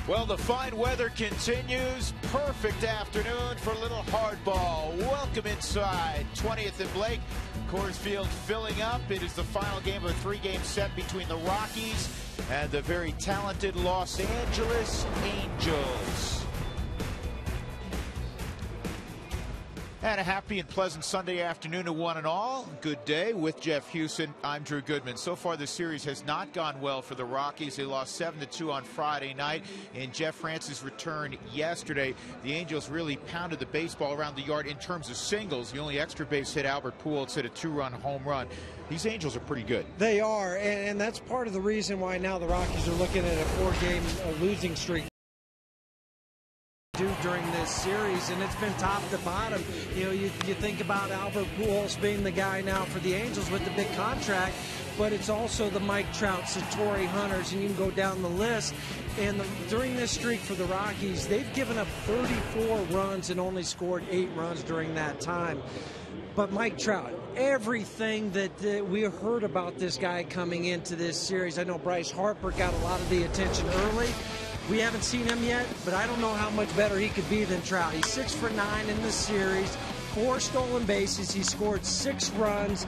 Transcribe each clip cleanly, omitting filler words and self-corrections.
Well, the fine weather continues. Perfect afternoon for a little hardball. Welcome inside 20th and Blake. Coors Field filling up. It is the final game of a three-game set between the Rockies and the very talented Los Angeles Angels. And a happy and pleasant Sunday afternoon to one and all. Good day with Jeff Hewson. I'm Drew Goodman. So far, the series has not gone well for the Rockies. They lost 7-2 on Friday night. In Jeff Francis' return yesterday, the Angels really pounded the baseball around the yard in terms of singles. The only extra base hit, Albert Pujols hit a two-run home run. These Angels are pretty good. They are, and that's part of the reason why now the Rockies are looking at a four-game losing streak during this series, and it's been top to bottom. You know, you think about Albert Pujols being the guy now for the Angels with the big contract, but it's also the Mike Trout, Satori Hunters, and you can go down the list. And during this streak for the Rockies, they've given up 34 runs and only scored 8 runs during that time. But Mike Trout, everything that we heard about this guy coming into this series, I know Bryce Harper got a lot of the attention early. We haven't seen him yet, but I don't know how much better he could be than Trout. He's 6 for 9 in the series, 4 stolen bases. He scored 6 runs.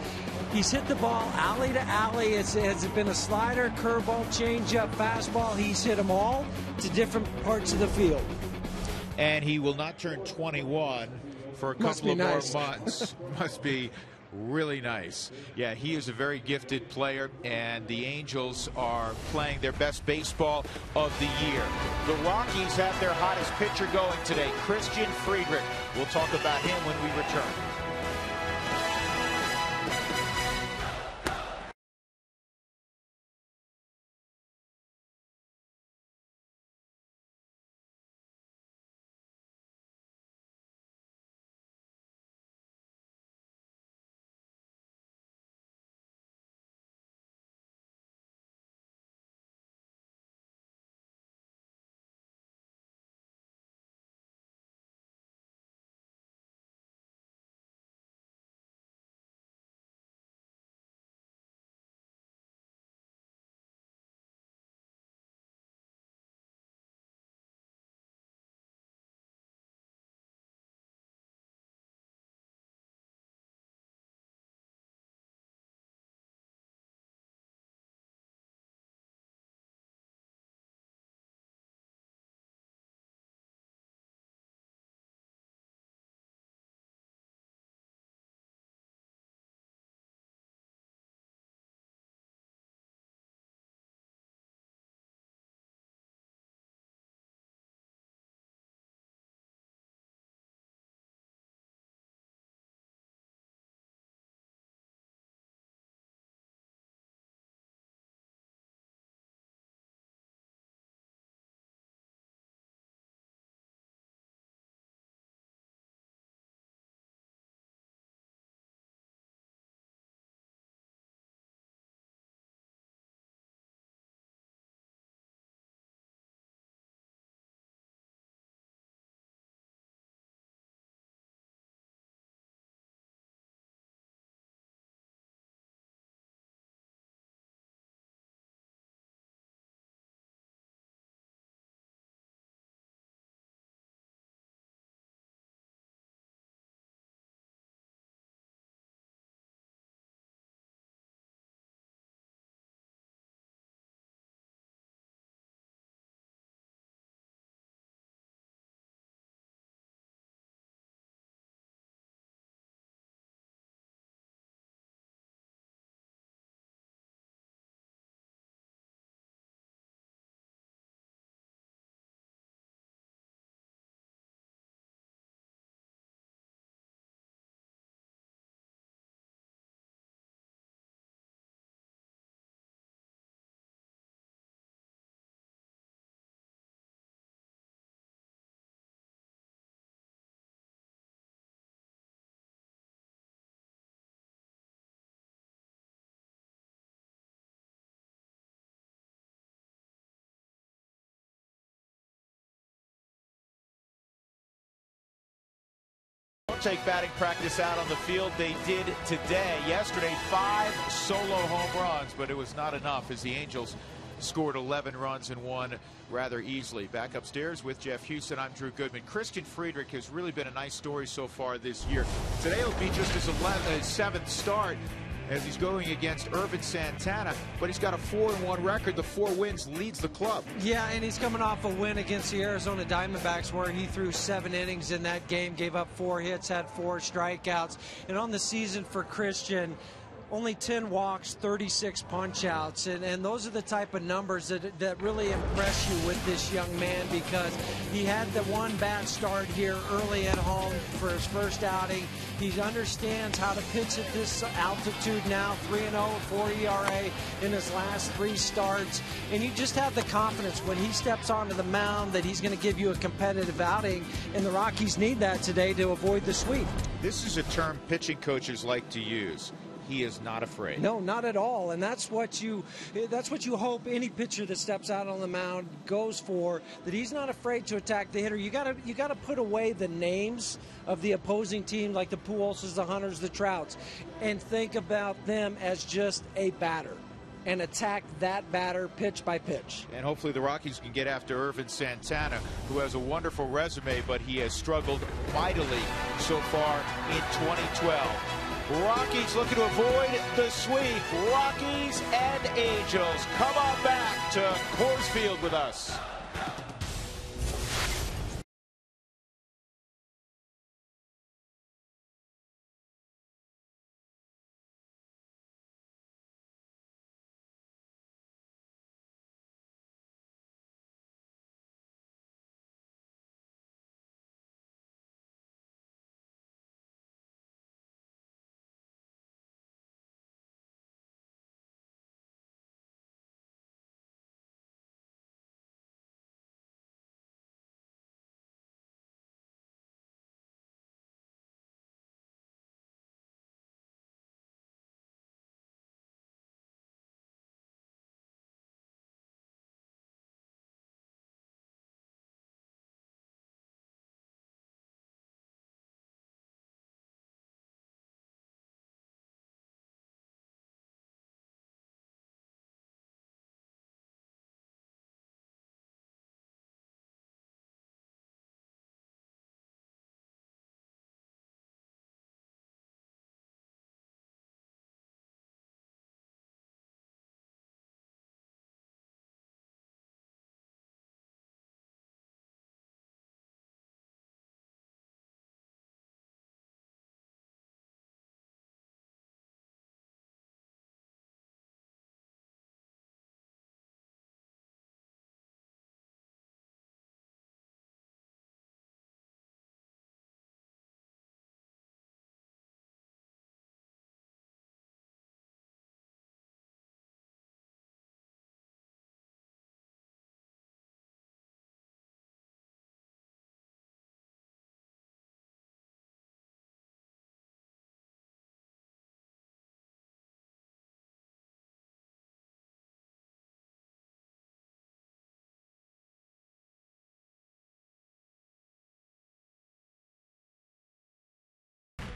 He's hit the ball alley to alley. Has it been a slider, curveball, changeup, fastball? He's hit them all to different parts of the field. And he will not turn 21 for a couple of more months. Must be really nice. Yeah, he is a very gifted player, and the Angels are playing their best baseball of the year. The Rockies have their hottest pitcher going today, Christian Friedrich. We'll talk about him when we return. Take batting practice out on the field. They did today. Yesterday, 5 solo home runs, but it was not enough as the Angels scored 11 runs and won rather easily. Back upstairs with Jeff Houston, I'm Drew Goodman. Christian Friedrich has really been a nice story so far this year. Today will be just his 7th start as he's going against Irvin Santana, but he's got a 4-1 record. The 4 wins leads the club. Yeah, and he's coming off a win against the Arizona Diamondbacks where he threw 7 innings in that game, gave up 4 hits, had 4 strikeouts. And on the season for Christian, only 10 walks, 36 punch-outs, and those are the type of numbers that really impress you with this young man, because he had the one bad start here early at home for his first outing. He understands how to pitch at this altitude now, 3-0, 4 ERA in his last 3 starts, and you just have the confidence when he steps onto the mound that he's going to give you a competitive outing, and the Rockies need that today to avoid the sweep. This is a term pitching coaches like to use. He is not afraid. No, not at all, and that's what you hope any pitcher that steps out on the mound goes for. That he's not afraid to attack the hitter. You got to put away the names of the opposing team, like the Pujols, the Hunters, the Trouts, and think about them as just a batter, and attack that batter pitch by pitch. And hopefully the Rockies can get after Irvin Santana, who has a wonderful resume, but he has struggled mightily so far in 2012. Rockies looking to avoid the sweep. Rockies and Angels. Come on back to Coors Field with us.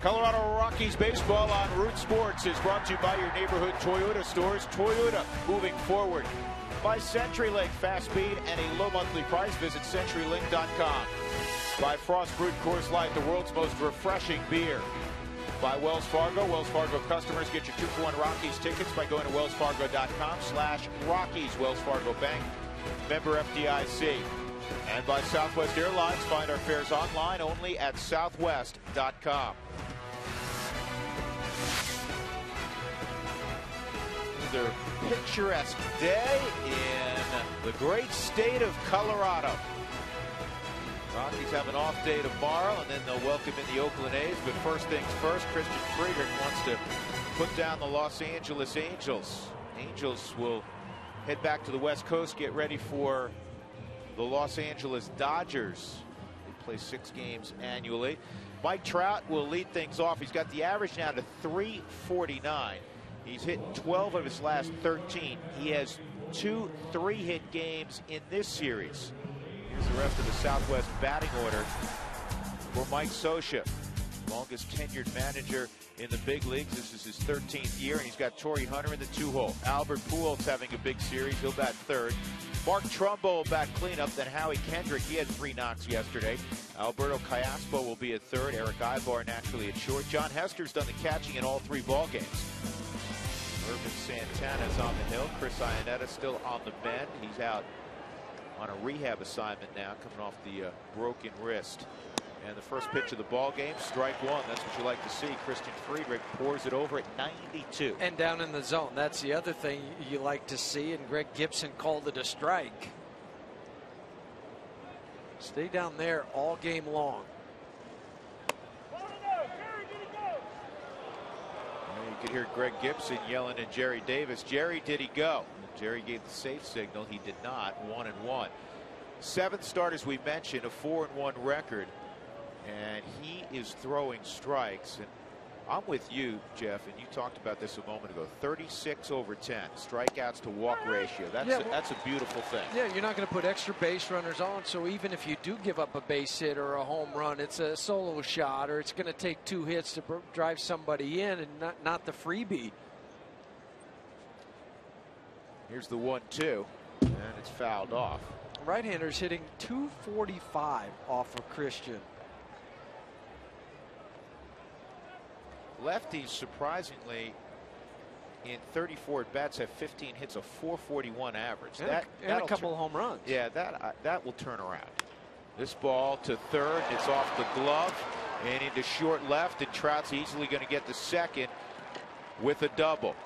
Colorado Rockies baseball on Root Sports is brought to you by your neighborhood Toyota stores. Toyota, moving forward. By CenturyLink, fast speed and a low monthly price. Visit CenturyLink.com. By Frost Brewed Coors Light, the world's most refreshing beer. By Wells Fargo. Wells Fargo customers get your 2-for-1 Rockies tickets by going to wellsfargo.com/Rockies. Wells Fargo Bank, member FDIC. And by Southwest Airlines. Find our fares online only at southwest.com. Another picturesque day in the great state of Colorado. Rockies have an off day tomorrow, and then they'll welcome in the Oakland A's. But first things first, Christian Friedrich wants to put down the Los Angeles Angels. Angels will head back to the West Coast, get ready for the Los Angeles Dodgers. They play 6 games annually. Mike Trout will lead things off. He's got the average now to .349. He's hit 12 of his last 13. He has 2 3-hit games in this series. Here's the rest of the Southwest batting order for Mike Scioscia, longest tenured manager in the big leagues. This is his 13th year, and he's got Torrey Hunter in the 2-hole. Albert Pujols having a big series. He'll bat third. Mark Trumbo will bat cleanup. Then Howie Kendrick, he had 3 knocks yesterday. Alberto Callaspo will be at third. Eric Ibar naturally at short. John Hester's done the catching in all 3 ball games. Irvin Santana's on the hill. Chris Iannetta still on the mend. He's out on a rehab assignment now, coming off the broken wrist. And the first pitch of the ball game, strike one. That's what you like to see. Christian Friedrich pours it over at 92. And down in the zone. That's the other thing you like to see. And Greg Gibson called it a strike. Stay down there all game long. You could hear Greg Gibson yelling at Jerry Davis. Jerry, did he go? Jerry gave the safe signal. He did not. 1-1. 7 start, as we mentioned, a 4-1 record. And he is throwing strikes. And I'm with you, Jeff, and you talked about this a moment ago. 36 over 10 strikeouts to walk ratio. That's a beautiful thing. Yeah, you're not going to put extra base runners on, so even if you do give up a base hit or a home run, it's a solo shot, or it's going to take 2 hits to drive somebody in, and not the freebie. Here's the 1-2, and it's fouled off. Right-hander's hitting 245 off of Christian. Lefties, surprisingly, in 34 at bats, have 15 hits, a 441 average. And a couple of home runs. Yeah, that will turn around. This ball to third, it's off the glove and into short left, and Trout's easily going to get the second with a double.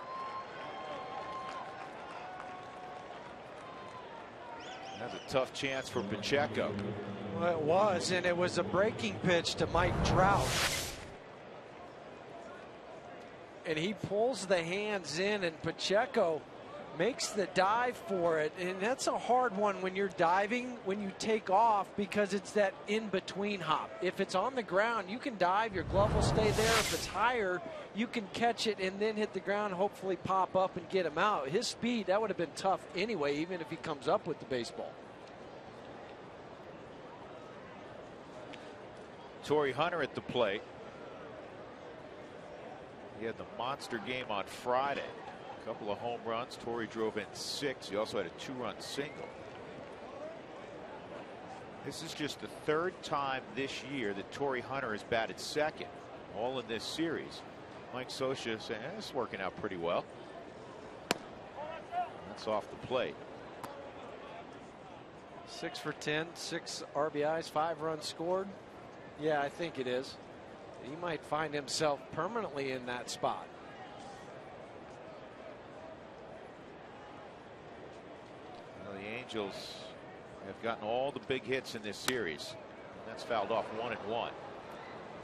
That's a tough chance for Pacheco. Well, it was, and it was a breaking pitch to Mike Trout. And he pulls the hands in, and Pacheco makes the dive for it. And that's a hard one when you're diving, when you take off, because it's that in-between hop. If it's on the ground, you can dive, your glove will stay there. If it's higher, you can catch it and then hit the ground, hopefully pop up and get him out. His speed, that would have been tough anyway, even if he comes up with the baseball. Torrey Hunter at the plate. He had the monster game on Friday. A couple of home runs. Torrey drove in 6. He also had a 2-run single. This is just the 3rd time this year that Torrey Hunter has batted second, all in this series. Mike Scioscia saying, it's working out pretty well. That's off the plate. 6 for 10, 6 RBIs, 5 runs scored. Yeah, I think it is. He might find himself permanently in that spot. Well, the Angels have gotten all the big hits in this series. And that's fouled off 1-1.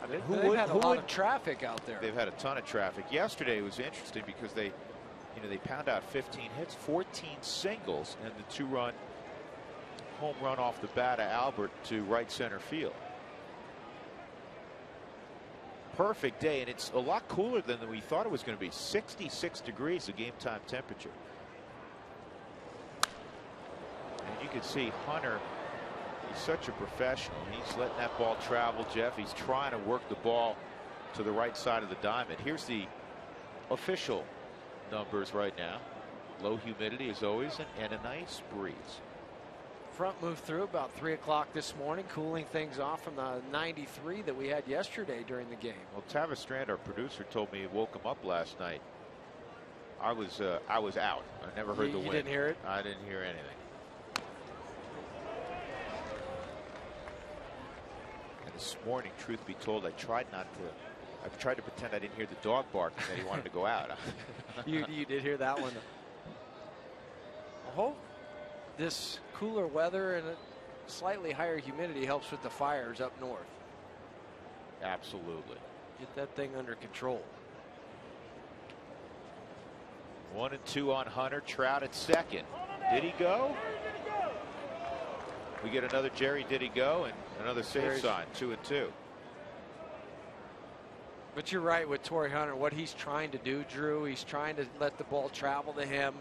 I mean, they've had a lot of traffic out there. They've had a ton of traffic. Yesterday was interesting because they pound out 15 hits, 14 singles, and the 2-run home run off the bat of Albert to right center field. Perfect day, and it's a lot cooler than we thought it was going to be. 66 degrees the game time temperature. And you can see Hunter, he's such a professional. He's letting that ball travel, Jeff. He's trying to work the ball to the right side of the diamond. Here's the official numbers right now. Low humidity as always, and a nice breeze. Front moved through about 3 o'clock this morning, cooling things off from the 93 that we had yesterday during the game. Well, Tavis Strand, our producer, told me it woke him up last night. I was out. I never heard the wind. You didn't hear it? I didn't hear anything. And this morning, truth be told, I tried to pretend I didn't hear the dog bark and that he wanted to go out. You did hear that one. I hope this cooler weather and a slightly higher humidity helps with the fires up north. Absolutely. Get that thing under control. 1-2 on Hunter. Trout at second. Did he go? We get another Jerry did he go and another safe sign. 2-2. But you're right with Torrey Hunter. What he's trying to do, Drew, he's trying to let the ball travel to him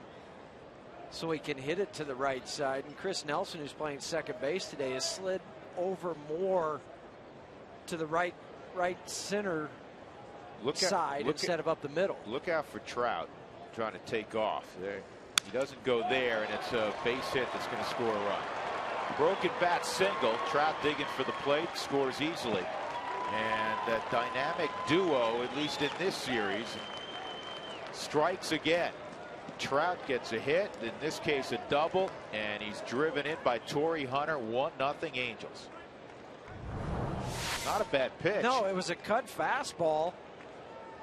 so he can hit it to the right side. And Chris Nelson, who's playing second base today, has slid over more to the right center side instead of up the middle. Look out for Trout trying to take off. There, he doesn't go there, and it's a base hit that's going to score a run. Broken bat single. Trout digging for the plate, scores easily. And that dynamic duo, at least in this series, strikes again. Trout gets a hit, in this case a double, and he's driven in by Torrey Hunter. 1-0 Angels. Not a bad pitch. No, it was a cut fastball,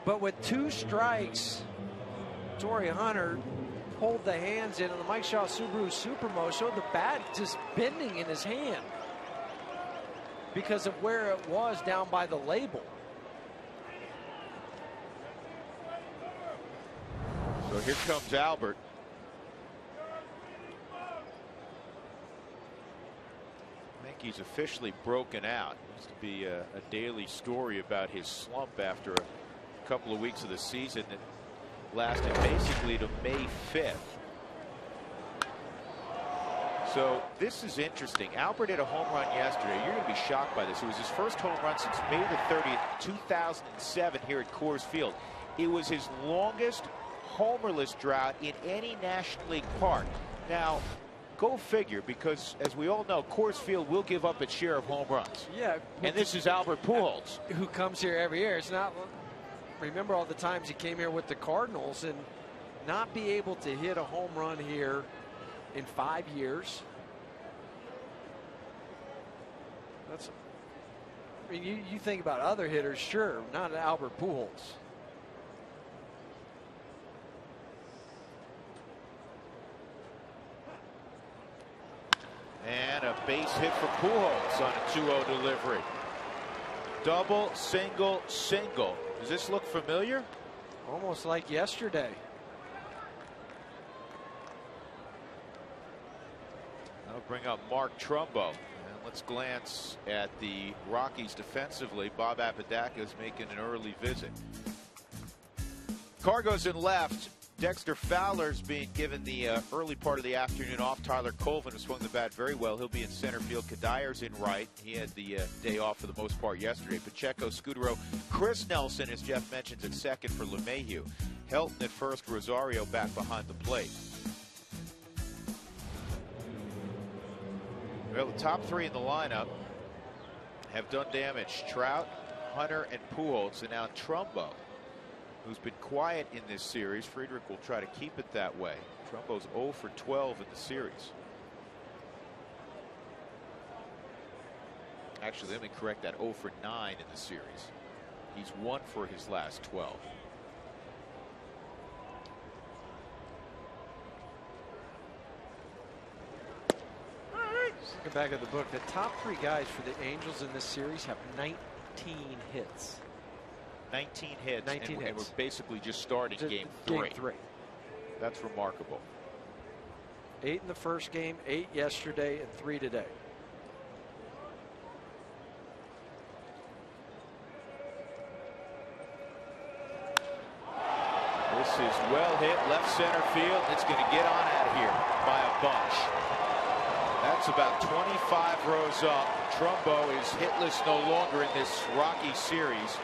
but with 2 strikes, Torrey Hunter pulled the hands in, and the Mike Shaw Subaru Supermo showed the bat just bending in his hand because of where it was down by the label. So here comes Albert. I think he's officially broken out. It used to be a daily story about his slump after a couple of weeks of the season that lasted basically to May 5th. So this is interesting. Albert hit a home run yesterday. You're going to be shocked by this. It was his first home run since May the 30th, 2007 here at Coors Field. It was his longest homerless drought in any National League park. Now, go figure, because as we all know, Coors Field will give up its share of home runs. Yeah. And this is Albert Pujols, who comes here every year. It's not, remember all the times he came here with the Cardinals and not be able to hit a home run here in 5 years. That's, I mean, you think about other hitters, sure, not Albert Pujols. and a base hit for Pujols on a 2-0 delivery. Double, single, single. Does this look familiar? Almost like yesterday. That'll bring up Mark Trumbo. And let's glance at the Rockies defensively. Bob Apodaca is making an early visit. Cargo's in left. Dexter Fowler's being given the early part of the afternoon off. Tyler Colvin, who swung the bat very well, he'll be in center field. Kadyr's in right. He had the day off for the most part yesterday. Pacheco, Scudero, Chris Nelson, as Jeff mentions, at second for LeMahieu. Helton at first, Rosario back behind the plate. Well, the top three in the lineup have done damage. Trout, Hunter, and Pujols, and now Trumbo, who's been quiet in this series. Friedrich will try to keep it that way. Trumbo's 0 for 12 in the series. Actually, let me correct that. 0 for 9 in the series. He's 1 for his last 12. Looking back at the book, the top three guys for the Angels in this series have 19 hits. 19 hits, 19 and hits. we're basically just starting game three. That's remarkable. 8 in the first game, 8 yesterday, and 3 today. This is well hit, left center field. It's going to get on out of here by a bunch. That's about 25 rows up. Trumbo is hitless no longer in this Rocky series.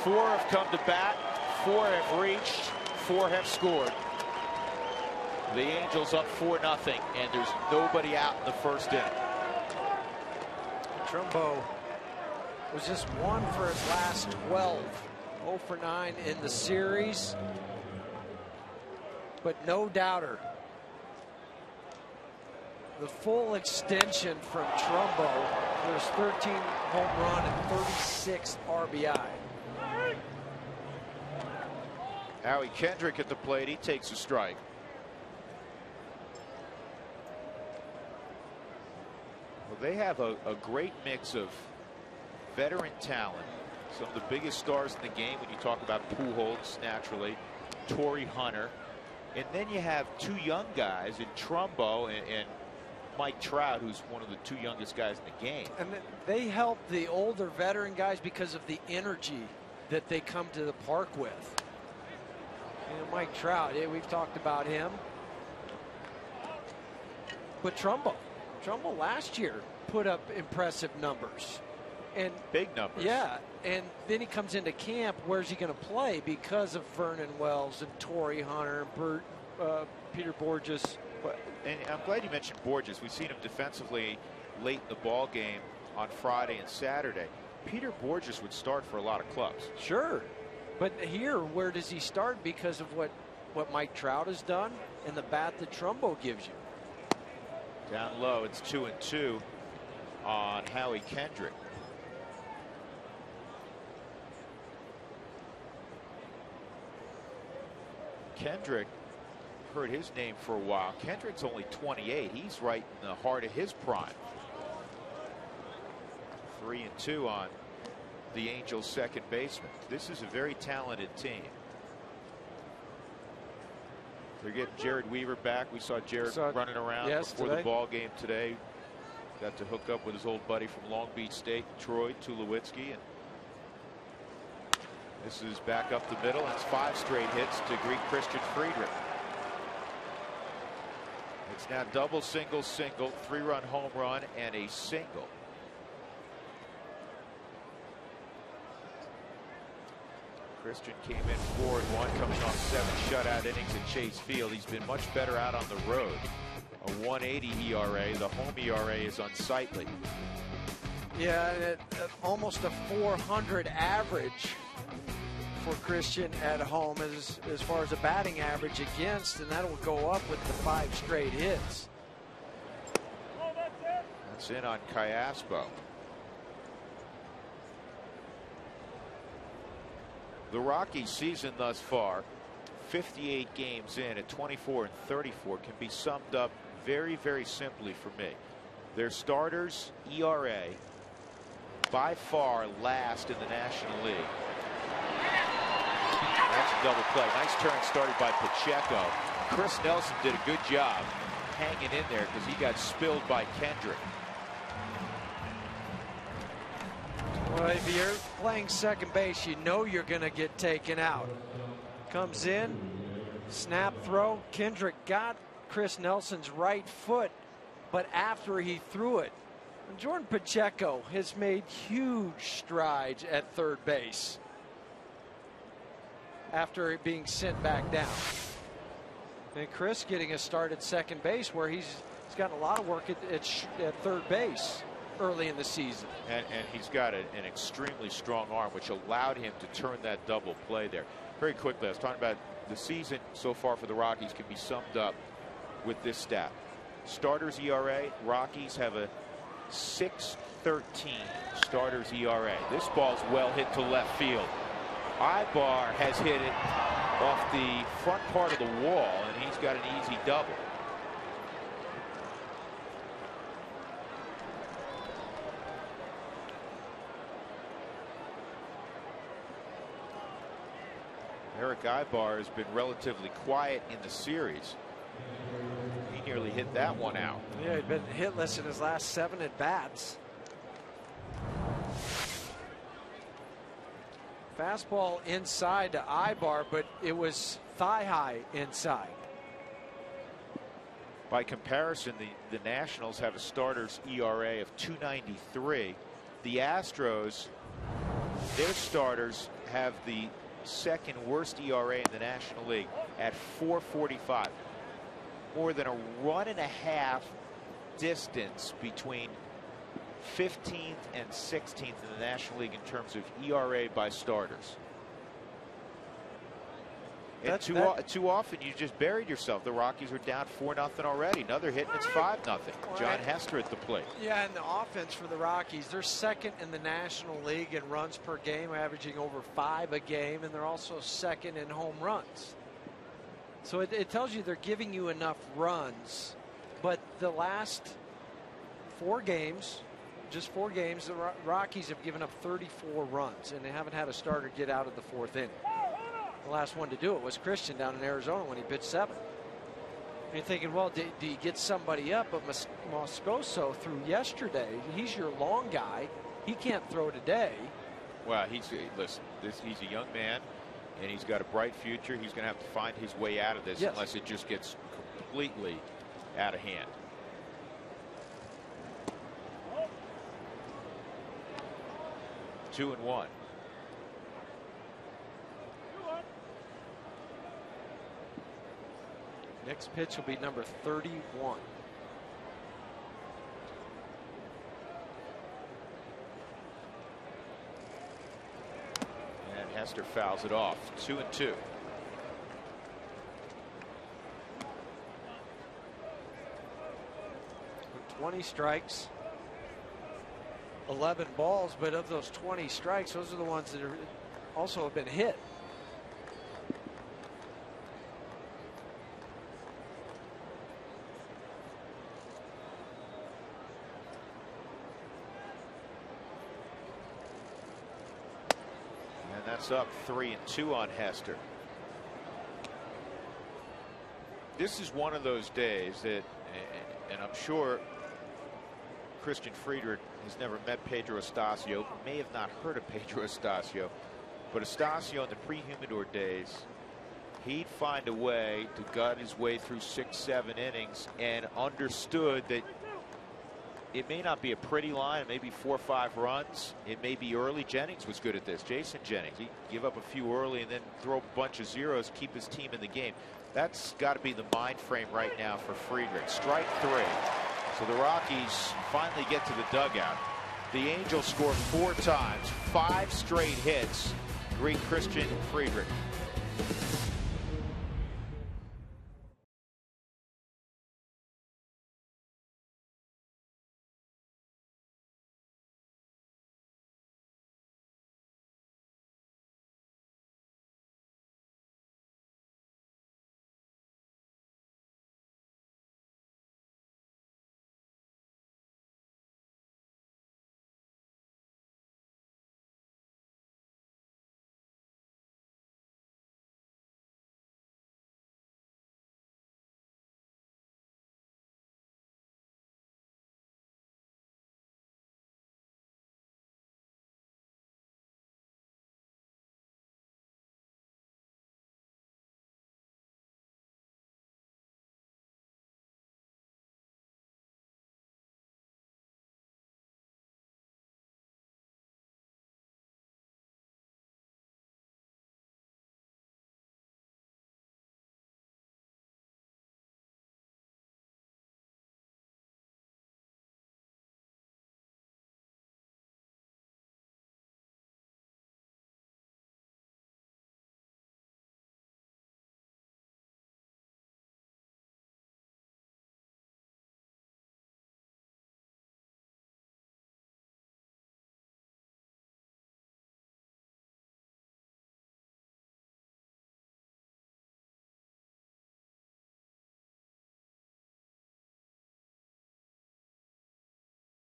4 have come to bat, 4 have reached, 4 have scored. The Angels up 4-0, and there's nobody out in the first inning. Trumbo was just 1 for his last 12. 0 for 9 in the series. But no doubter, the full extension from Trumbo. There's 13 home run and 36 RBI. Howie Kendrick at the plate. He takes a strike. Well, they have a great mix of veteran talent. Some of the biggest stars in the game when you talk about Pujols, naturally, Torrey Hunter. And then you have 2 young guys in Trumbo and Mike Trout, who's one of the 2 youngest guys in the game. And they help the older veteran guys because of the energy that they come to the park with. You know, Mike Trout, we've talked about him. But Trumbo last year put up impressive numbers. And big numbers. Yeah, and then he comes into camp. Where's he going to play because of Vernon Wells and Torrey Hunter, Peter Borges? And I'm glad you mentioned Borges. We've seen him defensively late in the ball game on Friday and Saturday. Peter Borges would start for a lot of clubs. Sure, but here, where does he start? Because of what Mike Trout has done and the bat that Trumbo gives you. Down low, it's 2-2 on Howie Kendrick. Kendrick, heard his name for a while. Kendrick's only 28. He's right in the heart of his prime. 3-2 on the Angels' second baseman. This is a very talented team. They're getting Jared Weaver back. We saw Jared running around before the ball game today. Got to hook up with his old buddy from Long Beach State, Troy Tulowitzki. And this is back up the middle. And it's 5 straight hits to greet Christian Friedrich. It's now double, single, 3-run home run, and a single. Christian came in 4-1, coming off 7 shutout innings at Chase Field. He's been much better out on the road. A 1.80 ERA. The home ERA is unsightly. Yeah, almost a 400 average for Christian at home as far as a batting average against, and that'll go up with the 5 straight hits. That's in on Cayaspo. The Rockies season thus far, 58 games in at 24-34, can be summed up very, very simply for me. Their starters ERA by far last in the National League. That's a double play. Nice turn started by Pacheco. Chris Nelson did a good job hanging in there because he got spilled by Kendrick. Well, if you're playing second base, you know you're going to get taken out. Comes in, snap throw. Kendrick got Chris Nelson's right foot, but after he threw it, Jordan Pacheco has made huge strides at third base after it being sent back down. And Chris getting a start at second base where he's gotten a lot of work at third base early in the season. And he's got an extremely strong arm, which allowed him to turn that double play there. Very quickly, I was talking about the season so far for the Rockies can be summed up with this stat. Starters ERA, Rockies have a 6.13 starters ERA. This ball's well hit to left field. Ibar has hit it off the front part of the wall, and he's got an easy double. Eric Ibar has been relatively quiet in the series. He nearly hit that one out. Yeah, he'd been hitless in his last 7 at bats. Fastball inside to Ibar, but it was thigh high inside. By comparison, the Nationals have a starter's ERA of 2.93. The Astros, their starters have the second worst ERA in the National League at 4.45. More than a run and a half distance between 15th and 16th in the National League in terms of ERA by starters. And too often you just buried yourself. The Rockies are down 4-0 already. Another hit and it's 5-0. John Hester at the plate. Yeah, and the offense for the Rockies, they're second in the National League in runs per game, averaging over 5 a game, and they're also second in home runs. So it tells you they're giving you enough runs, but the last 4 games, just 4 games, the Rockies have given up 34 runs, and they haven't had a starter get out of the 4th inning. The last one to do it was Christian down in Arizona when he pitched 7. And you're thinking, well, do you get somebody up? But Moscoso threw yesterday. He's your long guy. He can't throw today. Well, he's a young man, and he's got a bright future. He's going to have to find his way out of this unless it just gets completely out of hand. 2-1. Next pitch will be number 31. And Hester fouls it off. 2-2. With 20 strikes, 11 balls, but of those 20 strikes, those are the ones that are also have been hit. And that's up 3-2 on Hester. This is one of those days that, and I'm sure Christian Friedrich has never met Pedro Astacio, may have not heard of Pedro Astacio, but Astacio in the pre-Humidor days, he'd find a way to gut his way through 6-7 innings and understood that it may not be a pretty line, maybe 4 or 5 runs. It may be early. Jennings was good at this. Jason Jennings. He'd give up a few early and then throw a bunch of zeros, keep his team in the game. That's got to be the mind frame right now for Friedrich. Strike 3. So the Rockies finally get to the dugout. The Angels score 4 times, 5 straight hits. Greet Christian Friedrich.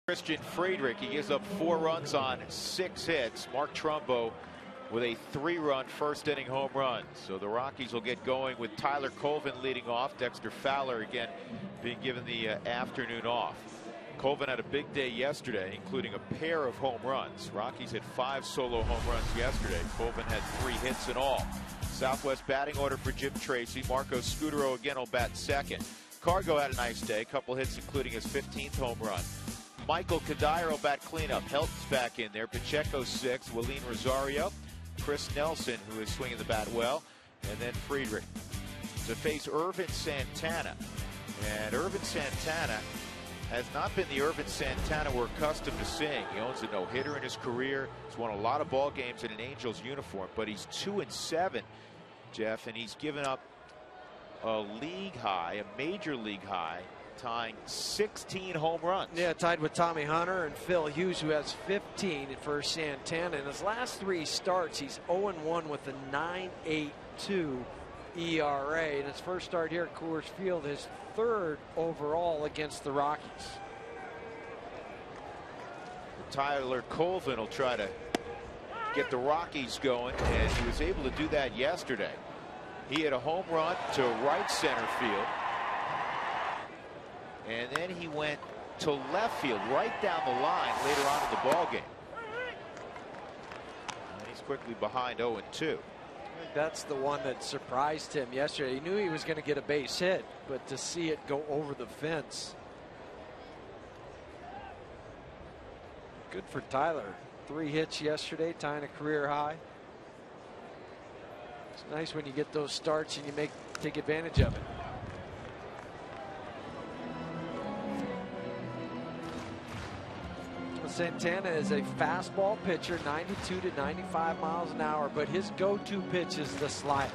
Christian Friedrich, he gives up 4 runs on 6 hits. Mark Trumbo with a 3-run first inning home run. So the Rockies will get going with Tyler Colvin leading off. Dexter Fowler again being given the afternoon off. Colvin had a big day yesterday, including a pair of home runs. Rockies had 5 solo home runs yesterday. Colvin had 3 hits in all. Southwest batting order for Jim Tracy. Marco Scudero again will bat second. Cargo had a nice day, a couple hits including his 15th home run. Michael Kadire bat cleanup. Helton's back in there. Pacheco 6. Willeen Rosario. Chris Nelson, who is swinging the bat well. And then Friedrich to face Irvin Santana. And Irvin Santana has not been the Irvin Santana we're accustomed to seeing. He owns a no-hitter in his career. He's won a lot of ball games in an Angels uniform. But he's 2-7, Jeff. And he's given up a league high, a major league high, tying 16 home runs. Yeah, tied with Tommy Hunter and Phil Hughes, who has 15 for Santana. In his last 3 starts, he's 0-1 with a 9.82 ERA. In his first start here at Coors Field, his 3rd overall against the Rockies. Tyler Colvin will try to get the Rockies going, and he was able to do that yesterday. He had a home run to right center field. And then he went to left field, right down the line later on in the ball game. And he's quickly behind 0-2. That's the one that surprised him yesterday. He knew he was going to get a base hit, but to see it go over the fence. Good for Tyler. 3 hits yesterday, tying a career high. It's nice when you get those starts and you take advantage of it. Santana is a fastball pitcher, 92 to 95 miles an hour, but his go-to pitch is the slider.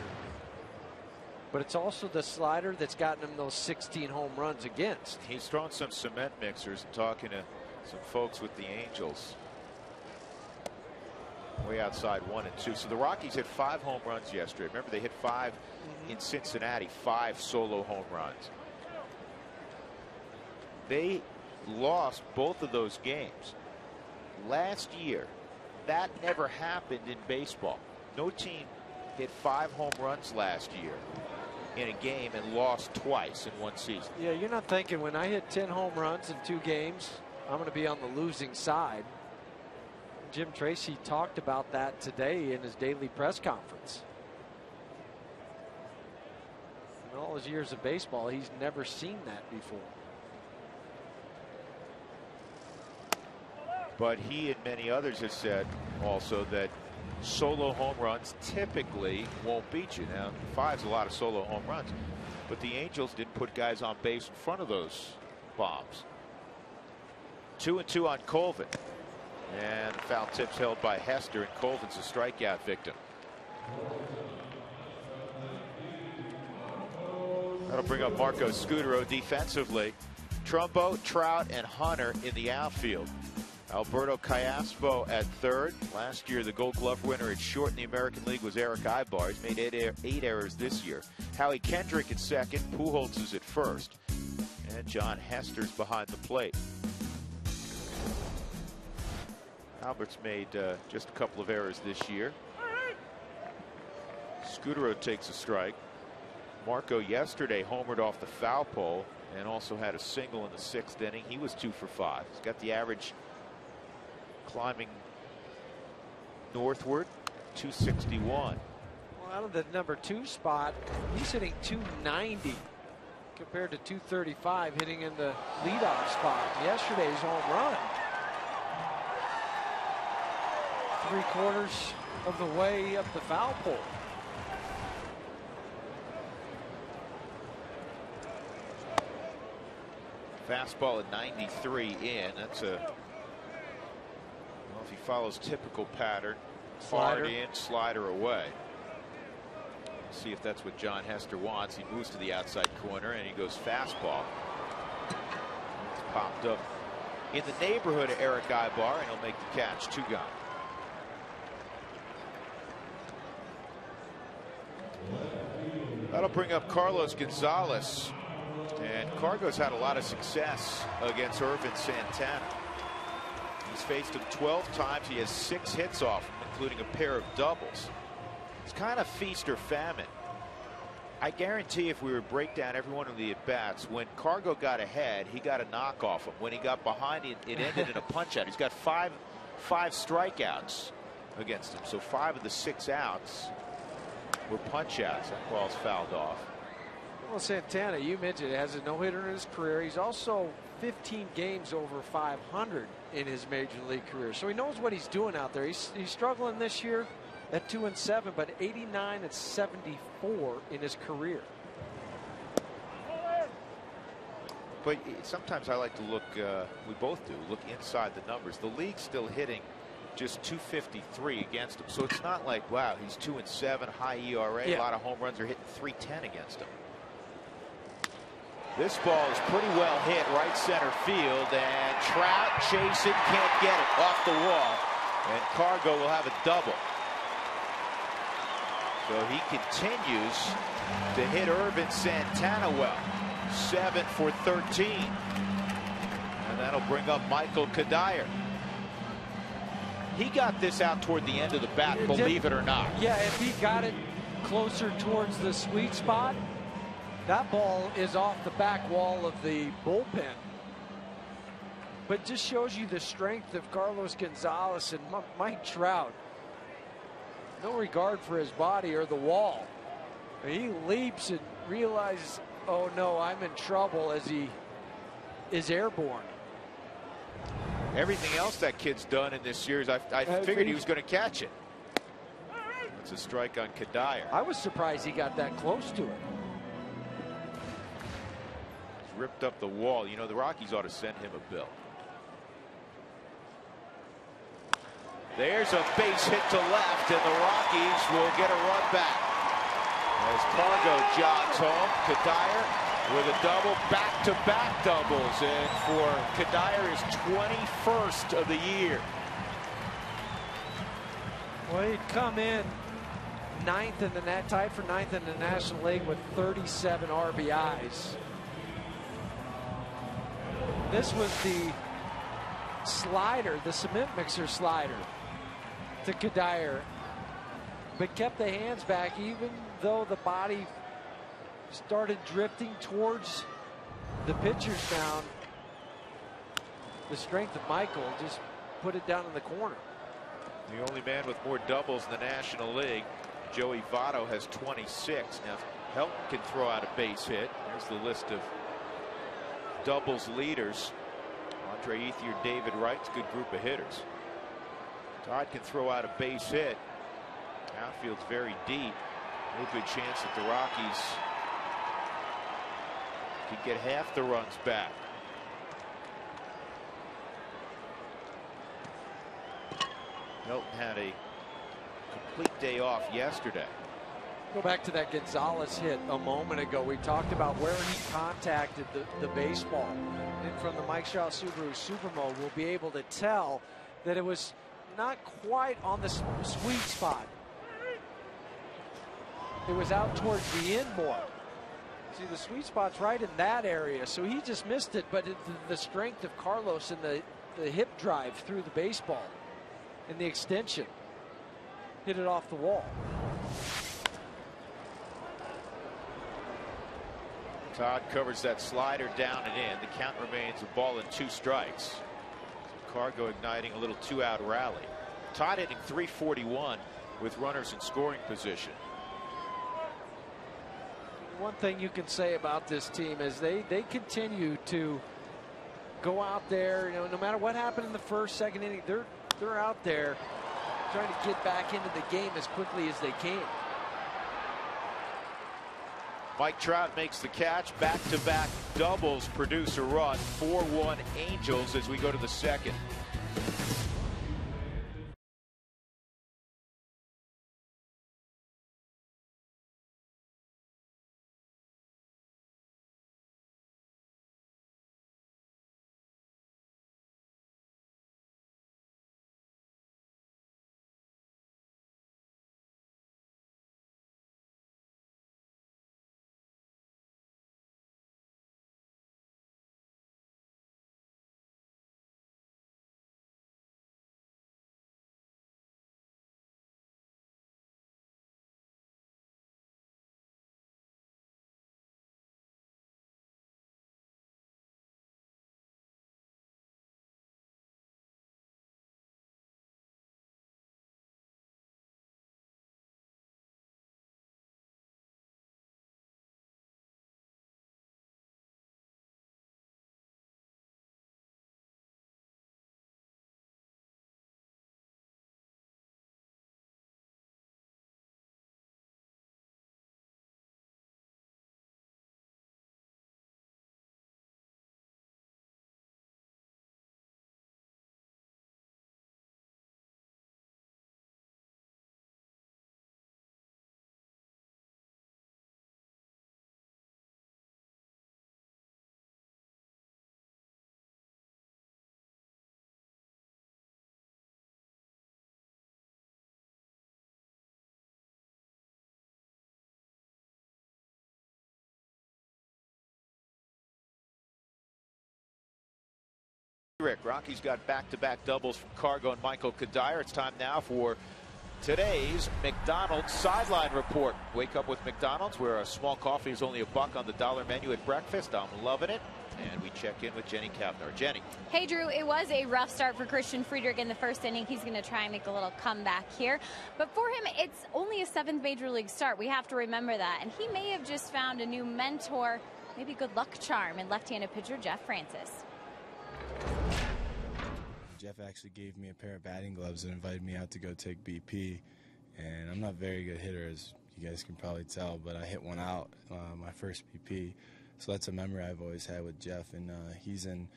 But it's also the slider that's gotten him those 16 home runs against. He's thrown some cement mixers and talking to some folks with the Angels. Way outside 1 and 2. So the Rockies hit 5 home runs yesterday. Remember, they hit 5 in Cincinnati, 5 solo home runs. They lost both of those games. Last year, that never happened in baseball. No team hit 5 home runs last year in a game and lost twice in one season. Yeah, you're not thinking when I hit 10 home runs in 2 games, I'm going to be on the losing side. Jim Tracy talked about that today in his daily press conference. In all his years of baseball, he's never seen that before. But he and many others have said also that solo home runs typically won't beat you. Now, 5's a lot of solo home runs, but the Angels didn't put guys on base in front of those bombs. 2 and 2 on Colvin. And foul tips held by Hester, and Colvin's a strikeout victim. That'll bring up Marco Scutaro defensively. Trumbo, Trout, and Hunter in the outfield. Alberto Callaspo at third. Last year, the Gold Glove winner at short in the American League was Eric Ibar. He's made 8 errors this year. Howie Kendrick at second. Pujols is at first. And John Hester's behind the plate. Albert's made just a couple of errors this year. Scutaro takes a strike. Marco yesterday homered off the foul pole and also had a single in the 6th inning. He was 2 for 5. He's got the average climbing northward, 261. Well, out of the number 2 spot, he's hitting 290 compared to 235 hitting in the leadoff spot. Yesterday's home run. 3/4 of the way up the foul pole. Fastball at 93 in. That's a, well, if he follows typical pattern, Slider. hard in, slider away. See if that's what John Hester wants. He moves to the outside corner and he goes fastball. It's popped up in the neighborhood of Eric Ibar, and he'll make the catch. 2 gone. That'll bring up Carlos Gonzalez. And Cargo's had a lot of success against Irvin Santana. He's faced him 12 times. He has 6 hits off him, including a pair of doubles. It's kind of feast or famine. I guarantee if we were to break down every one of the at-bats, when Cargo got ahead, he got a knock off him. When he got behind, it ended in a punch-out. He's got five strikeouts against him. So 5 of the 6 outs were punch-outs. That ball's fouled off. Well, Santana, you mentioned, has a no-hitter in his career. He's also 15 games over 500 in his major league career. So he knows what he's doing out there. He's struggling this year at 2-7, but 89 and 74 in his career. But sometimes I like to look, we both do, look inside the numbers. The league's still hitting just 253 against him. So it's not like, wow, he's 2-7, high ERA. Yeah. A lot of home runs are hitting 310 against him. This ball is pretty well hit right center field, and Trout chasing, can't get it off the wall, and Cargo will have a double. So he continues to hit Irvin Santana well. 7 for 13, and that'll bring up Michael Kadire. He got this out toward the end of the bat, believe it or not. Yeah, if he got it closer towards the sweet spot, that ball is off the back wall of the bullpen. But just shows you the strength of Carlos Gonzalez and Mike Trout. No regard for his body or the wall. He leaps and realizes, oh no, I'm in trouble, as he is airborne. Everything else that kid's done in this series, I figured he was going to catch it. It's a strike on Kadire. I was surprised he got that close to it. He's ripped up the wall. You know, the Rockies ought to send him a bill. There's a base hit to left, and the Rockies will get a run back. As Cargo jogs home, Kadire with a double, back-to-back doubles, and for Kadire his 21st of the year. Well, he'd come in ninth in the tied for ninth in the National League with 37 RBIs. This was the slider, the cement mixer slider to Kadire, but kept the hands back even though the body started drifting towards the pitcher's mound. The strength of Michael just put it down in the corner. The only man with more doubles in the National League, Joey Votto, has 26. Now, Helton can throw out a base hit. There's the list of doubles leaders. Andre Ethier, David Wright's a good group of hitters. Todd can throw out a base hit. Outfield's very deep. No good chance that the Rockies can get half the runs back. Helton had a complete day off yesterday. Go back to that Gonzalez hit a moment ago. We talked about where he contacted the baseball. And from the Mike Shaw Subaru Super Mode, we'll be able to tell that it was not quite on the sweet spot. It was out towards the end more. See, the sweet spot's right in that area, so he just missed it. But the strength of Carlos and the hip drive through the baseball and the extension hit it off the wall. Todd covers that slider down and in. The count remains a ball and 2 strikes. Cargo igniting a little 2-out rally. Todd hitting .341 with runners in scoring position. One thing you can say about this team is they continue to go out there. You know, no matter what happened in the first, second inning, they're out there trying to get back into the game as quickly as they can. Mike Trout makes the catch. Back-to-back doubles produce a run. 4-1 Angels as we go to the second. Rick, Rockies got back-to-back doubles from Cargo and Michael Kadire. It's time now for today's McDonald's sideline report. Wake up with McDonald's, where a small coffee is only $1 on the dollar menu at breakfast. I'm loving it. And we check in with Jenny Kapner. Jenny. Hey, Drew, it was a rough start for Christian Friedrich in the first inning. He's going to try and make a little comeback here. But for him, it's only a 7th Major League start. We have to remember that. And he may have just found a new mentor, maybe good luck charm, in left-handed pitcher Jeff Francis. Jeff actually gave me a pair of batting gloves and invited me out to go take BP. And I'm not a very good hitter, as you guys can probably tell, but I hit one out my first BP. So that's a memory I've always had with Jeff, and he's in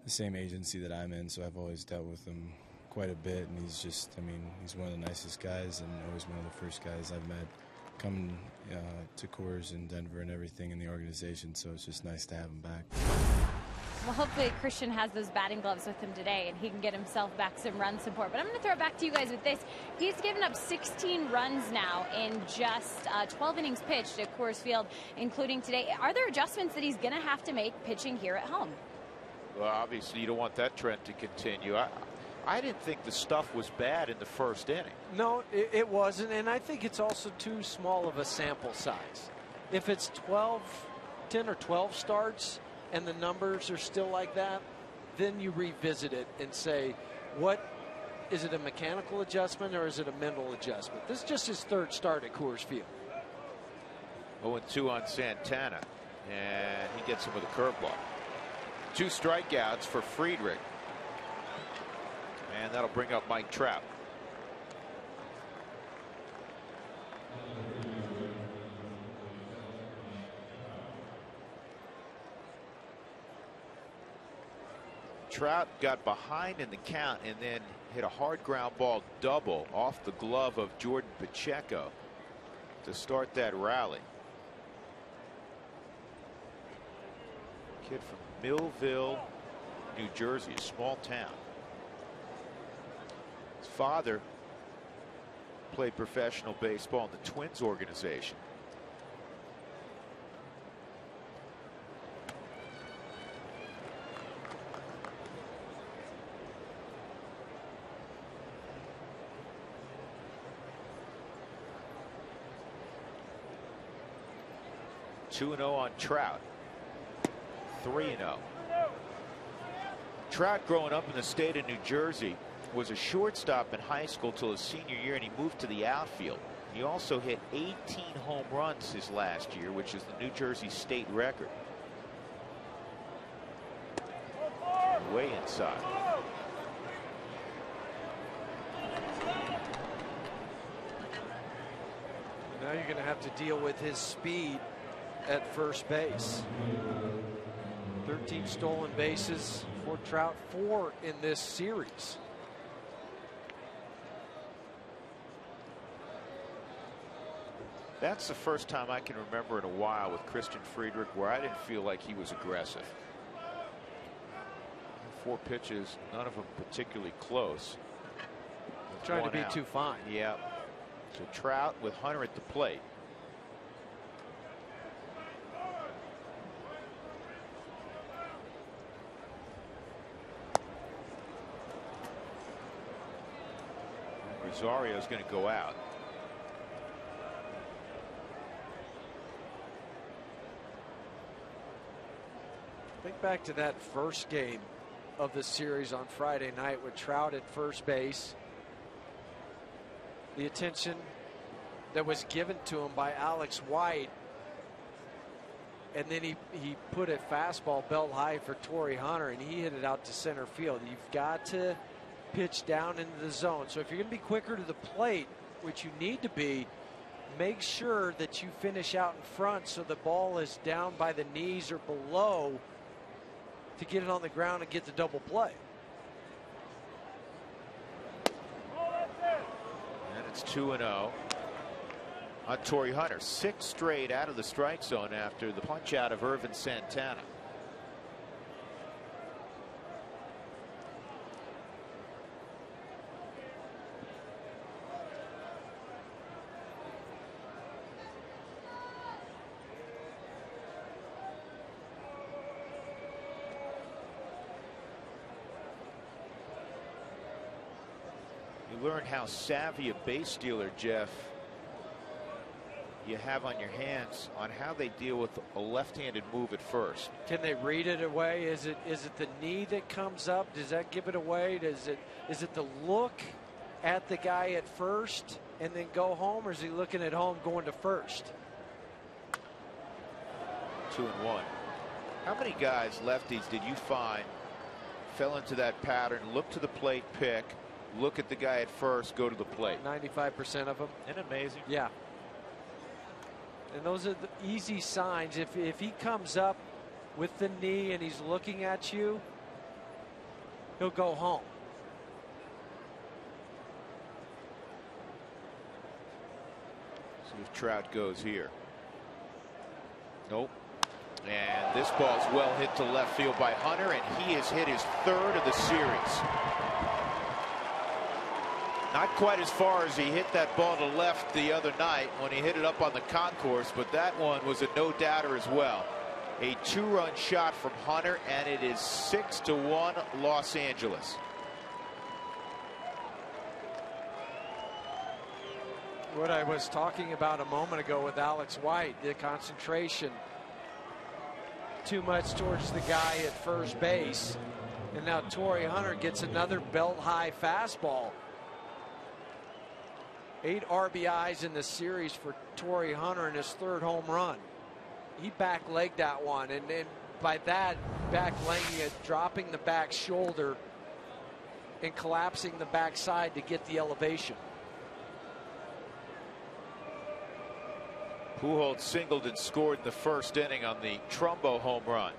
the same agency that I'm in, so I've always dealt with him quite a bit, and he's just, I mean, he's one of the nicest guys and always one of the first guys I've met coming to Coors in Denver and everything in the organization, so it's just nice to have him back. Well, hopefully Christian has those batting gloves with him today and he can get himself back some run support. But I'm going to throw it back to you guys with this. He's given up 16 runs now in just 12 innings pitched at Coors Field, including today. Are there adjustments that he's going to have to make pitching here at home? Well, obviously you don't want that trend to continue. I didn't think the stuff was bad in the first inning. No, it wasn't, and I think it's also too small of a sample size. If it's 10 or 12 starts and the numbers are still like that, then you revisit it and say, what is it, a mechanical adjustment or is it a mental adjustment? This is just his third start at Coors Field. 0-2 on Santana, and he gets him with a curveball. 2 strikeouts for Friedrich. And that'll bring up Mike Trout. Trout got behind in the count and then hit a hard ground ball double off the glove of Jordan Pacheco to start that rally. Kid from Millville, New Jersey, a small town. His father played professional baseball in the Twins organization. (2-0) on Trout. 3-0. Trout, growing up in the state of New Jersey, was a shortstop in high school till his senior year, and he moved to the outfield. He also hit 18 home runs his last year, which is the New Jersey state record. Way inside. Now you're going to have to deal with his speed at first base. 13 stolen bases for Trout, 4 in this series. That's the first time I can remember in a while with Christian Friedrich where I didn't feel like he was aggressive. 4 pitches, none of them particularly close. Trying to be too fine. Yeah. So Trout with Hunter at the plate. Rosario's going to go out. Think back to that first game of the series on Friday night with Trout at first base. The attention that was given to him by Alex White. And then he put a fastball belt high for Torrey Hunter, and he hit it out to center field. You've got to pitch down into the zone. So if you're going to be quicker to the plate, which you need to be, make sure that you finish out in front so the ball is down by the knees or below to get it on the ground and get the double play. And it's 2-0 on Torrey Hunter. 6 straight out of the strike zone after the punch out of Irvin Santana. You learn how savvy a base stealer, Jeff, you have on your hands on how they deal with a left-handed move at first. Can they read it away? Is it the knee that comes up? Does that give it away? Is it the look at the guy at first and then go home, or is he looking at home going to first? 2-1. How many guys, lefties, did you find fell into that pattern. Look to the plate, pick. Look at the guy at first, go to the plate. 95% of them. Isn't it amazing? Yeah. And those are the easy signs. If he comes up with the knee and he's looking at you, he'll go home. See if Trout goes here. Nope. And this ball's well hit to left field by Hunter, and he has hit his third of the series. Not quite as far as he hit that ball to left the other night when he hit it up on the concourse, but that one was a no-doubter as well. A 2-run shot from Hunter, and it is 6-1 Los Angeles. What I was talking about a moment ago with Alex White, the concentration too much towards the guy at first base, and now Torrey Hunter gets another belt-high fastball. 8 RBIs in the series for Torrey Hunter and his 3rd home run. He back-legged that one, and by that, back-legging it, dropping the back shoulder and collapsing the backside to get the elevation. Pujols singled and scored in the first inning on the Trumbo home run.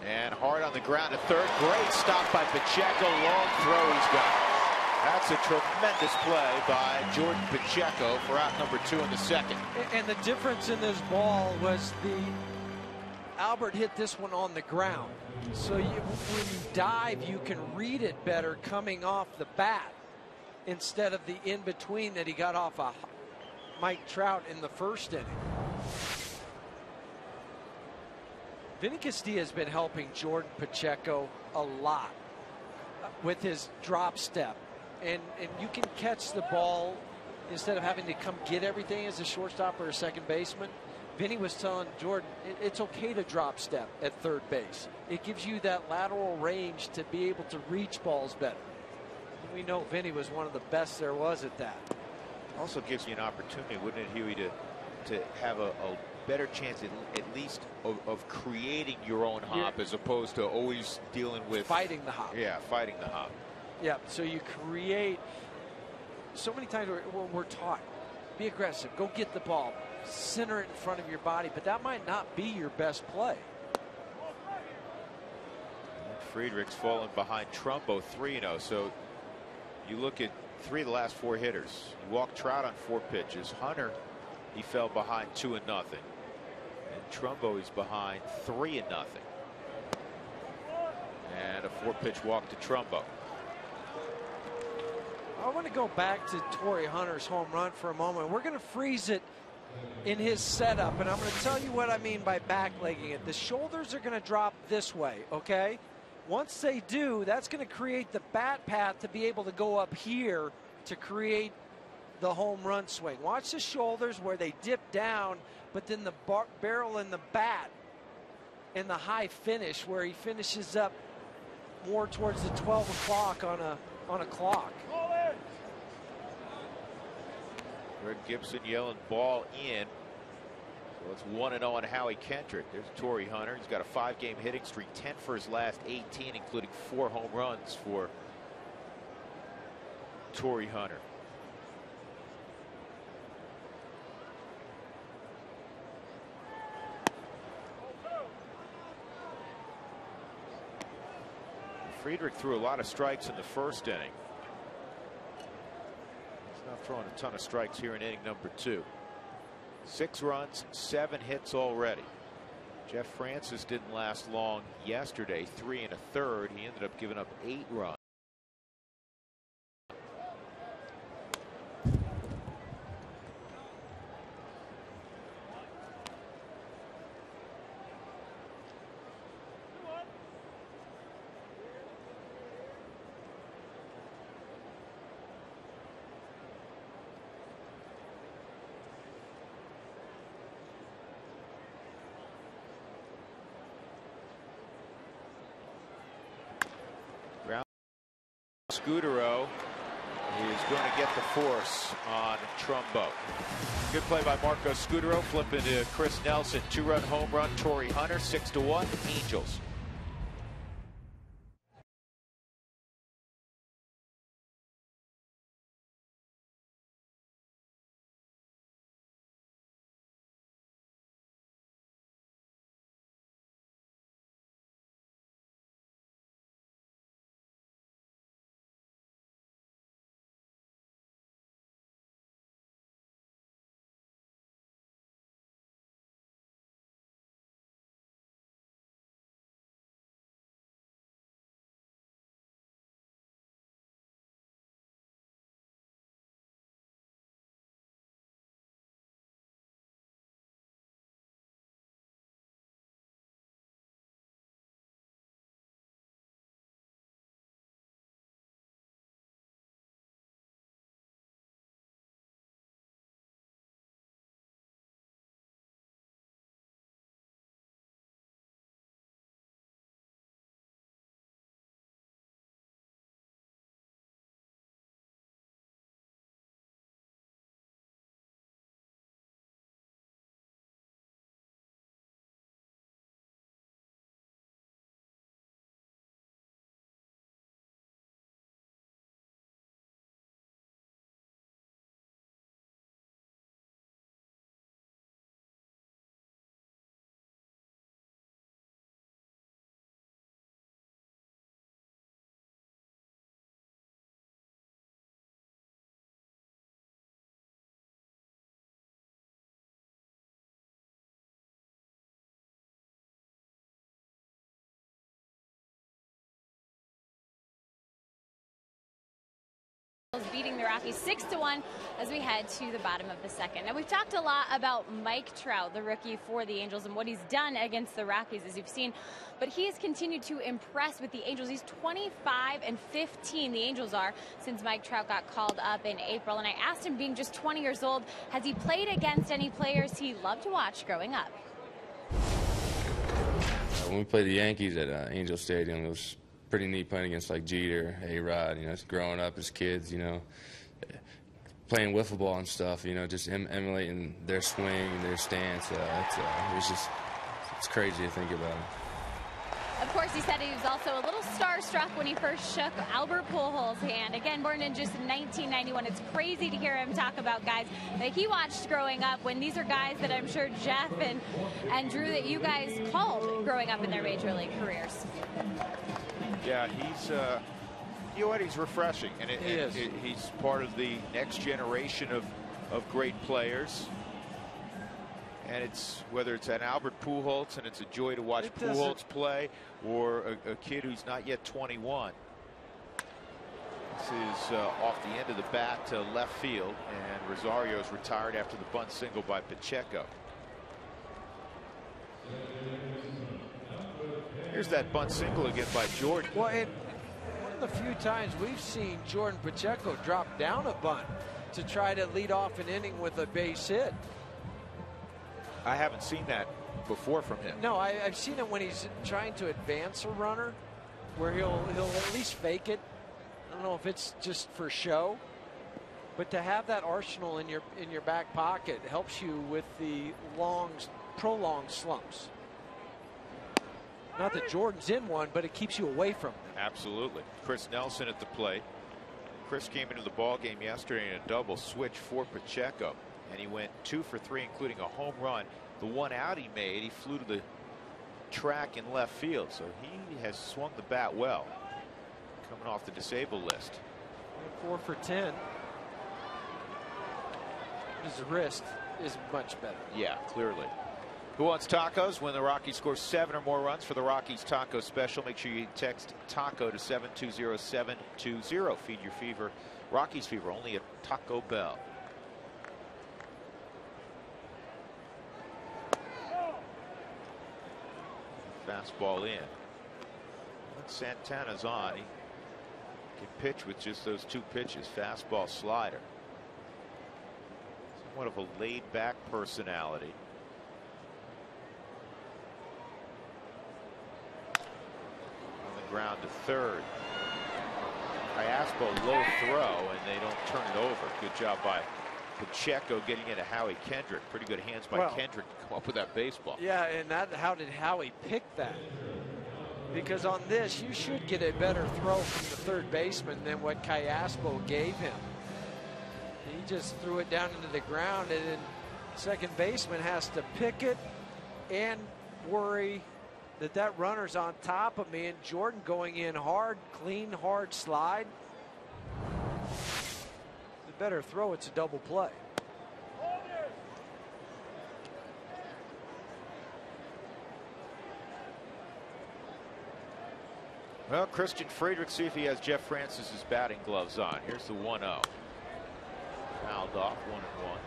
And hard on the ground to third. Great stop by Pacheco. Long throw he's got. That's a tremendous play by Jordan Pacheco for out number 2 in the second. And the difference in this ball was Albert hit this one on the ground. So when you dive, you can read it better coming off the bat instead of the in-between that he got off of Mike Trout in the first inning. Vinny Castilla has been helping Jordan Pacheco a lot with his drop step. And you can catch the ball instead of having to come get everything as a shortstop or a second baseman. Vinny was telling Jordan it's okay to drop step at third base. It gives you that lateral range to be able to reach balls better. And we know Vinny was one of the best there was at that. Also gives you an opportunity, wouldn't it, Huey, to have a better chance at least of creating your own hop, as opposed to always dealing with fighting the hop. Yeah, fighting the hop. Yeah, so you create. So many times we're taught, be aggressive, go get the ball, center it in front of your body, but that might not be your best play. Friedrich's fallen behind Trumbo 3-0. So you look at 3 of the last 4 hitters. You walk Trout on 4 pitches. Hunter, he fell behind 2-0. And Trumbo is behind 3-0. And a 4-pitch walk to Trumbo. I want to go back to Torrey Hunter's home run for a moment. We're going to freeze it in his setup, and I'm going to tell you what I mean by backlegging it. The shoulders are going to drop this way, okay? Once they do, that's going to create the bat path to be able to go up here to create the home run swing. Watch the shoulders where they dip down, but then the barrel and the bat and the high finish where he finishes up more towards the 12 o'clock on a clock. Greg Gibson yelling ball in. So it's 1-0 on Howie Kendrick. There's Torrey Hunter. He's got a 5-game hitting streak, 10 for his last 18, including 4 home runs for Torrey Hunter. Friedrich threw a lot of strikes in the first inning. He's now throwing a ton of strikes here in inning number 2. 6 runs, 7 hits already. Jeff Francis didn't last long yesterday, 3 1/3. He ended up giving up 8 runs. Scudero is going to get the force on Trumbo. Good play by Marco Scudero, flipping to Chris Nelson. 2-run home run, Torrey Hunter, 6-1, Angels. Beating the Rockies 6-1 as we head to the bottom of the second. Now, we've talked a lot about Mike Trout, the rookie for the Angels, and what he's done against the Rockies, as you've seen. But he has continued to impress with the Angels. He's 25-15, the Angels are, since Mike Trout got called up in April. And I asked him, being just 20 years old, has he played against any players he loved to watch growing up? When we played the Yankees at Angel Stadium, it was pretty neat playing against like Jeter, A-Rod, growing up as kids, playing wiffle ball and stuff, just emulating their swing, their stance. It's crazy to think about. Of course, he said he was also a little starstruck when he first shook Albert Pujols' hand. Again, born in just 1991. It's crazy to hear him talk about guys that he watched growing up, when these are guys that I'm sure Jeff and Drew, that you guys called growing up in their major league careers. Yeah, he's refreshing, and he's part of the next generation of great players. And it's, whether it's an Albert Pujols, and it's a joy to watch Pujols play, or a kid who's not yet 21. This is off the end of the bat to left field, and Rosario's retired after the bunt single by Pacheco. Here's that bunt single again by Jordan. Well, and one of the few times we've seen Jordan Pacheco drop down a bunt to try to lead off an inning with a base hit. I haven't seen that before from him. No, I've seen it when he's trying to advance a runner, where he'll at least fake it. I don't know if it's just for show, but to have that arsenal in your back pocket helps you with the prolonged slumps. Not that Jordan's in one, but it keeps you away from them. Absolutely. Chris Nelson at the plate. Chris came into the ball game yesterday in a double switch for Pacheco, and he went 2 for 3, including a home run. The one out he made, he flew to the track in left field, so he has swung the bat well, coming off the disabled list. 4 for 10. His wrist is much better. Yeah, clearly. Who wants tacos? When the Rockies score 7 or more runs for the Rockies Taco Special, make sure you text TACO to 720-720. Feed your fever. Rockies fever only at Taco Bell. Fastball in. When Santana's on, he can pitch with just those 2 pitches, fastball, slider. Somewhat of a laid-back personality. On the ground to third. Iaspo low throw, and they don't turn it over. Good job by Pacheco getting into Howie Kendrick. Pretty good hands by Kendrick to come up with that baseball. Yeah, and how did Howie pick that? Because on this, you should get a better throw from the third baseman than what Iaspo gave him. He just threw it down into the ground, and then second baseman has to pick it and worry that runner's on top of me, and Jordan going in hard, clean, hard slide. The better throw, it's a double play. Well, Christian Friedrich, see if he has Jeff Francis's batting gloves on. Here's the 1-0. Fouled off, 1-1.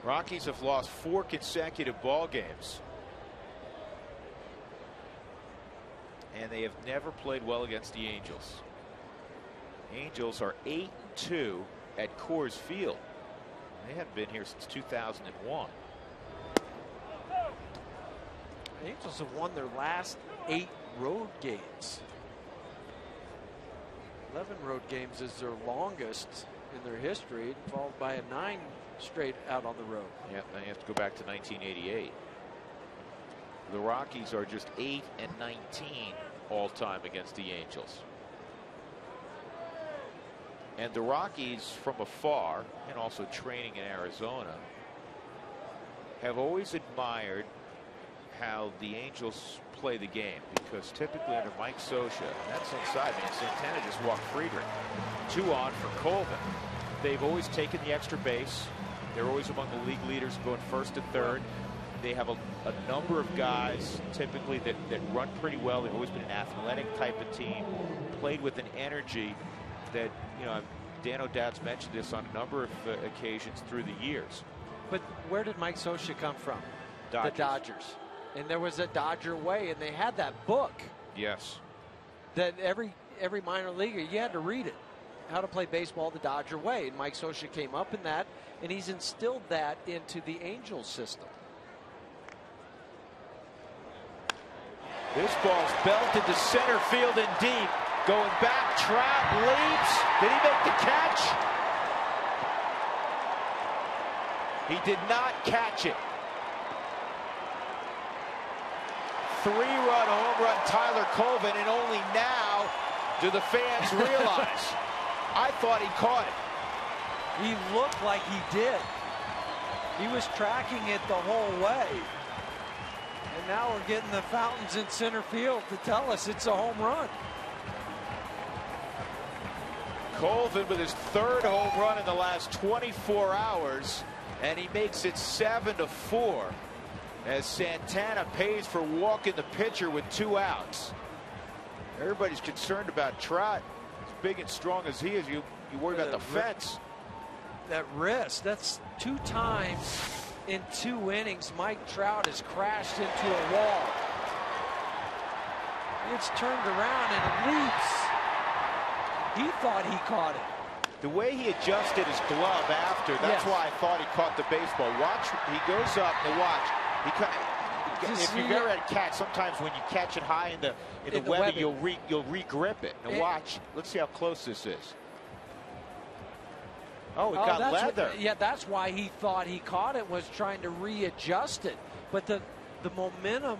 Rockies have lost 4 consecutive ball games, and they have never played well against the Angels. Angels are 8-2 at Coors Field. They haven't been here since 2001. The Angels have won their last 8 road games. 11 road games is their longest in their history, followed by a 9 straight out on the road. Yeah, now you have to go back to 1988. The Rockies are just 8-19 all time against the Angels. And the Rockies from afar, and also training in Arizona, have always admired how the Angels play the game, because typically under Mike Scioscia, that's inside, man. Santana just walked Friedrich. 2 on for Colvin. They've always taken the extra base. They're always among the league leaders going first and third. They have a number of guys typically that run pretty well. They've always been an athletic type of team, played with an energy that, you know, Dan O'Dad's mentioned this on a number of occasions through the years. But where did Mike Scioscia come from? Dodgers. The Dodgers. And there was a Dodger way, and they had that book. Yes. That every minor leaguer, you had to read it. How to play baseball the Dodger way. And Mike Scioscia came up in that, and he's instilled that into the Angels system. This ball's belted to center field and deep. Going back, Trout leaps. Did he make the catch? He did not catch it. 3-run home run, Tyler Colvin, and only now do the fans realize. I thought he caught it. He looked like he did. He was tracking it the whole way. And now we're getting the fountains in center field to tell us it's a home run. Colvin with his 3rd home run in the last 24 hours, and he makes it 7-4 as Santana pays for walking the pitcher with 2 outs. Everybody's concerned about Trout. As big and strong as he is, you worry about the fence. That wrist, that's 2 times in 2 innings Mike Trout has crashed into a wall. It's turned around and leaps. He thought he caught it. The way he adjusted his glove after, that's why I thought he caught the baseball. Watch, he goes up and watch. If you've ever had a catch, sometimes when you catch it high in the webbing, you'll re-grip it. Now watch, let's see how close this is. Oh, it got leather. That's why he thought he caught it, was trying to readjust it. But the momentum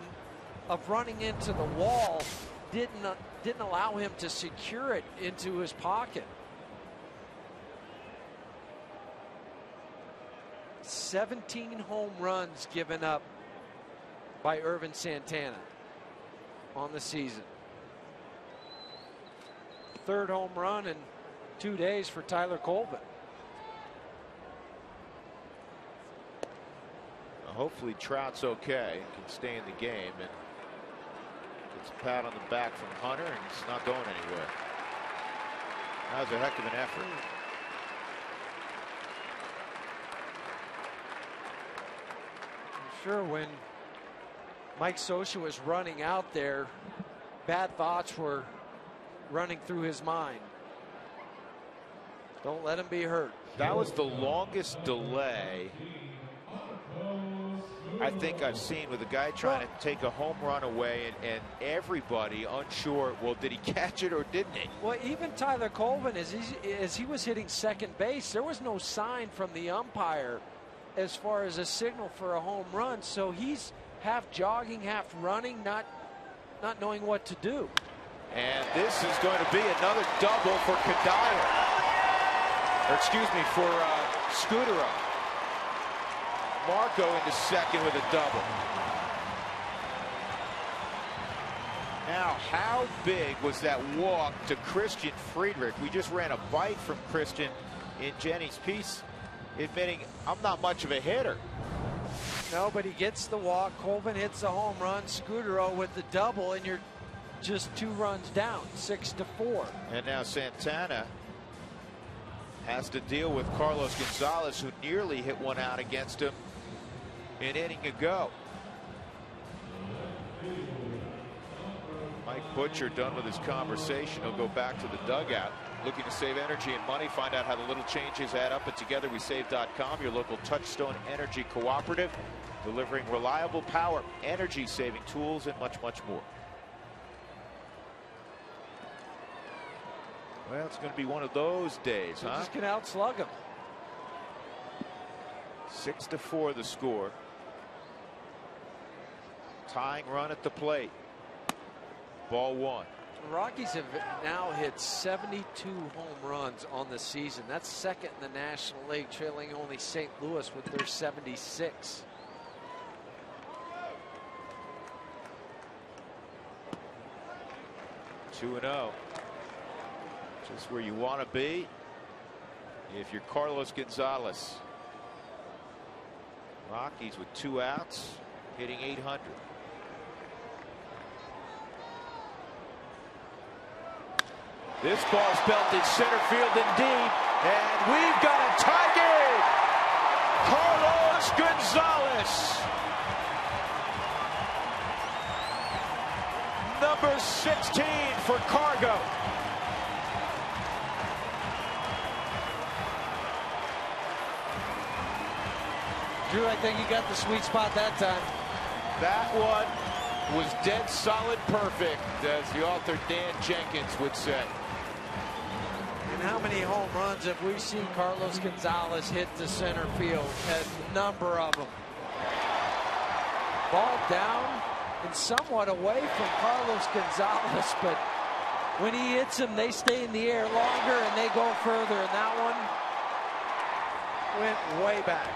of running into the wall didn't allow him to secure it into his pocket. 17 home runs given up by Ervin Santana on the season. 3rd home run in 2 days for Tyler Colvin. Hopefully Trout's okay and can stay in the game, and gets a pat on the back from Hunter, and it's not going anywhere. That was a heck of an effort. I'm sure when Mike Scioscia was running out there, bad thoughts were running through his mind. Don't let him be hurt. That was the longest delay I think I've seen with a guy trying to take a home run away and everybody unsure, well, did he catch it or didn't he? Well, even Tyler Colvin, as he was hitting second base, there was no sign from the umpire as far as a signal for a home run. So he's half jogging, half running, not knowing what to do. And this is going to be another double for Kadire. Or excuse me, for Scudero. Marco into second with a double. Now, how big was that walk to Christian Friedrich? We just ran a bite from Christian in Jenny's piece, admitting I'm not much of a hitter. No, but he gets the walk. Colvin hits the home run. Scudero with the double, and you're just 2 runs down, 6-4. And now Santana has to deal with Carlos Gonzalez, who nearly hit one out against him an inning ago. Mike Butcher done with his conversation. He'll go back to the dugout. Looking to save energy and money. Find out how the little changes add up at TogetherWeSave.com, your local Touchstone Energy cooperative, delivering reliable power, energy saving tools, and much, much more. Well, it's going to be one of those days, You're huh? just going to outslug him. 6-4 the score. Tying run at the plate. Ball 1. The Rockies have now hit 72 home runs on the season. That's second in the National League, trailing only St. Louis with their 76. Two and 0. Just where you want to be if you're Carlos Gonzalez. Rockies with 2 outs, hitting .800. This ball's belted center field indeed, and we've got a tie game. Carlos Gonzalez, number 16 for Cargo. Drew, I think you got the sweet spot that time. That one was dead solid perfect, as the author Dan Jenkins would say. And how many home runs have we seen Carlos Gonzalez hit to center field? A number of them. Ball down and somewhat away from Carlos Gonzalez, but when he hits them, they stay in the air longer and they go further. And that one went way back.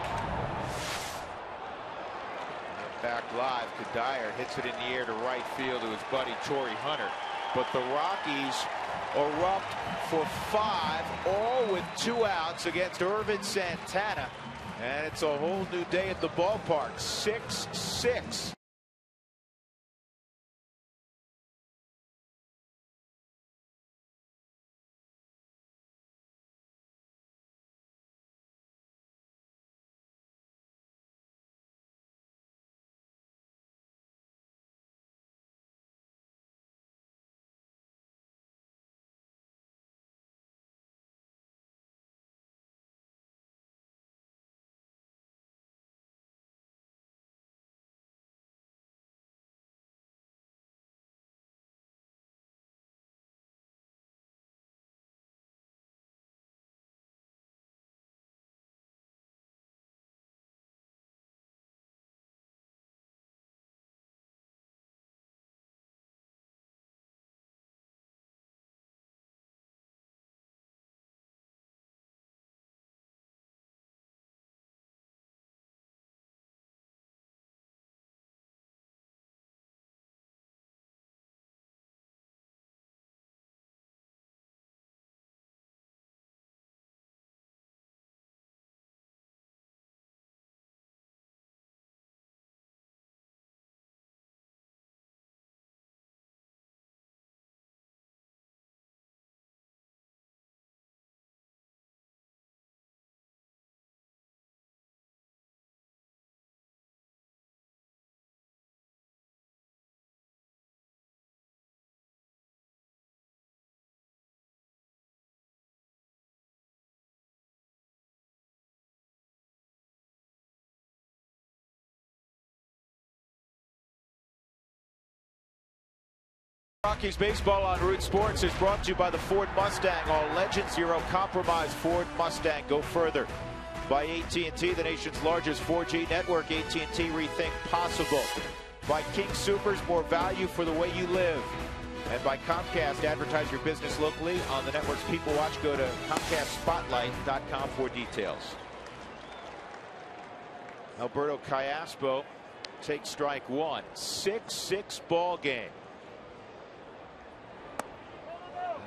Back live, Kadire hits it in the air to right field to his buddy Torrey Hunter. But the Rockies erupt for 5, all with 2 outs against Irvin Santana. And it's a whole new day at the ballpark. 6-6. Rockies baseball on Root Sports is brought to you by the Ford Mustang. All legend, zero compromise. Ford Mustang. Go further. By AT&T, the nation's largest 4G network. AT&T, rethink possible. By King Soopers, more value for the way you live. And by Comcast, advertise your business locally on the network's People Watch. Go to ComcastSpotlight.com for details. Alberto Callaspo takes strike one. 6-6 ball game.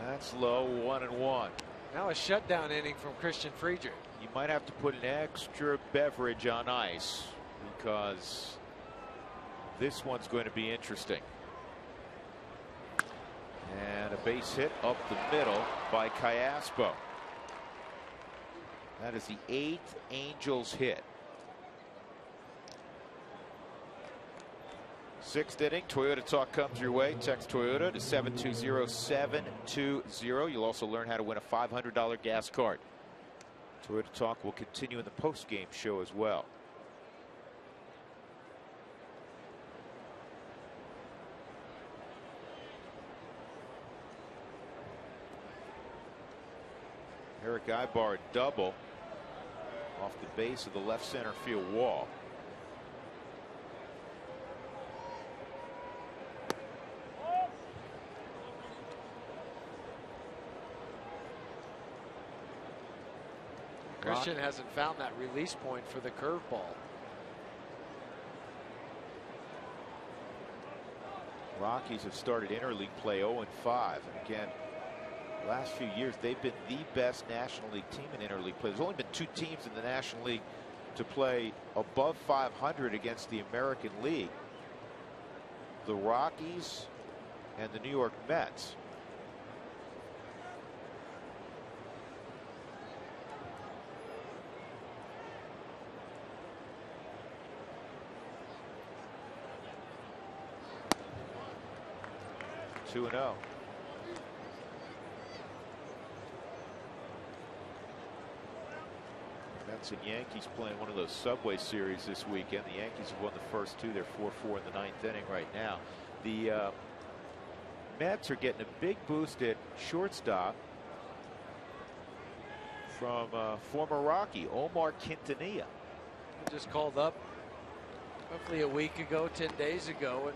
That's low, 1-1. Now a shutdown inning from Christian Friedrich. You might have to put an extra beverage on ice because this one's going to be interesting. And a base hit up the middle by Callaspo. That is the 8th Angels hit. 6th inning, Toyota Talk comes your way. Text Toyota to 720-720. You'll also learn how to win a $500 gas card. Toyota Talk will continue in the post-game show as well. Eric Ibar double off the base of the left center field wall. Christian hasn't found that release point for the curveball. Rockies have started interleague play 0-5. And again, last few years they've been the best National League team in interleague play. There's only been 2 teams in the National League to play above 500 against the American League: the Rockies and the New York Mets. Two and 0. Mets and Yankees playing one of those Subway Series this weekend. The Yankees have won the first 2. They're 4-4 in the 9th inning right now. The Mets are getting a big boost at shortstop from former Rocky Omar Quintanilla. Just called up roughly a week ago, 10 days ago, and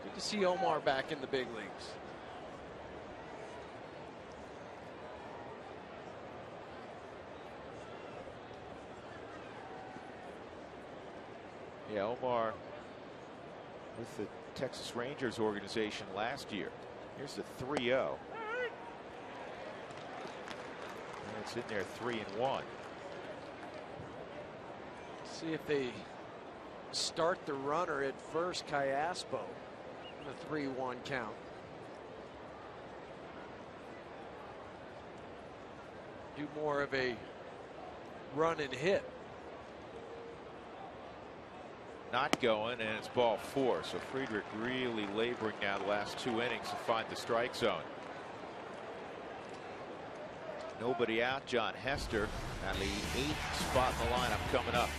good to see Omar back in the big leagues. Yeah, Omar with the Texas Rangers organization last year. Here's the 3-0. And it's in there 3-1. See if they start the runner at first, Callaspo. The 3-1 count. Do more of a run and hit. Not going, and it's ball 4. So Friedrich really laboring now the last 2 innings to find the strike zone. Nobody out. John Hester at the 8th spot in the lineup coming up.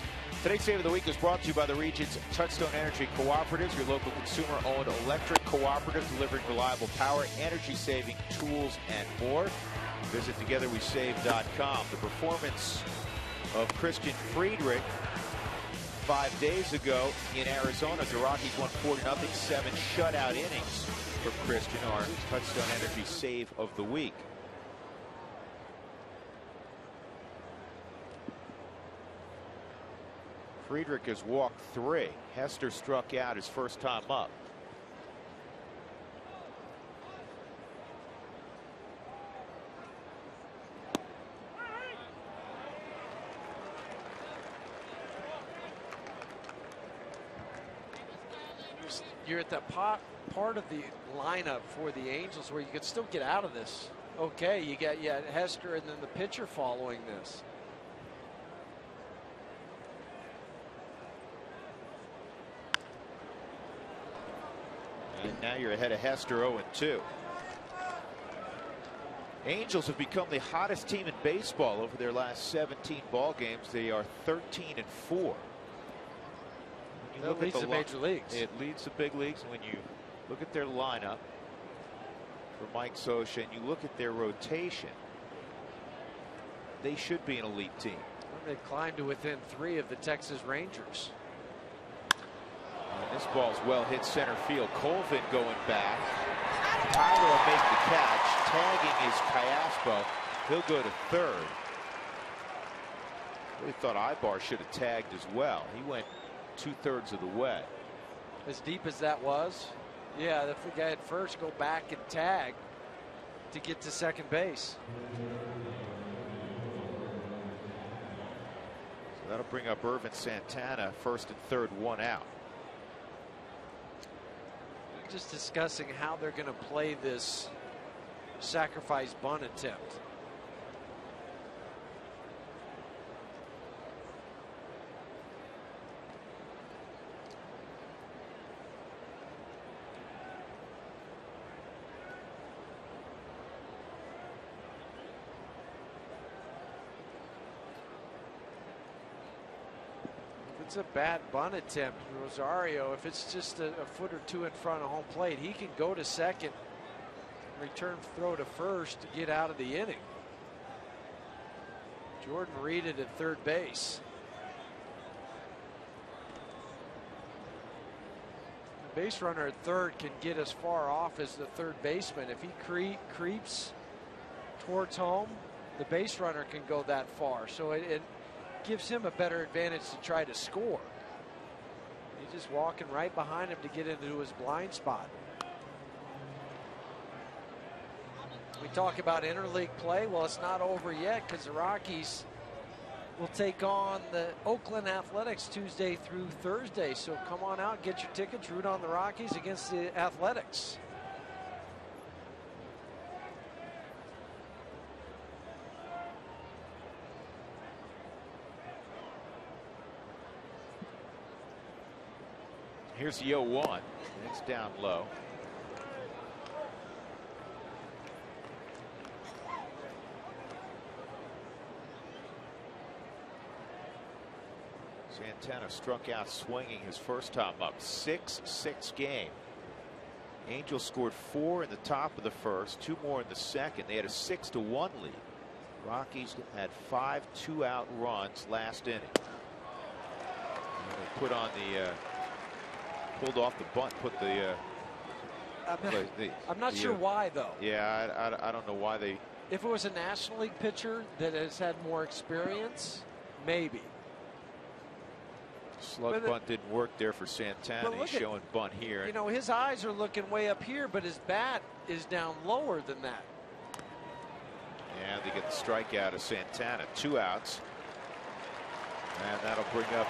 Today's Save of the Week is brought to you by the region's Touchstone Energy Cooperatives, your local consumer-owned electric cooperative delivering reliable power, energy-saving tools, and more. Visit togetherwesave.com. The performance of Christian Friedrich 5 days ago in Arizona. The Rockies won 4-0, 7 shutout innings for Christian, our Touchstone Energy Save of the Week. Friedrich has walked 3. Hester struck out his first time up. You're at that part of the lineup for the Angels where you could still get out of this. Okay, you got Hester and then the pitcher following this. And now you're ahead of Hester 0-2. Angels have become the hottest team in baseball over their last 17 ball games. They are 13-4. That leads the major leagues. It leads the big leagues. And when you Look at their lineup for Mike Scioscia, and you look at their rotation. They should be an elite team. They climbed to within 3 of the Texas Rangers. And this ball's well hit center field. Colvin going back. Tyler will make the catch. Tagging is Cayaspo. He'll go to third. Really thought Ibar should have tagged as well. He went 2/3 of the way. As deep as that was, yeah, if the guy at first go back and tag to get to second base. So that'll bring up Irvin Santana, first and third, 1 out. Just discussing how they're going to play this sacrifice bunt attempt. It's a bad bunt attempt, Rosario. If it's just a foot or 2 in front of home plate, he can go to second, return throw to first to get out of the inning. Jordan Reed at third base. The base runner at third can get as far off as the third baseman. If he creeps towards home, the base runner can go that far. So it gives him a better advantage to try to score. He's just walking right behind him to get into his blind spot. We talk about interleague play. Well, it's not over yet because the Rockies will take on the Oakland Athletics Tuesday through Thursday. So come on out, get your tickets, root on the Rockies against the Athletics. Here's the 0-1. It's down low. Santana struck out swinging his first time up. 6-6 game. Angels scored 4 in the top of the first, 2 more in the second. They had a 6-1 lead. Rockies had 5 2-out runs last inning. And they put on the pulled off the bunt, put the I'm not sure why, though. Yeah, I don't know why they. If it was a National League pitcher that has had more experience, maybe. Slug bunt didn't work there for Santana. He's showing bunt here. You know, his eyes are looking way up here, but his bat is down lower than that. And they get the strikeout of Santana. 2 outs. And that'll bring up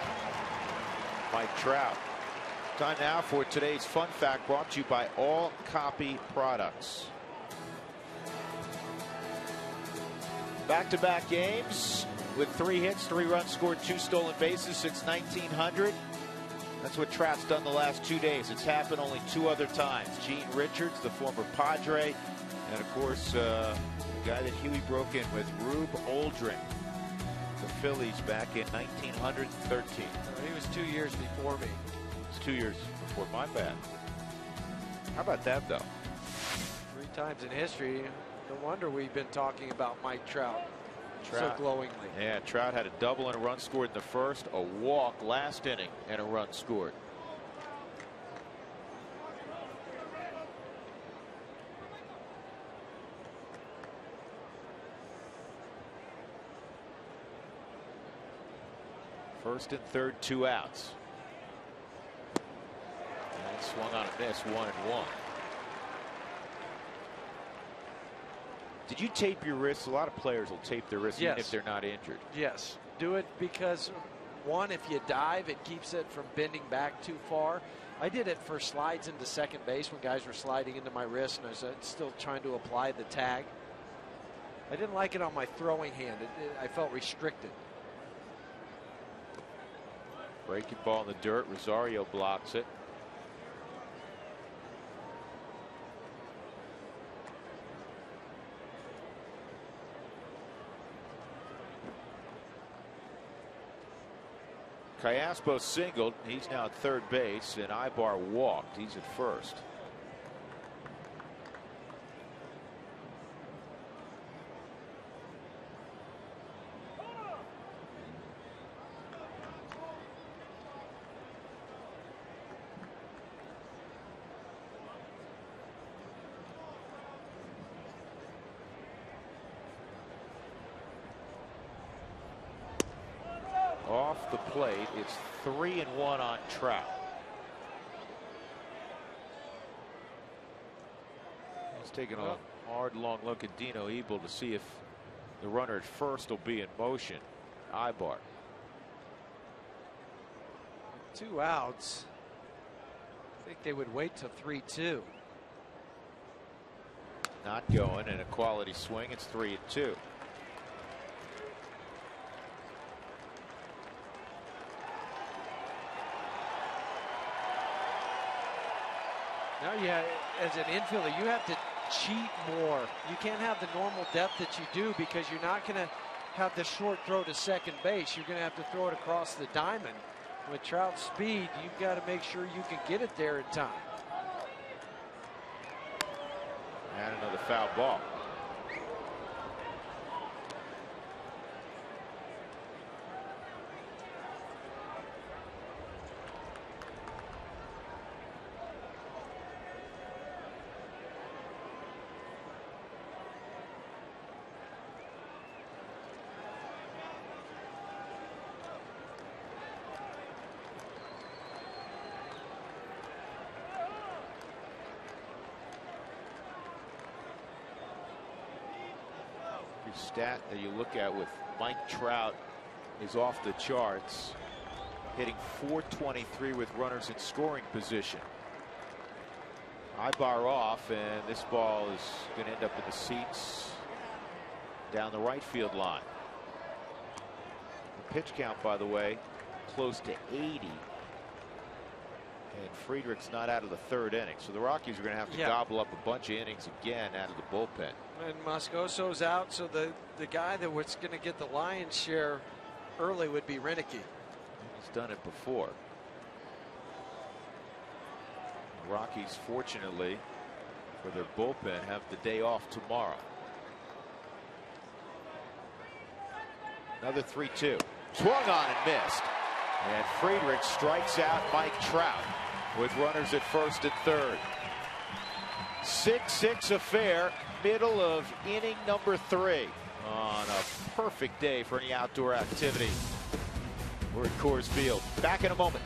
Mike Trout. Time now for today's fun fact, brought to you by All Copy Products. Back-to-back games with 3 hits, 3 runs scored, 2 stolen bases since 1900. That's what Trout's done the last 2 days. It's happened only 2 other times. Gene Richards, the former Padre, and of course the guy that Huey broke in with, Rube Oldring, the Phillies back in 1913. He was 2 years before me. 2 years before my bad. How about that, though? 3 times in history. No wonder we've been talking about Mike Trout so glowingly. Yeah, Trout had a double and a run scored in the first, a walk last inning, and a run scored. First and third, 2 outs. Swung on a miss, 1-1. Did you tape your wrists? A lot of players will tape their wrists even if they're not injured. Yes. Do it because, one, if you dive, it keeps it from bending back too far. I did it for slides into second base when guys were sliding into my wrist and I was still trying to apply the tag. I didn't like it on my throwing hand. I felt restricted. Breaking ball in the dirt. Rosario blocks it. Cayaspo singled. He's now at third base, and Ibar walked. He's at first. off the plate. It's 3-1 on Trout. He's taking a hard, long look at Dino Ebel to see if the runner at first will be in motion. Ibar. 2 outs. I think they would wait till 3-2. Not going, and a quality swing. It's 3-2. Now, as an infielder, you have to cheat more. You can't have the normal depth that you do because you're not going to have the short throw to second base. You're going to have to throw it across the diamond. With Trout's speed, you've got to make sure you can get it there in time. And another foul ball. Stat that you look at with Mike Trout is off the charts, hitting .423 with runners in scoring position. Ibar off, and this ball is going to end up in the seats down the right field line. The pitch count, by the way, close to 80. And Friedrich's not out of the 3rd inning, so the Rockies are going to have to gobble up a bunch of innings again out of the bullpen. And Moscoso's out, so the guy that was going to get the lion's share early would be Renicky. He's done it before. The Rockies, fortunately for their bullpen, have the day off tomorrow. Another 3-2. Swung on and missed. And Friedrich strikes out Mike Trout with runners at first and third. 6-6 affair, middle of inning number 3 on a perfect day for any outdoor activity. We're at Coors Field. Back in a moment.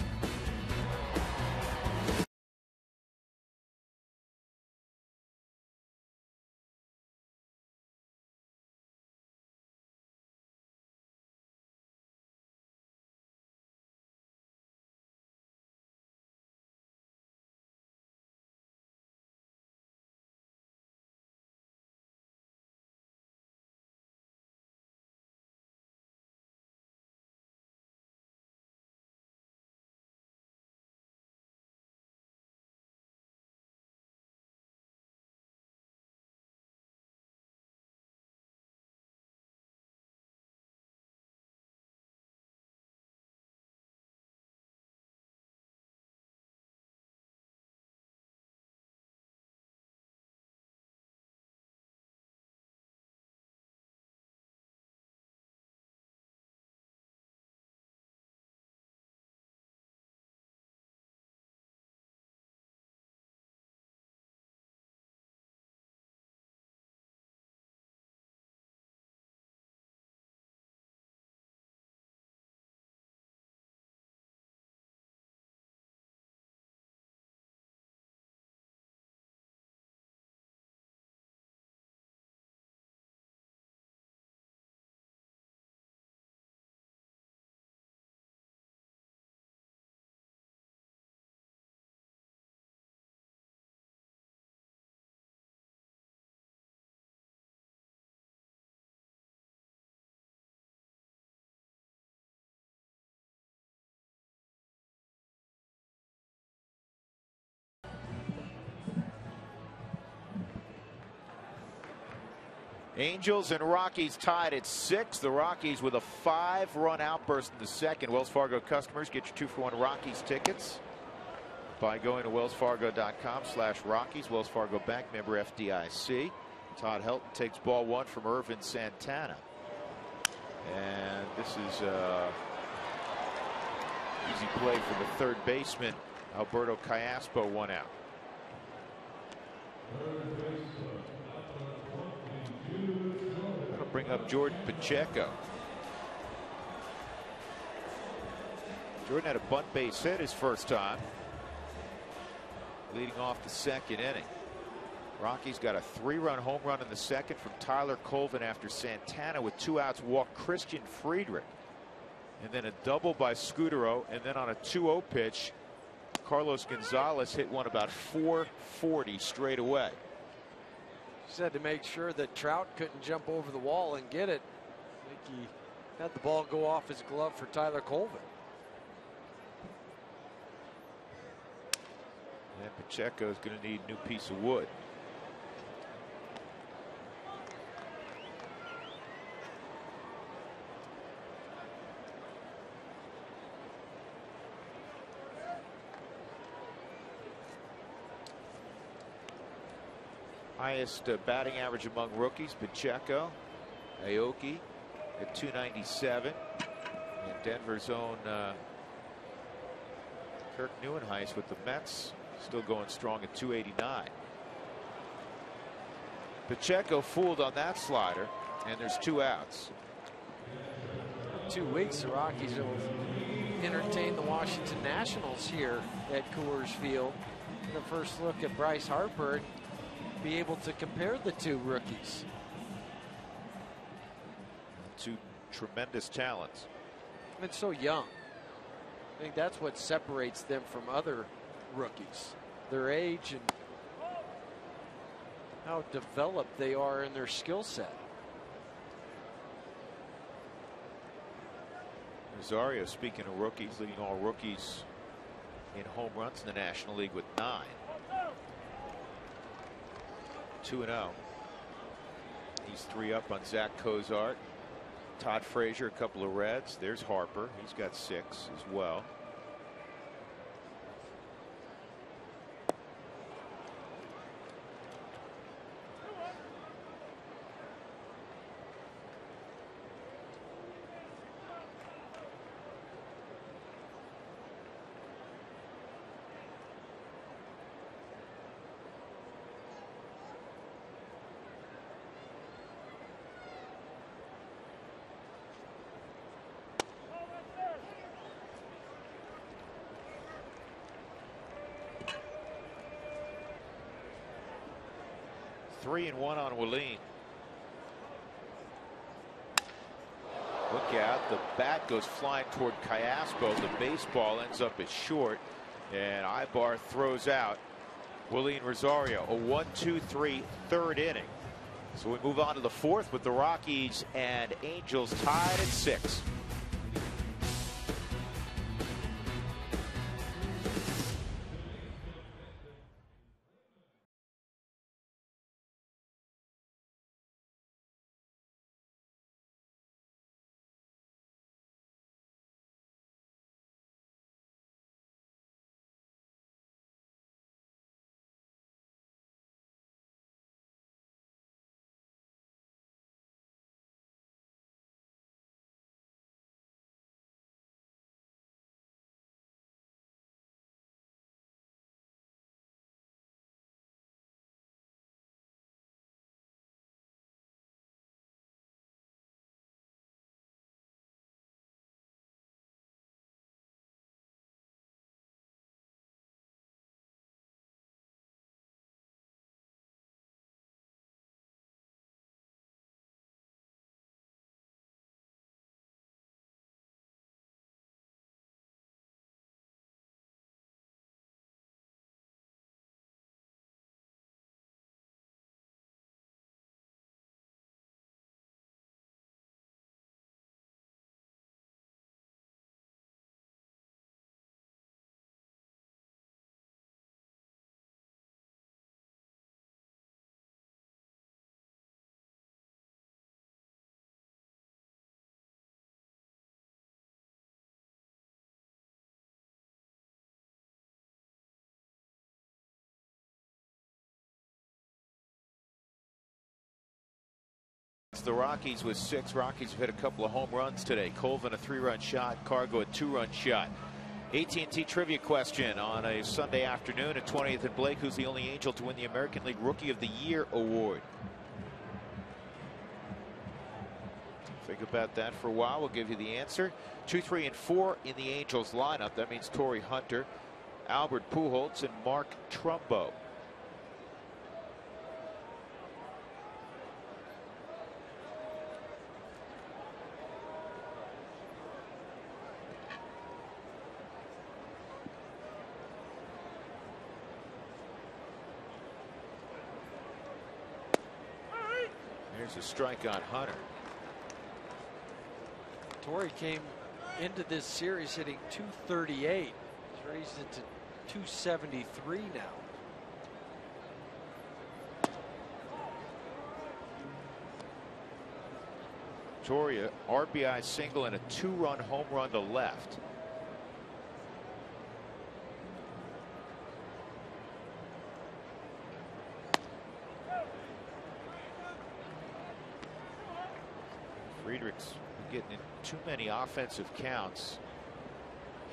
Angels and Rockies tied at 6. The Rockies with a 5-run outburst in the second. Wells Fargo customers get your 2-for-1 Rockies tickets by going to wellsfargo.com/Rockies. Wells Fargo Bank, member FDIC. Todd Helton takes ball 1 from Irvin Santana. And this is easy play for the third baseman, Alberto Callaspo, 1 out. That'll bring up Jordan Pacheco. Jordan had a bunt base hit his first time, leading off the second inning. Rockies got a 3-run home run in the second from Tyler Colvin after Santana with 2 outs walked Christian Friedrich. And then a double by Scudero, and then on a 2-0 pitch, Carlos Gonzalez hit one about 440 straight away. Just had to make sure that Trout couldn't jump over the wall and get it. I think he had the ball go off his glove for Tyler Colvin. And Pacheco is going to need a new piece of wood. Highest batting average among rookies, Pacheco. Aoki at 297. And Denver's own Kirk Neuenhuis with the Mets still going strong at 289. Pacheco fooled on that slider, and there's 2 outs. 2 weeks, the Rockies will entertain the Washington Nationals here at Coors Field. And the first look at Bryce Harper and be able to compare the 2 rookies. 2 tremendous talents. And so young. I think that's what separates them from other rookies. Their age and how developed they are in their skill set. Rosario, speaking of rookies, leading all rookies in home runs in the National League with 9. 2-0. He's 3 up on Zach Cozart. Todd Frazier, a couple of Reds. There's Harper. He's got 6 as well. Three and 1 on Willeen. Look out, the bat goes flying toward Callaspo. The baseball ends up as short, and Ibar throws out Willeen Rosario. A 1-2-3 third inning. So we move on to the 4th with the Rockies and Angels tied at 6. The Rockies with 6. Rockies have hit a couple of home runs today. Colvin a 3-run shot, Cargo a 2-run shot. AT&T trivia question on a Sunday afternoon at 20th and Blake. Who's the only Angel to win the American League Rookie of the Year award? Think about that for a while. We'll give you the answer. 2, 3, and 4 in the Angels lineup. That means Torrey Hunter, Albert Pujols, and Mark Trumbo. There's a strike on Hunter. Torrey came into this series hitting .238. He's raised it to .273 now. Torrey, a RBI single and a 2-run home run to left. Friedrich's getting in too many offensive counts.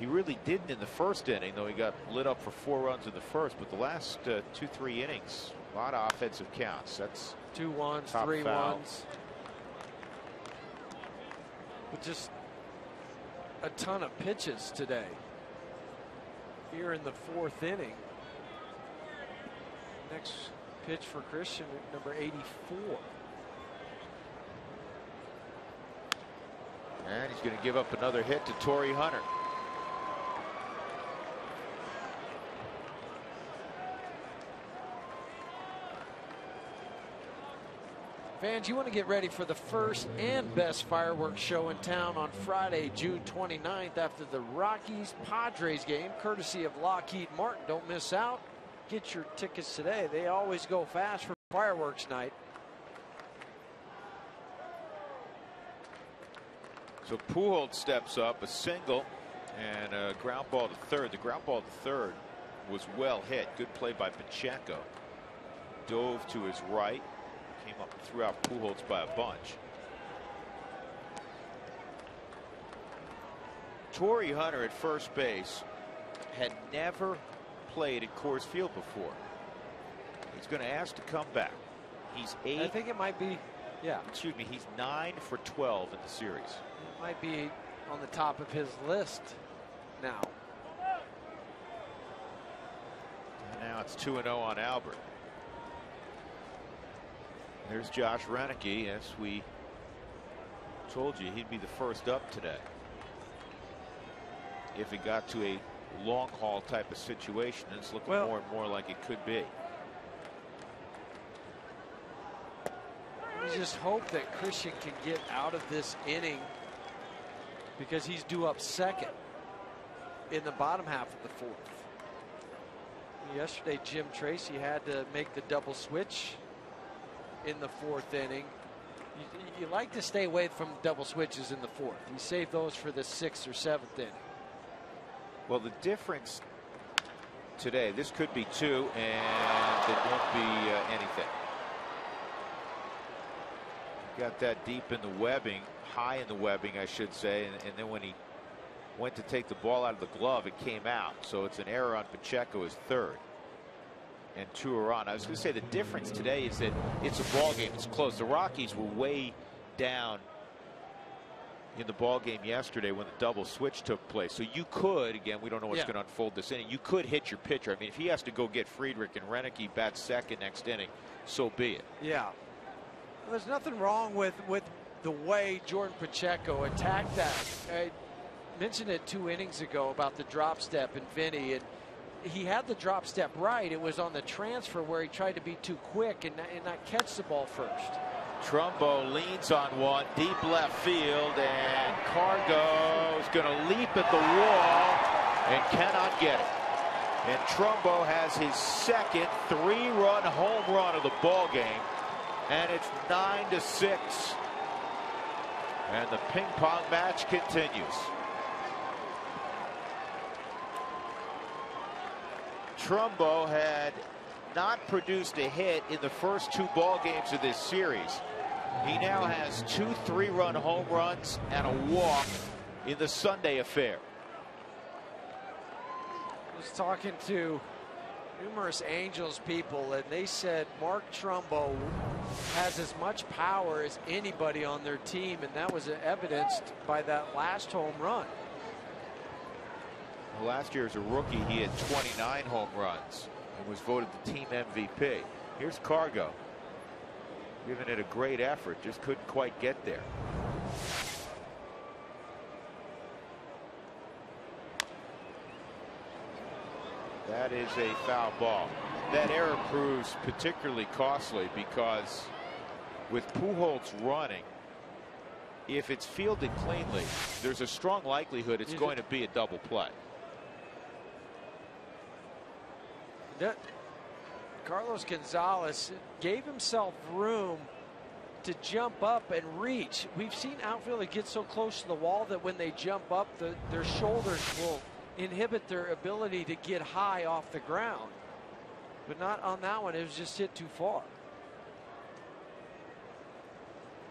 He really didn't in the first inning, though he got lit up for 4 runs in the first. But the last 2-3 innings, a lot of offensive counts. That's 2 1s, 3 1s. But just a ton of pitches today. Here in the 4th inning. Next pitch for Christian, number 84. And he's going to give up another hit to Torrey Hunter. Fans, you want to get ready for the first and best fireworks show in town on Friday, June 29th, after the Rockies-Padres game, courtesy of Lockheed Martin. Don't miss out. Get your tickets today. They always go fast for fireworks night. So Pujols steps up, a single and a ground ball to third. The ground ball to third was well hit. Good play by Pacheco. Dove to his right. Came up and threw out Pujols by a bunch. Torrey Hunter at first base had never played at Coors Field before. He's going to ask to come back. He's 8. I think it might be, yeah. Excuse me, he's 9 for 12 in the series. It might be on the top of his list now. And now it's 2-0 on Albert. There's Josh Reneke. As we told you, he'd be the first up today if it got to a long haul type of situation. It's looking more and more like it could be. We just hope that Christian can get out of this inning, because he's due up second in the bottom half of the 4th. Yesterday, Jim Tracy had to make the double switch in the 4th inning. You like to stay away from double switches in the 4th. You save those for the 6th or 7th inning. Well, the difference today, this could be 2 and it won't be anything. Got that deep in the webbing, high in the webbing, I should say, and then when he went to take the ball out of the glove, it came out. So it's an error on Pacheco, his third. And 2 are on. I was going to say the difference today is that it's a ball game. It's close. The Rockies were way down in the ball game yesterday when the double switch took place. So you could, again, we don't know what's going to unfold this inning. You could hit your pitcher. I mean, if he has to go get Friedrich and Reneke bat second next inning, so be it. Yeah. Well, there's nothing wrong with the way Jordan Pacheco attacked that. I mentioned it 2 innings ago about the drop step and Vinny, and he had the drop step right. It was on the transfer where he tried to be too quick and not catch the ball first. Trumbo leans on one, deep left field, and Cargo is going to leap at the wall and cannot get it. And Trumbo has his second 3-run home run of the ball game, and it's 9-6. And the ping pong match continues. Trumbo had not produced a hit in the first 2 ball games of this series. He now has 2 3-run home runs and a walk in the Sunday affair. I was talking to numerous Angels people, and they said Mark Trumbo has as much power as anybody on their team, and that was evidenced by that last home run. Well, last year as a rookie, he had 29 home runs and was voted the team MVP. Here's Cargo, giving it a great effort, just couldn't quite get there. That is a foul ball. That error proves particularly costly because with Pujols running, if it's fielded cleanly, there's a strong likelihood it's going to be a double play. Carlos Gonzalez gave himself room to jump up and reach. We've seen outfielders get so close to the wall that when they jump up, their shoulders will inhibit their ability to get high off the ground. But not on that one. It was just hit too far.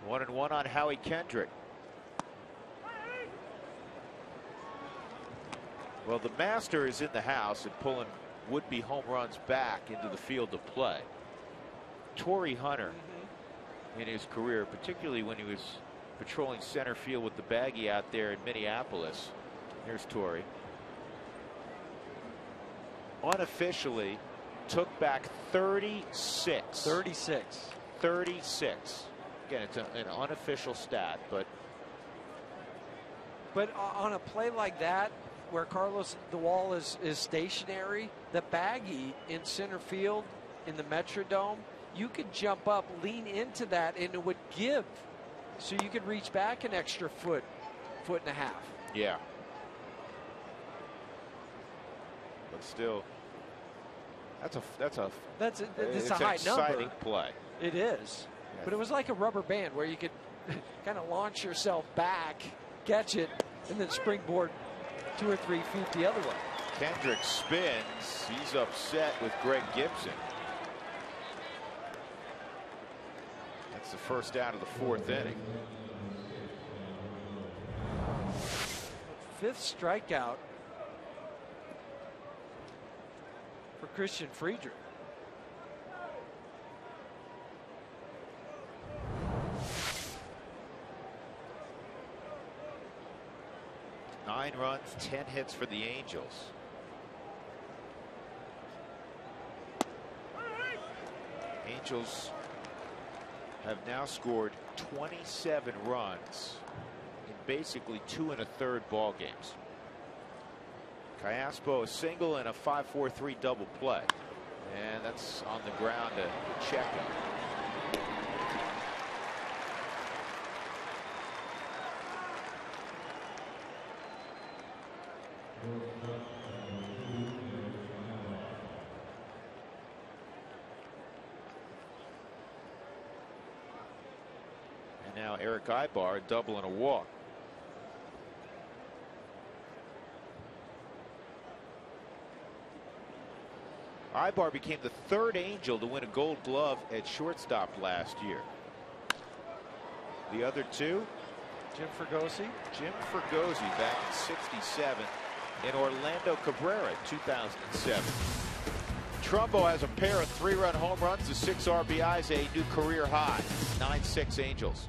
1-1 on Howie Kendrick. Well, the master is in the house and pulling would-be home runs back into the field of play. Torrey Hunter in his career, particularly when he was patrolling center field with the baggie out there in Minneapolis. Here's Torrey. Unofficially took back 36. 36. 36. Again, it's an unofficial stat, but on a play like that, where Carlos, the wall is stationary, the baggie in center field in the Metrodome, you could jump up, lean into that, and it would give. So you could reach back an extra foot and a half. Yeah. But still, it's a high exciting number. Play. It is. Yeah. But it was like a rubber band where you could kind of launch yourself back, catch it, and then springboard 2 or 3 feet the other way. Kendrick spins. He's upset with Greg Gibson. That's the first out of the 4th inning. 5th strikeout for Christian Friedrich. Nine runs, 10 hits for the Angels. Angels have now scored 27 runs in basically 2 1/3 ball games. Callaspo a single and a 5-4-3 double play, and that's on the ground to check him. And now Eric Ibar, a double and a walk. Ibar became the 3rd Angel to win a Gold Glove at shortstop last year. The other 2, Jim Fregosi. Jim Fregosi back in '67 and Orlando Cabrera in 2007. Trumbo has a pair of 3-run home runs to 6 RBIs, a new career high. 9-6 Angels.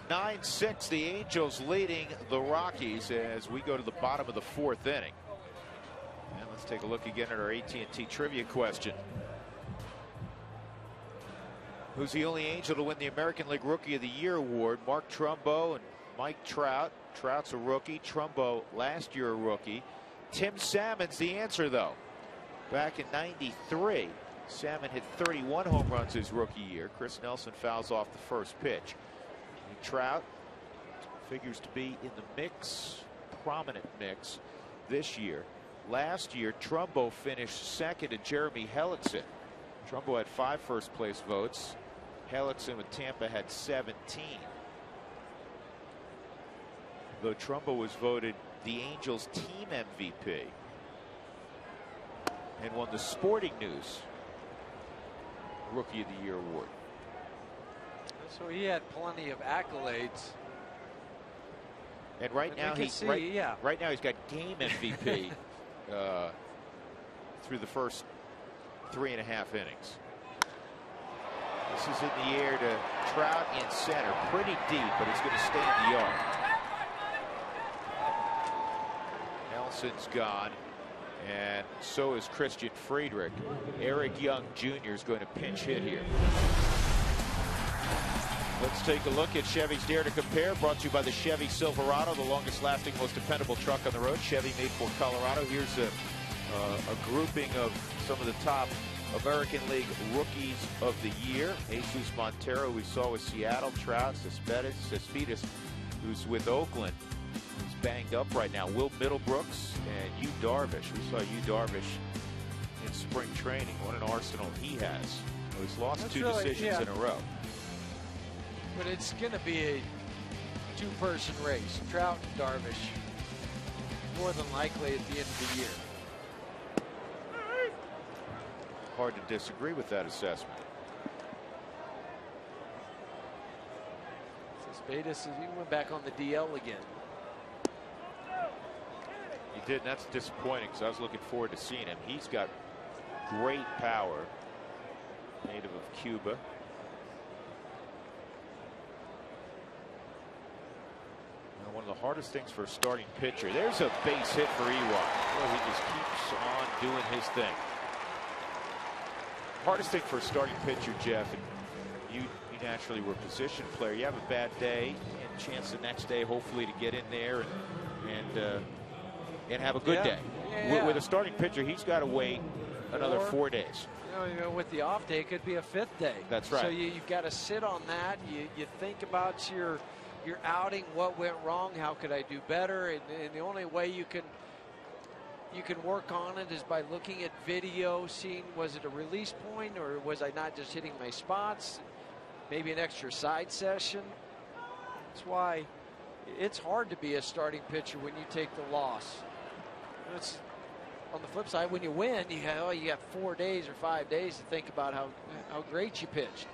9-6, the Angels leading the Rockies as we go to the bottom of the 4th inning. And let's take a look again at our AT&T trivia question. Who's the only Angel to win the American League Rookie of the Year award? Mark Trumbo and Mike Trout. Trout's a rookie. Trumbo last year a rookie. Tim Salmon's the answer, though. Back in '93, Salmon hit 31 home runs his rookie year. Chris Nelson fouls off the first pitch. And Trout figures to be in the mix, prominent mix, this year. Last year, Trumbo finished second to Jeremy Hellickson. Trumbo had 5 first-place votes. Hellickson with Tampa had 17. Though Trumbo was voted the Angels team MVP and won the Sporting News Rookie of the Year award. So he had plenty of accolades. And right now he's got game MVP through the first 3.5 innings. This is in the air to Trout in center, pretty deep, but it's going to stay in the yard. Nelson's gone, and so is Christian Friedrich. Eric Young Jr. is going to pinch hit here. Let's take a look at Chevy's Dare to Compare, brought to you by the Chevy Silverado, the longest lasting, most dependable truck on the road. Chevy made for Colorado. Here's a grouping of some of the top American League Rookies of the Year. Jesus Montero, we saw with Seattle. Trout, Cespedes, who's with Oakland. He's banged up right now. Will Middlebrooks and Yu Darvish. We saw Yu Darvish in spring training. What an arsenal he has. Well, he's lost two decisions in a row. But it's going to be a 2-person race. Trout and Darvish, more than likely at the end of the year. Hard to disagree with that assessment. Cespedes, he went back on the DL again. He did, and that's disappointing because I was looking forward to seeing him. He's got great power, native of Cuba. Now, one of the hardest things for a starting pitcher. There's a base hit for Ewok. Well, he just keeps on doing his thing. Hardest thing for a starting pitcher, Jeff, and you naturally were a position player. You have a bad day and a chance the next day hopefully to get in there and have a good day. Yeah. With a starting pitcher, he's got to wait another 4 days. You know, with the off day, it could be a 5th day. That's right. So you've got to sit on that. You think about your outing, what went wrong, how could I do better, and the only way you can work on it is by looking at video, seeing was it a release point or was I not just hitting my spots, maybe an extra side session. That's why it's hard to be a starting pitcher when you take the loss. It's on the flip side, when you win, you got 4 days or 5 days to think about how great you pitched.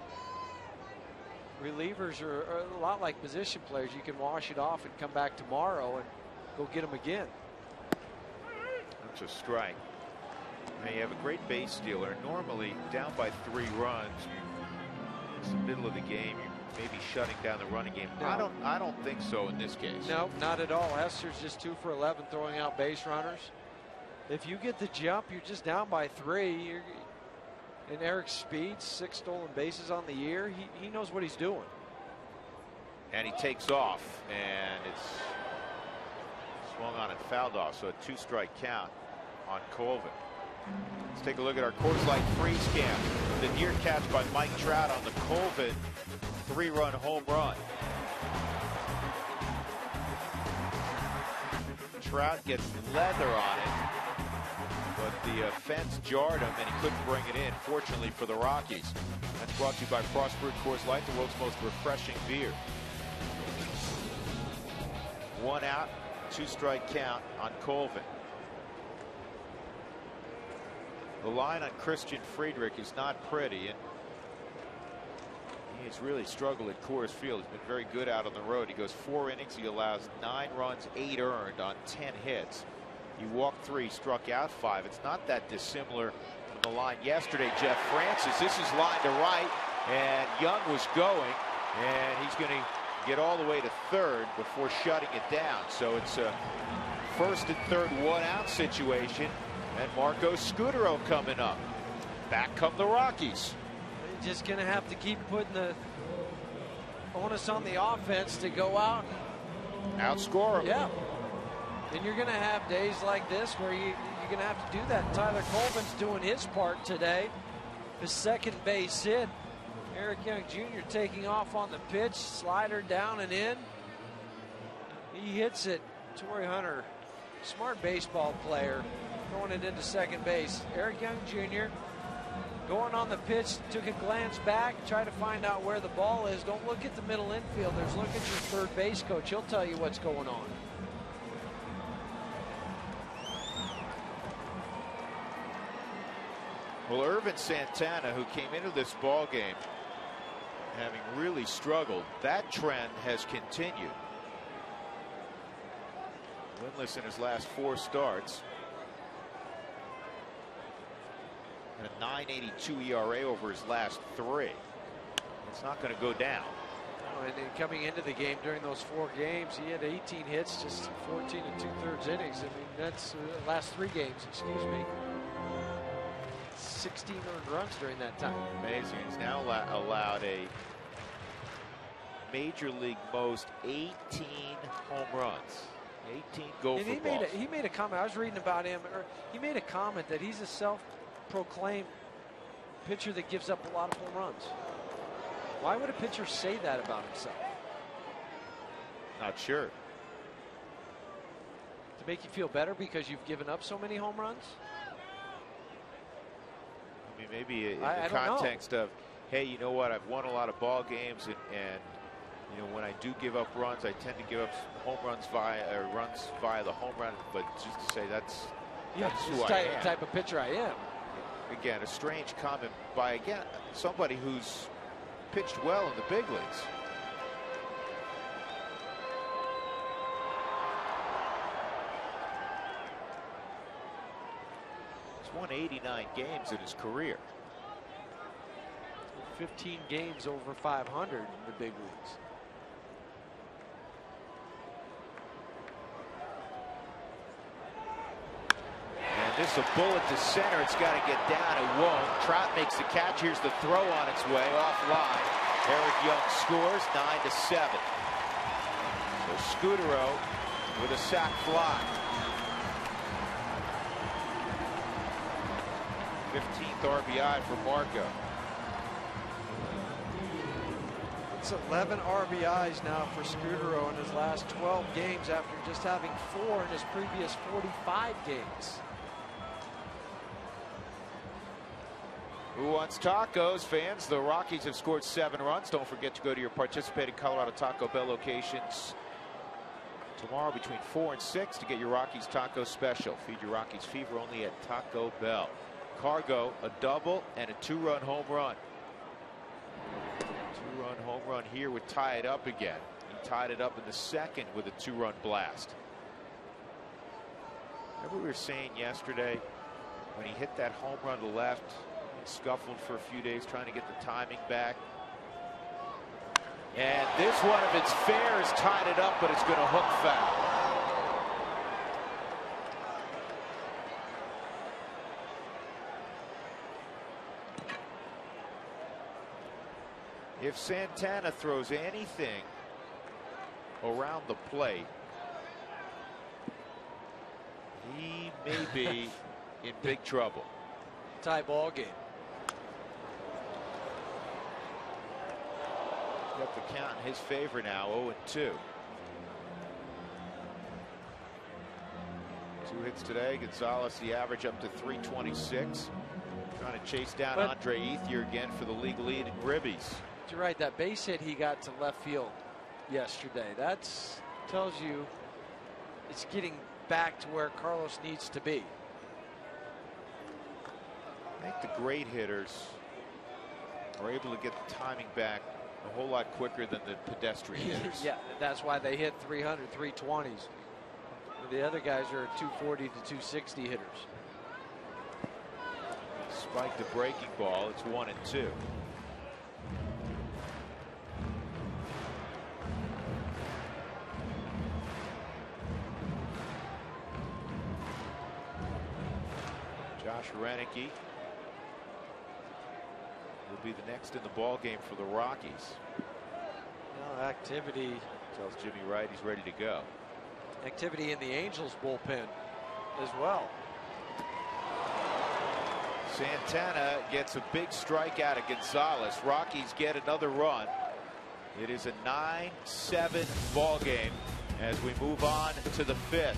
Relievers are a lot like position players. You can wash it off and come back tomorrow and go get them again. That's a strike. Now you have a great base stealer. Normally down by 3 runs, it's the middle of the game. You're maybe shutting down the running game. No. I don't think so in this case. No, not at all. Hester's just 2 for 11 throwing out base runners. If you get the jump, you're just down by 3. And Eric Speed, 6 stolen bases on the year. He knows what he's doing. And he takes off, and it's swung on and fouled off. So a 2-strike count on Colvin. Let's take a look at our Coors Light freeze cam. The near catch by Mike Trout on the Colvin 3-run home run. Trout gets leather on it, but the fence jarred him and he couldn't bring it in, fortunately for the Rockies. That's brought to you by Frostbrewed Coors Light, the world's most refreshing beer. 1 out, 2-strike count on Colvin. The line on Christian Friedrich is not pretty, and he's really struggled at Coors Field. He's been very good out on the road. He goes 4 innings. He allows 9 runs, 8 earned on 10 hits. He walked 3, struck out 5. It's not that dissimilar from the line yesterday. Jeff Francis, this is line to right, and Young was going, and he's going to get all the way to third before shutting it down. So it's a first and third 1-out situation, and Marco Scutaro coming up. Back come the Rockies. They're just going to have to keep putting the onus on the offense to go out and outscore them. Yeah. And you're going to have days like this where you're going to have to do that. Tyler Colvin's doing his part today. His second base hit. Eric Young Jr. taking off on the pitch. Slider down and in. He hits it. Torrey Hunter, smart baseball player, throwing it into second base. Eric Young Jr. going on the pitch, took a glance back, try to find out where the ball is. Don't look at the middle infielders. Look at your third base coach. He'll tell you what's going on. Well, Irvin Santana, who came into this ball game having really struggled, that trend has continued. Winless in his last 4 starts. And a .982 ERA over his last 3. It's not going to go down. Oh, and then coming into the game during those 4 games, he had 18 hits, just 14 2/3 innings. I mean, that's last 3 games, excuse me. 16 earned runs during that time. Amazing. He's now allowed a major league most 18 home runs. 18 gopher balls. He made a comment. I was reading about him. He made a comment that he's a self-proclaimed pitcher that gives up a lot of home runs. Why would a pitcher say that about himself? Not sure. To make you feel better because you've given up so many home runs? I mean, maybe in the context of, hey, you know what? I've won a lot of ball games, and you know, when I do give up runs, I tend to give up home runs via the home run. But just to say that's who I am. Type of pitcher I am. Again, a strange comment by somebody who's pitched well in the big leagues. He's won 89 games in his career. 15 games over 500 in the big leagues. This is a bullet to center. It's got to get down. It won't. Trout makes the catch. Here's the throw on its way offline. Eric Young scores 9-7. So Scutaro with a sac fly. 15th RBI for Marco. It's 11 RBIs now for Scutaro in his last 12 games after just having 4 in his previous 45 games. Who wants tacos? Fans, the Rockies have scored 7 runs. Don't forget to go to your participating Colorado Taco Bell locations tomorrow between 4 and 6 to get your Rockies taco special. Feed your Rockies fever only at Taco Bell. Cargo, a double and a 2-run home run. 2-run home run here would tie it up again. He tied it up in the second with a 2-run blast. Remember we were saying yesterday when he hit that home run to left, scuffled for a few days trying to get the timing back. And this one, if it's fair, is tied it up, but it's going to hook foul. If Santana throws anything around the plate, he may be in big trouble. Tie ball game. Got the count in his favor now, 0-2. 2 hits today. Gonzalez, the average up to 326. Trying to chase down Andre Ethier again for the league lead in ribbies. You're right. That base hit he got to left field yesterday, that tells you it's getting back to where Carlos needs to be. I think the great hitters are able to get the timing back a whole lot quicker than the pedestrian hitters. Yeah, that's why they hit 300, 320s. The other guys are 240 to 260 hitters. Spiked the breaking ball. It's 1-2. Josh Renicky will be the next in the ball game for the Rockies. Well, activity Tells Jimmy Wright he's ready to go. Activity in the Angels bullpen as well. Santana gets a big strike out of Gonzalez. Rockies get another run. It is a 9-7 ball game as we move on to the 5th.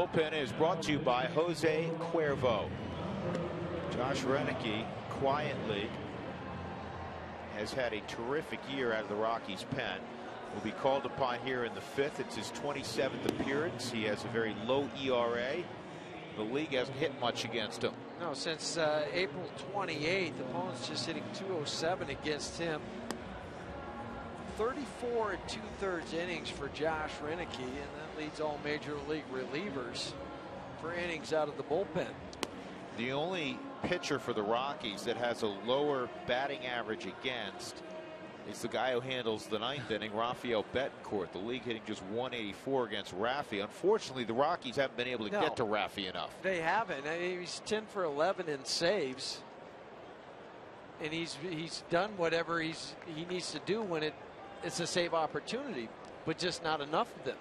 Bullpen is brought to you by Jose Cuervo. Josh Renicky quietly has had a terrific year out of the Rockies pen. Will be called upon here in the 5th. It's his 27th appearance. He has a very low ERA. The league hasn't hit much against him. No, since April 28th, opponents just hitting .207 against him. 34 2/3 innings for Josh Renicky, and that leads all major league relievers for innings out of the bullpen. The only pitcher for the Rockies that has a lower batting average against is the guy who handles the 9th inning, Rafael Betancourt. The league hitting just 184 against Rafi. Unfortunately, the Rockies haven't been able to get to Rafi enough. They haven't. I mean, he's 10 for 11 in saves, and he's done whatever he needs to do when it's a save opportunity, but just not enough of them.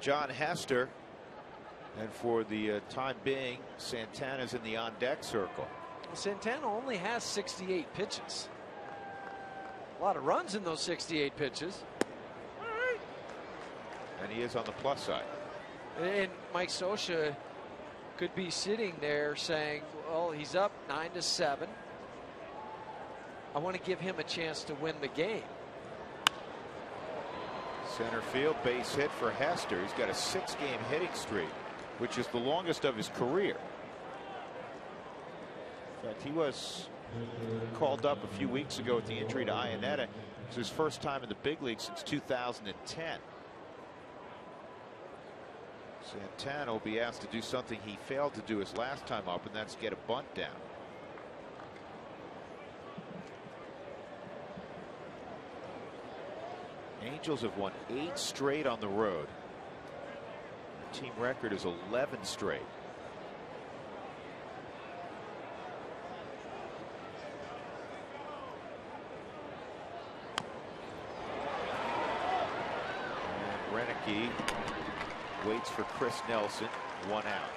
John Hester, and for the time being, Santana's in the on-deck circle. Santana only has 68 pitches. A lot of runs in those 68 pitches. And he is on the plus side. And Mike Scioscia could be sitting there saying, well, he's up 9-7. I want to give him a chance to win the game. Center field base hit for Hester. He's got a 6-game hitting streak, which is the longest of his career. In fact, he was called up a few weeks ago with the injury to Iannetta. It's his first time in the big league since 2010. Santana will be asked to do something he failed to do his last time up, and that's get a bunt down. Angels have won 8 straight on the road. The team record is 11 straight. And Renicky waits for Chris Nelson, 1 out.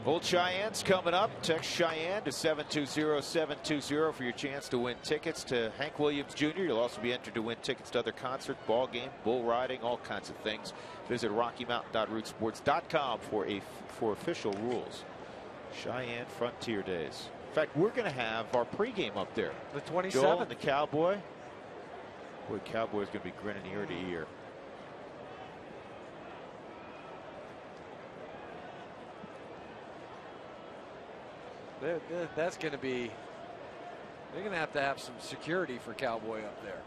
Old Cheyenne's coming up. Text Cheyenne to 720-720 for your chance to win tickets to Hank Williams Jr. You'll also be entered to win tickets to other concerts, ball game, bull riding, all kinds of things. Visit RockyMountain.rootsports.com for official rules. Cheyenne Frontier Days. In fact, we're going to have our pregame up there. The 27th. Joel and the Cowboy. Boy, Cowboy's going to be grinning ear to ear. That's going to be, they're going to have some security for Cowboy up there.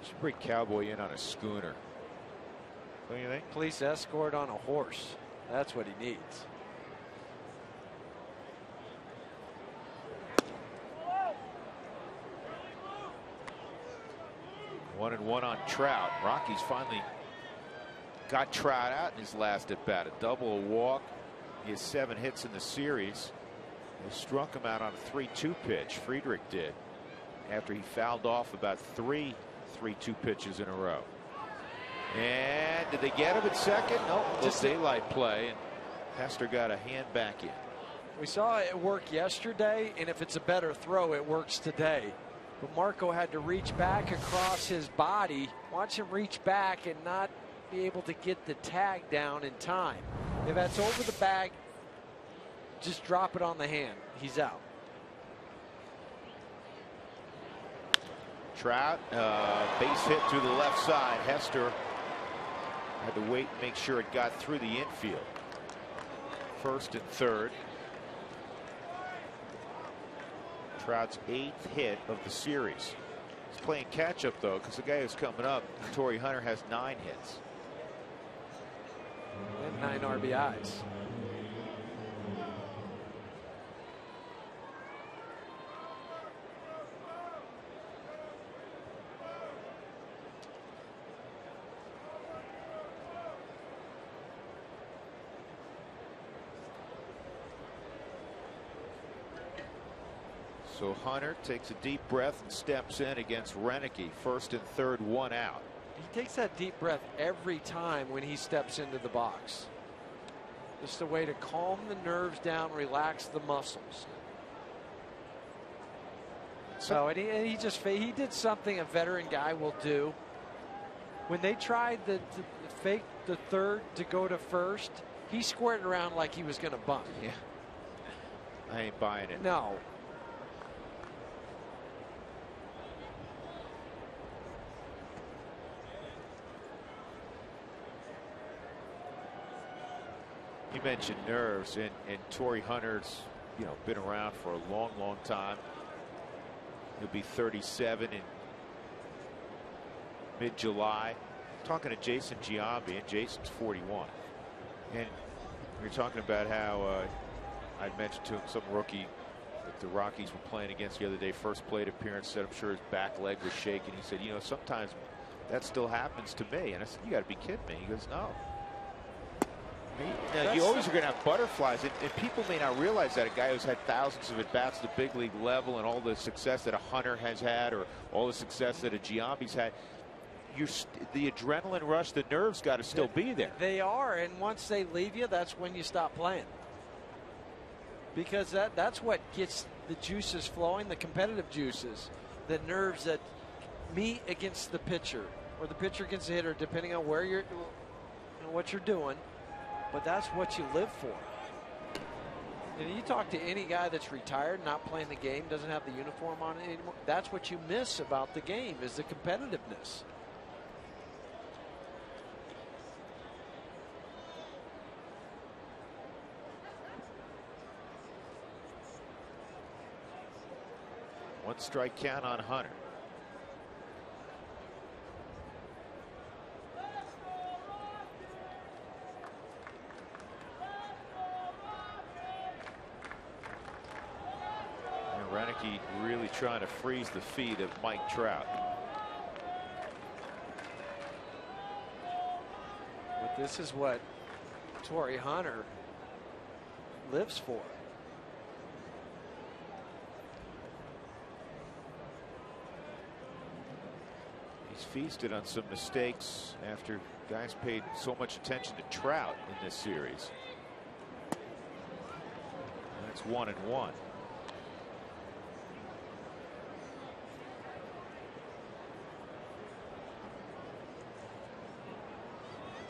Should bring Cowboy in on a schooner. What do you think? Police escort on a horse. That's what he needs. One and one on Trout. Rockies finally got Trout out in his last at bat. A double, a walk. He has 7 hits in the series. They struck him out on a 3-2 pitch. Friedrich did, after he fouled off about 3 3-2 pitches in a row. And did they get him at second? No, just daylight play, and Hester got a hand back in. We saw it work yesterday, and if it's a better throw, it works today. But Marco had to reach back across his body. Watch him reach back and not be able to get the tag down in time. If that's over the bag, just drop it on the hand. He's out. Trout, base hit to the left side. Hester had to wait and make sure it got through the infield. First and third. Trout's 8th hit of the series. He's playing catch up though, because the guy who's coming up, Torrey Hunter, has 9 hits and 9 RBIs. So Hunter takes a deep breath and steps in against Renicky. First and third, 1 out. He takes that deep breath every time when he steps into the box. Just a way to calm the nerves down, relax the muscles. So and he did something a veteran guy will do. When they tried to fake the third to go to first, he squared around like he was going to bunt. Yeah, I ain't buying it. No. You mentioned nerves, and Torrey Hunter's, been around for a long, long time. He'll be 37 in mid-July. Talking to Jason Giambi, and Jason's 41. And we were talking about how I'd mentioned to him some rookie that the Rockies were playing against the other day. First plate appearance, said I'm sure his back leg was shaking. He said, sometimes that still happens to me. And I said, you got to be kidding me. He goes, no. Now, you always are going to have butterflies, and people may not realize that a guy who's had thousands of at-bats at the big league level and all the success that a Hunter has had or all the success that a Giambi's had, the adrenaline rush, the nerves got to still be there. They are, and once they leave you, that's when you stop playing. Because that's what gets the juices flowing, the competitive juices, the nerves that meet against the pitcher or the pitcher against the hitter, depending on where you're, what you're doing. But that's what you live for. And you talk to any guy that's retired, not playing the game, doesn't have the uniform on it anymore. That's what you miss about the game, is the competitiveness. One strike count on Hunter. Renicky really trying to freeze the feet of Mike Trout. But this is what Torrey Hunter lives for. He's feasted on some mistakes after guys paid so much attention to Trout in this series. That's 1-1.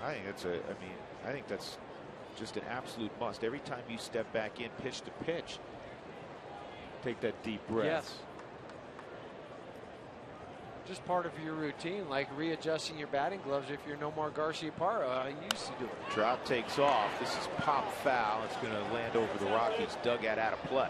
I think that's just an absolute must. Every time you step back in pitch to pitch, Take that deep breath. Yes. Just part of your routine, like readjusting your batting gloves if you're Nomar Garciaparra. You used to do it. Trout takes off. This is pop foul. It's going to land over the Rockies dugout out of play.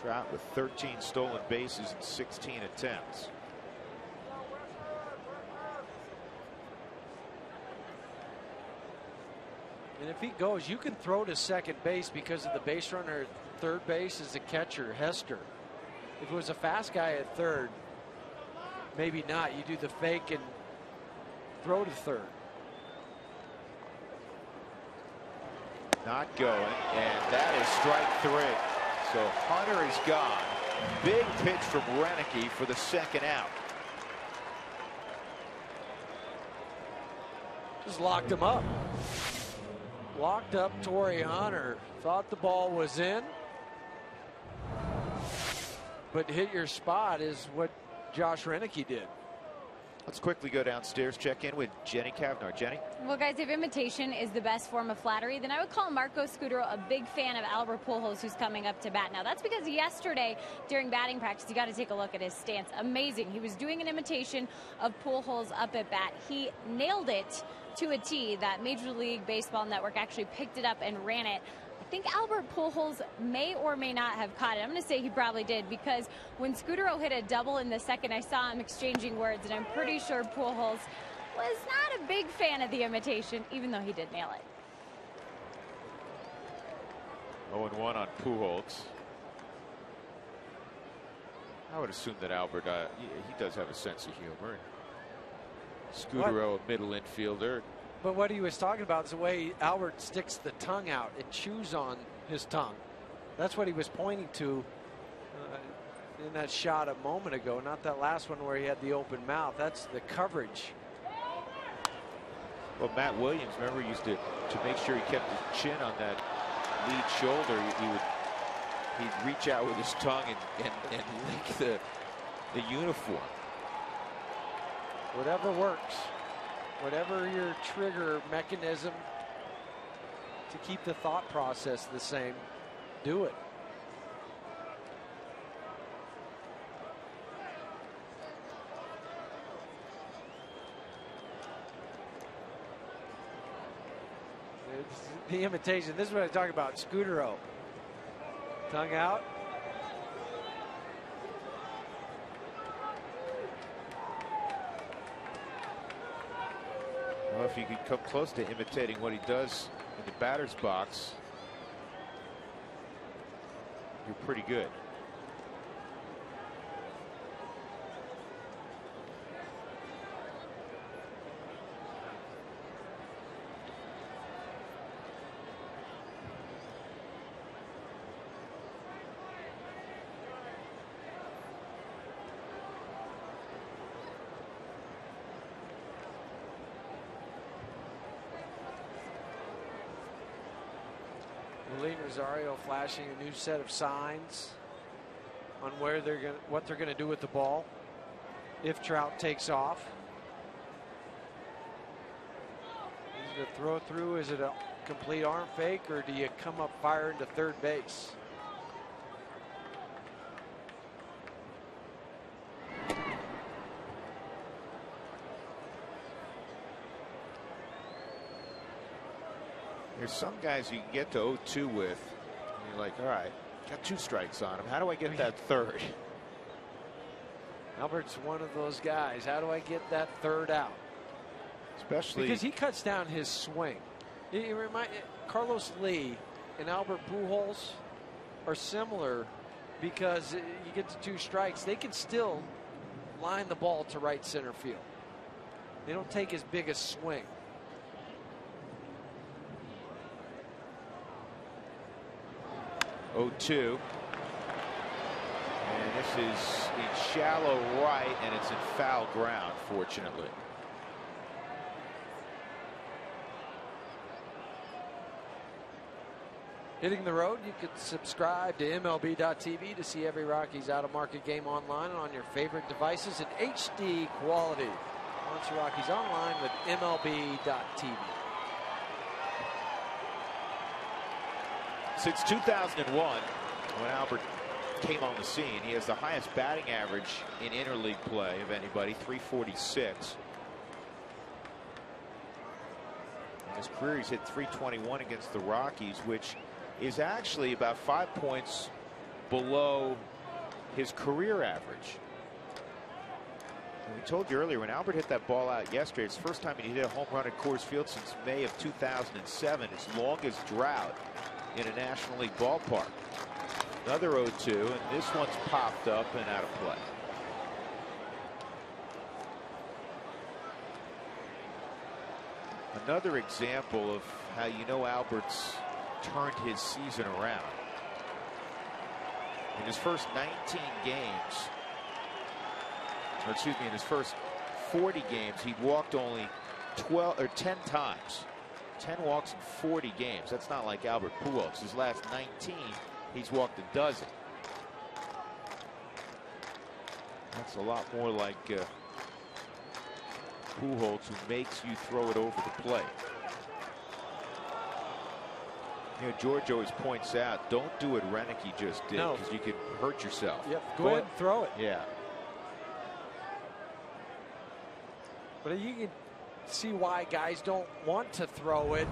Trout with 13 stolen bases in 16 attempts. And if he goes, you can throw to second base because of the base runner at third base is the catcher, Hester. If it was a fast guy at third, maybe not. You do the fake and throw to third. Not going, and that is strike 3. So Hunter is gone. Big pitch from Renicky for the second out. Just locked him up. Locked up Torrey Hunter. Thought the ball was in. But hit your spot is what Josh Renicky did. Let's quickly go downstairs, check in with Jenny Cavnar. Jenny? Well, guys, if imitation is the best form of flattery, then I would call Marco Scudero a big fan of Albert Pujols, who's coming up to bat now. That's because yesterday during batting practice, you got to take a look at his stance. Amazing. He was doing an imitation of Pujols up at bat. He nailed it to a T. That Major League Baseball Network actually picked it up and ran it. I think Albert Pujols may or may not have caught it. I'm going to say he probably did, because when Scudero hit a double in the second, I saw him exchanging words, and I'm pretty sure Pujols was not a big fan of the imitation, even though he did nail it. 0-1 on Pujols. I would assume that Albert, he does have a sense of humor. Scudero, a middle infielder. But what he was talking about is the way Albert sticks the tongue out and chews on his tongue. That's what he was pointing to in that shot a moment ago, not that last one where he had the open mouth. That's the coverage. Well, Matt Williams, remember, used to make sure he kept his chin on that lead shoulder. He'd reach out with his tongue and lick the uniform. Whatever works. Whatever your trigger mechanism to keep the thought process the same, do it. It's the imitation. This is what I talk about. Scudero. Tongue out. Well, if you could come close to imitating what he does in the batter's box, you're pretty good. Rosario flashing a new set of signs on what they're going to do with the ball if Trout takes off. Is it a throw through? Is it a complete arm fake, or do you come up firing to third base? There's some guys you can get to 0-2 with, and you're like, all right, got 2 strikes on him. How do I get that third? Albert's one of those guys. How do I get that third out? Especially because he cuts down his swing. Carlos Lee and Albert Pujols are similar, because you get to 2 strikes, they can still line the ball to right center field. They don't take as big a swing. Oh, 2. And this is in shallow right, and it's in foul ground, fortunately. Hitting the road, you can subscribe to MLB.tv to see every Rockies out-of-market game online and on your favorite devices in HD quality. Launch Rockies online with MLB.tv. Since 2001, when Albert came on the scene, he has the highest batting average in interleague play of anybody, 346. In his career, he's hit 321 against the Rockies, which is actually about 5 points below his career average. And we told you earlier, when Albert hit that ball out yesterday, it's the first time he hit a home run at Coors Field since May of 2007, his longest drought in a National League ballpark. Another 0-2, and this one's popped up and out of play. Another example of how you know Albert's turned his season around. In his first 19 games, or excuse me, in his first 40 games, he walked only 10 times. 10 walks in 40 games. That's not like Albert Pujols. His last 19, he's walked a dozen. That's a lot more like Pujols, who makes you throw it over the plate. You know, George always points out, don't do what Renicky just did, because you can hurt yourself. Yep, go ahead and throw it. Yeah. But you can see why guys don't want to throw it.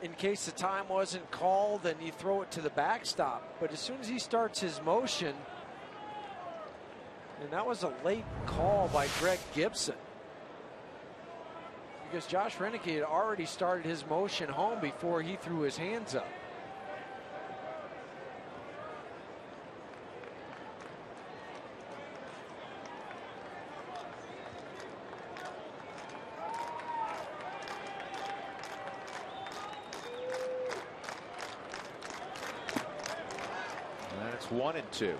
In case the time wasn't called, and you throw it to the backstop. But as soon as he starts his motion, and that was a late call by Greg Gibson, because Josh Renicky had already started his motion home before he threw his hands up. And it's 1-2.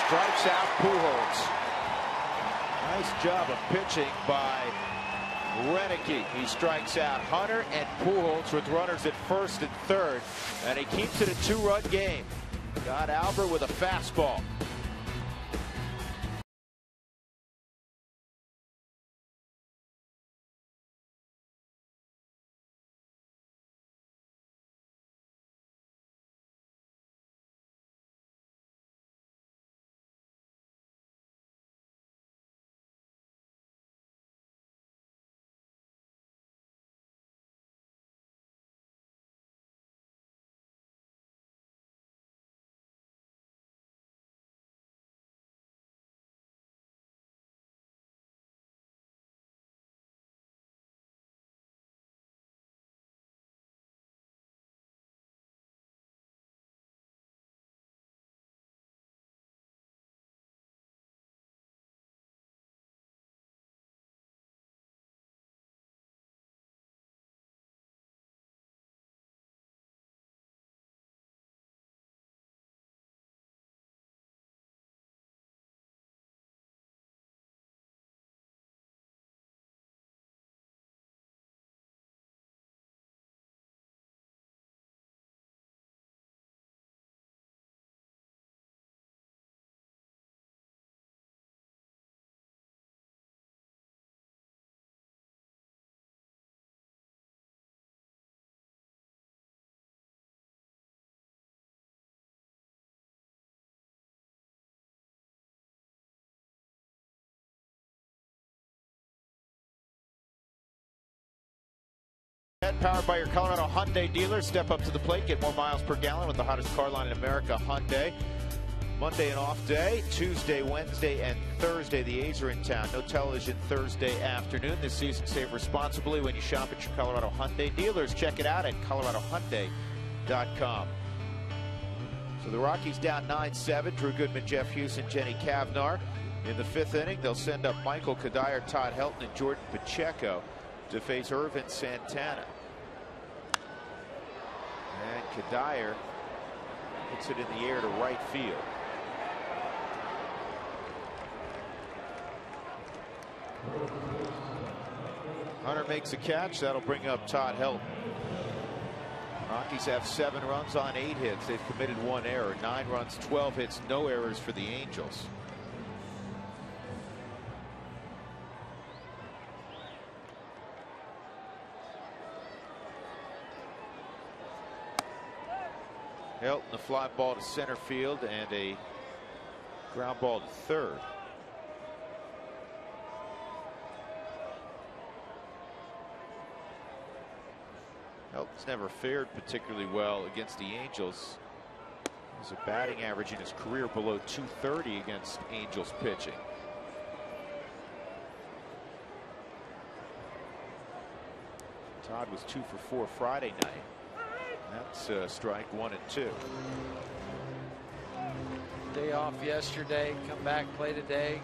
Strikes out Pujols. Nice job of pitching by Renicky. He strikes out Hunter and Pujols with runners at first and third, and he keeps it a 2-run game. Got Albert with a fastball. Powered by your Colorado Hyundai dealer. Step up to the plate, get more miles per gallon with the hottest car line in America, Hyundai. Monday and off day, Tuesday, Wednesday, and Thursday. The A's are in town. No television Thursday afternoon. This season, save responsibly when you shop at your Colorado Hyundai dealers. Check it out at coloradohyundai.com. CenturyLink.com. So the Rockies down 9-7. Drew Goodman, Jeff Houston, Jenny Cavnar. In the 5th inning, they'll send up Michael Kadire, Todd Helton, and Jordan Pacheco to face Irvin Santana. And Kadire puts it in the air to right field. Hunter makes a catch. That'll bring up Todd Helton. Rockies have 7 runs on 8 hits. They've committed 1 error. 9 runs, 12 hits, no errors for the Angels. Helton, a fly ball to center field and a ground ball to third. Helton's never fared particularly well against the Angels. There's a batting average in his career below .230 against Angels pitching. Todd was 2 for 4 Friday night. That's strike 1 and 2. Day off yesterday, come back, play today.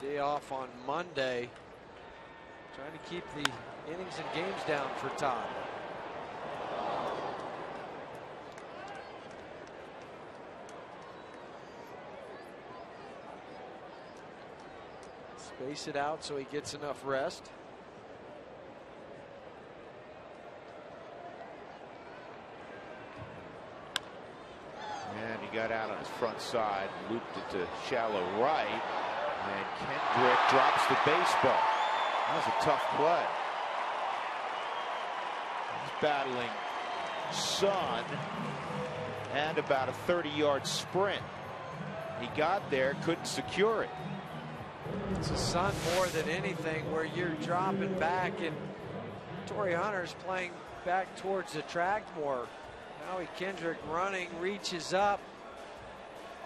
Day off on Monday. Trying to keep the innings and games down for Todd. Space it out so he gets enough rest. And he got out on his front side, looped it to shallow right, and Kendrick drops the baseball. That was a tough play. He's battling Sun and about a 30-yard sprint. He got there, couldn't secure it. It's a Sun more than anything where you're dropping back, and Torrey Hunter's playing back towards the track more. Howie Kendrick running, reaches up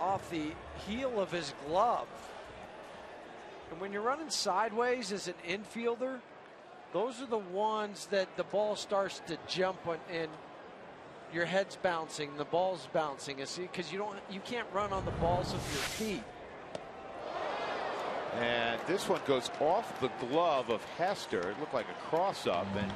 off the heel of his glove. And when you're running sideways as an infielder, those are the ones that the ball starts to jump on and your head's bouncing, the ball's bouncing. Because you can't run on the balls of your feet. And this one goes off the glove of Hester. It looked like a cross-up, and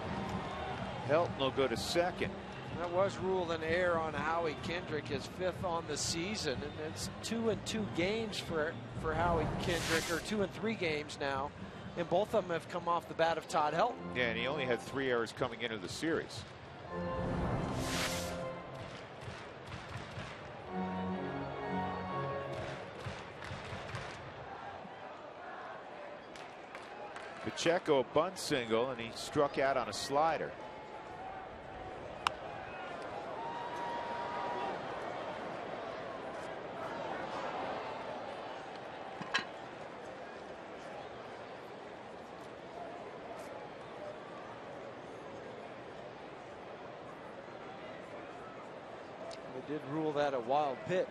Helton will go to second. That was ruled an error on Howie Kendrick, his 5th on the season, and it's 2 in 2 games for Howie Kendrick, or 2 in 3 games now, and both of them have come off the bat of Todd Helton. Yeah, and he only had 3 errors coming into the series. Pacheco a bunt single, and he struck out on a slider. They did rule that a wild pitch.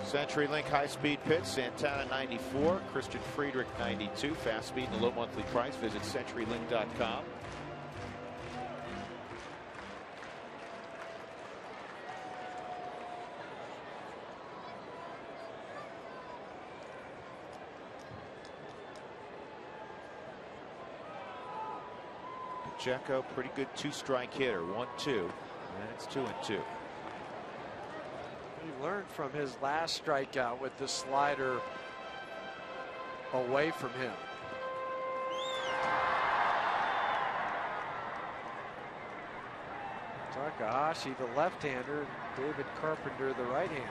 CenturyLink high-speed pitch, Santana 94, Christian Friedrich 92. Fast speed and a low monthly price. Visit CenturyLink.com. Pacheco, pretty good 2-strike hitter. 1-2, and it's 2-2. He learned from his last strikeout with the slider away from him. Takahashi, the left-hander, David Carpenter, the right-hander.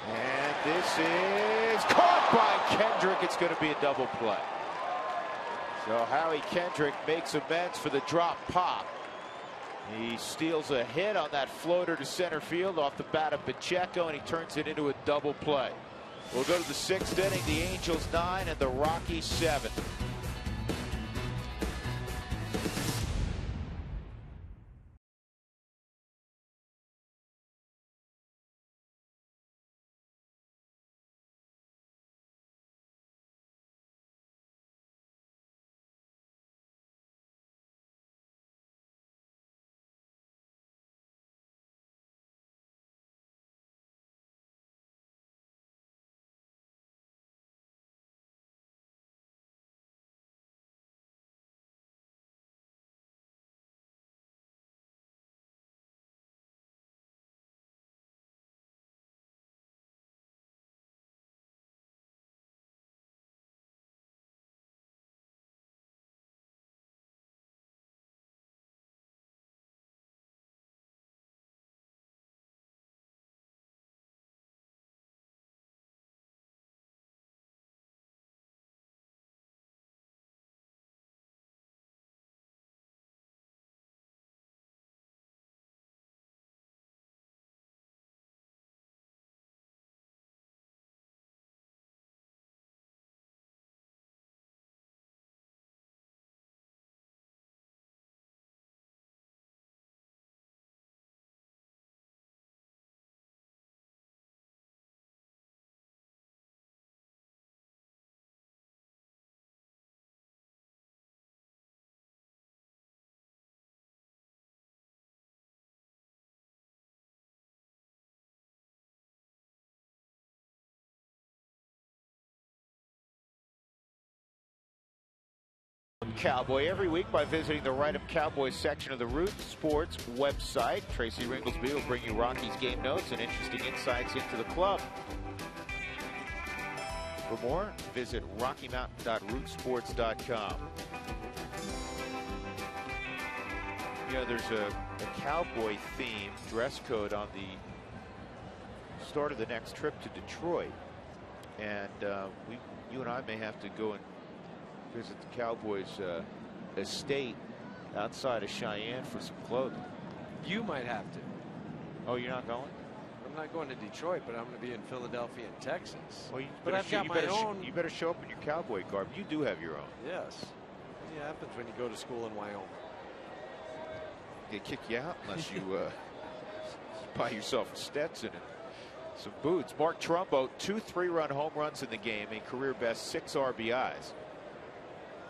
And this is caught by Kendrick. It's going to be a double play. So Howie Kendrick makes amends for the drop pop. He steals a hit on that floater to center field off the bat of Pacheco, and he turns it into a double play. We'll go to the 6th inning. The Angels 9 and the Rockies 7. Cowboy every week by visiting the Write 'em Cowboys section of the Root Sports website. Tracy Ringlesby will bring you Rockies game notes and interesting insights into the club. For more, visit RockyMountain.rootsports.com. You know, there's a cowboy theme dress code on the start of the next trip to Detroit, and you and I may have to go and visit the Cowboys estate outside of Cheyenne for some clothing. You might have to. Oh, you're not going? I'm not going to Detroit, but I'm going to be in Philadelphia and Texas. Well, but I've got my own. You better show up in your cowboy garb. You do have your own. Yes. It happens when you go to school in Wyoming. They kick you out unless you buy yourself a Stetson and some boots. Mark Trumbo, 2 3-run home runs in the game, a career best 6 RBIs.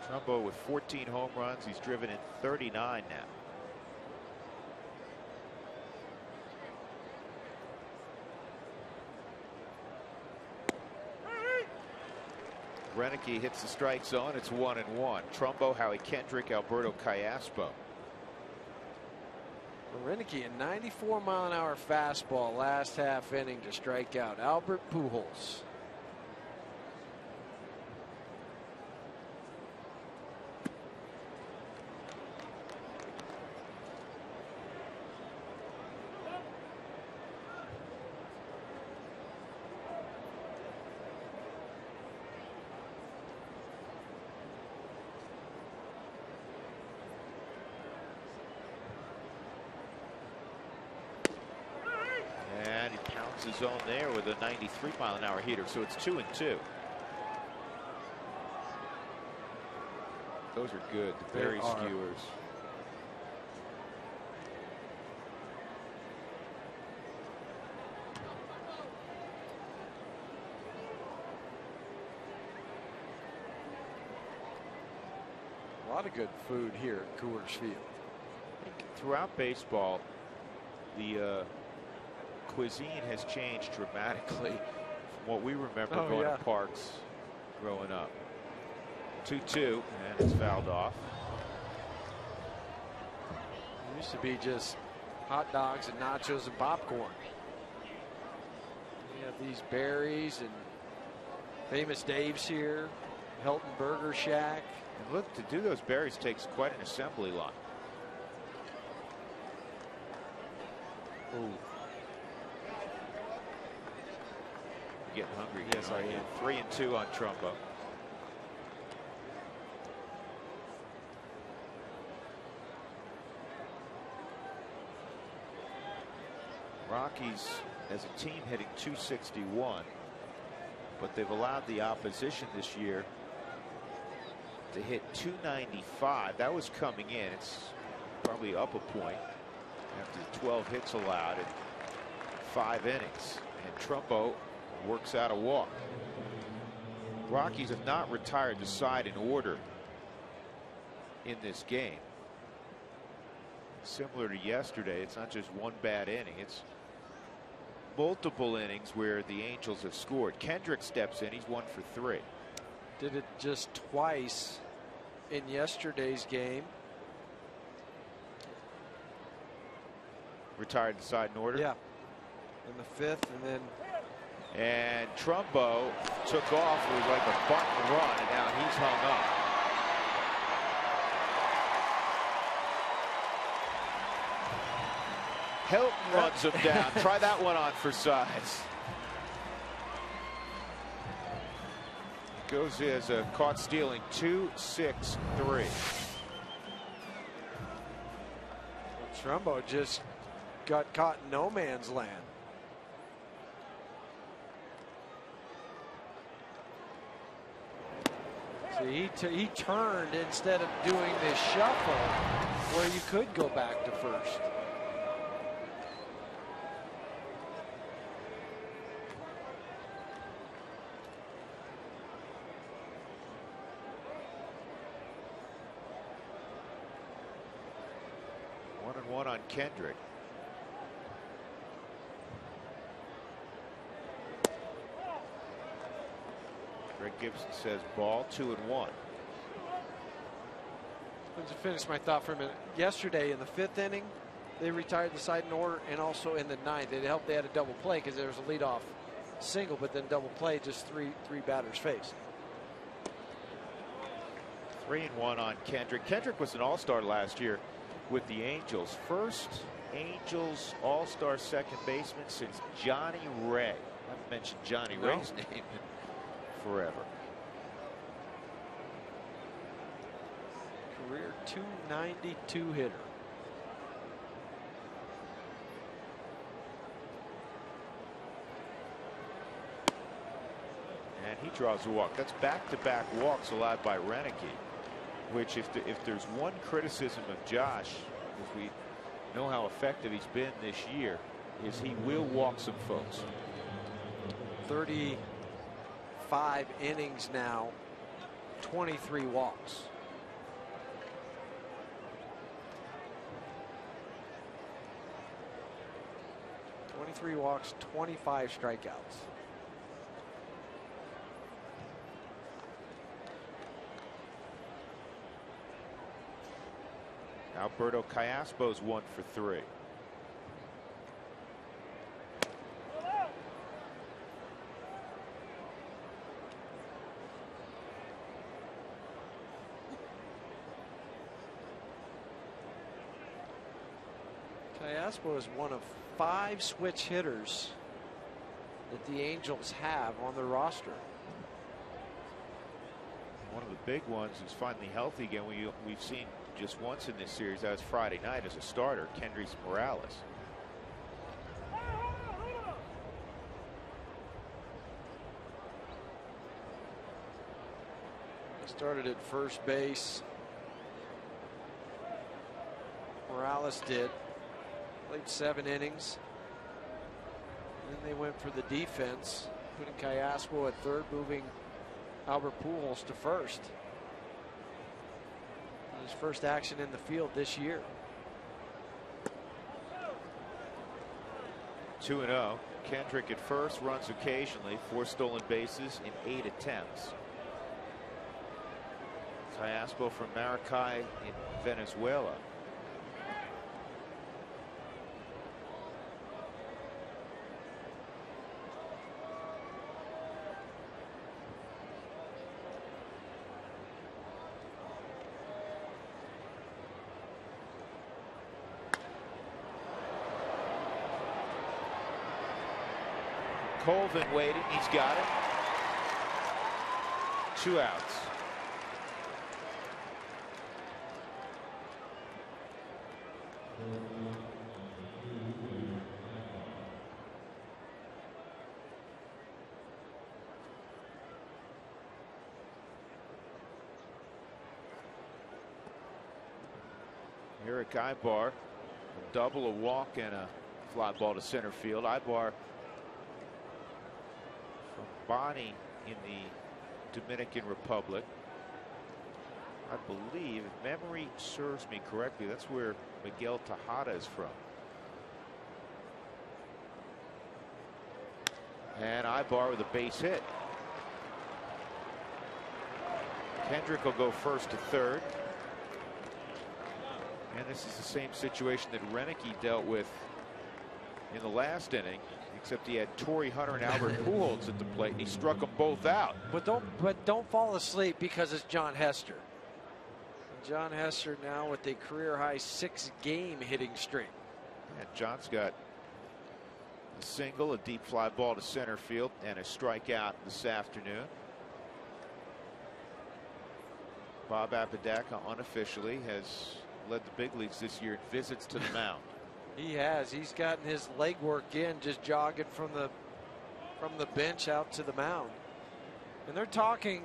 Trumbo with 14 home runs. He's driven in 39 now. Renicky hits the strike zone. It's 1-1. Trumbo, Howie Kendrick, Alberto Callaspo. Renicky, a 94-mile-an-hour fastball last half inning to strike out Albert Pujols. The zone there with a 93-mile-an-hour heater, so it's 2-2. Those are good, the berry skewers. A lot of good food here at Coors Field. Throughout baseball, the cuisine has changed dramatically from what we remember going to parks growing up. 2-2, and it's fouled off. It used to be just hot dogs and nachos and popcorn. We have these berries and Famous Dave's here, Helton Burger Shack. And look, to do those berries takes quite an assembly line. Ooh. Getting hungry. Yes, I am. 3-2 on Trumbo. Rockies as a team hitting .261, but they've allowed the opposition this year to hit .295. That was coming in. It's probably up a point after 12 hits allowed in 5 innings. And Trumbo works out a walk. Rockies have not retired the side in order in this game. Similar to yesterday, it's not just one bad inning, it's multiple innings where the Angels have scored. Kendrick steps in, he's 1 for 3. Did it just twice in yesterday's game. Retired the side in order. Yeah. In the 5th, and then. And Trumbo took off. It was like a bunt and run, and now he's hung up. Helton runs him down. Try that one on for size. Goes as a caught stealing 2-6-3. Trumbo just got caught in no man's land. See, he turned instead of doing this shuffle where you could go back to first. One on Kendrick. Greg Gibson says ball, 2-1. Let's finish my thought for a minute. Yesterday in the 5th inning, they retired the side in order, and also in the 9th. It helped they had a double play because there was a leadoff single, but then double play, just three batters faced. 3-1 on Kendrick. Kendrick was an all-star last year with the Angels. First Angels all-star second baseman since Johnny Ray. I haven't mentioned Johnny Ray's name in forever. Career .292 hitter. And he draws a walk. That's back-to-back walks allowed by Renicky, which if there's one criticism of Josh, if we know how effective he's been this year, is he will walk some folks. 35 innings now, 23 walks. Three walks, 25 strikeouts. Alberto Callaspo's 1 for 3. Callaspo is one of 5 switch hitters that the Angels have on their roster. One of the big ones who's finally healthy again. We've seen just once in this series. That was Friday night as a starter, Kendrys Morales. Started at first base. Morales did. Played 7 innings. Then they went for the defense, putting Callaspo at third, moving Albert Pujols to first. His first action in the field this year. 2-0. Kendrick at first, runs occasionally, 4 stolen bases in 8 attempts. Callaspo from Maracay in Venezuela. Colvin waiting. He's got it. 2 outs. Eric Ibar, a double, a walk, and a fly ball to center field. Ibar from Bani in the Dominican Republic. I believe, if memory serves me correctly, that's where Miguel Tejada is from. And Ibar with a base hit. Kendrick will go first to third. And this is the same situation that Renicky dealt with in the last inning, except he had Torrey Hunter and Albert Pujols at the plate, and he struck them both out. But don't fall asleep because it's John Hester. John Hester now with a career-high 6-game hitting streak. And John's got a single, a deep fly ball to center field, and a strikeout this afternoon. Bob Apodaca unofficially has led the big leagues this year in visits to the mound. He has. He's gotten his leg work in, just jogging from the bench out to the mound. And they're talking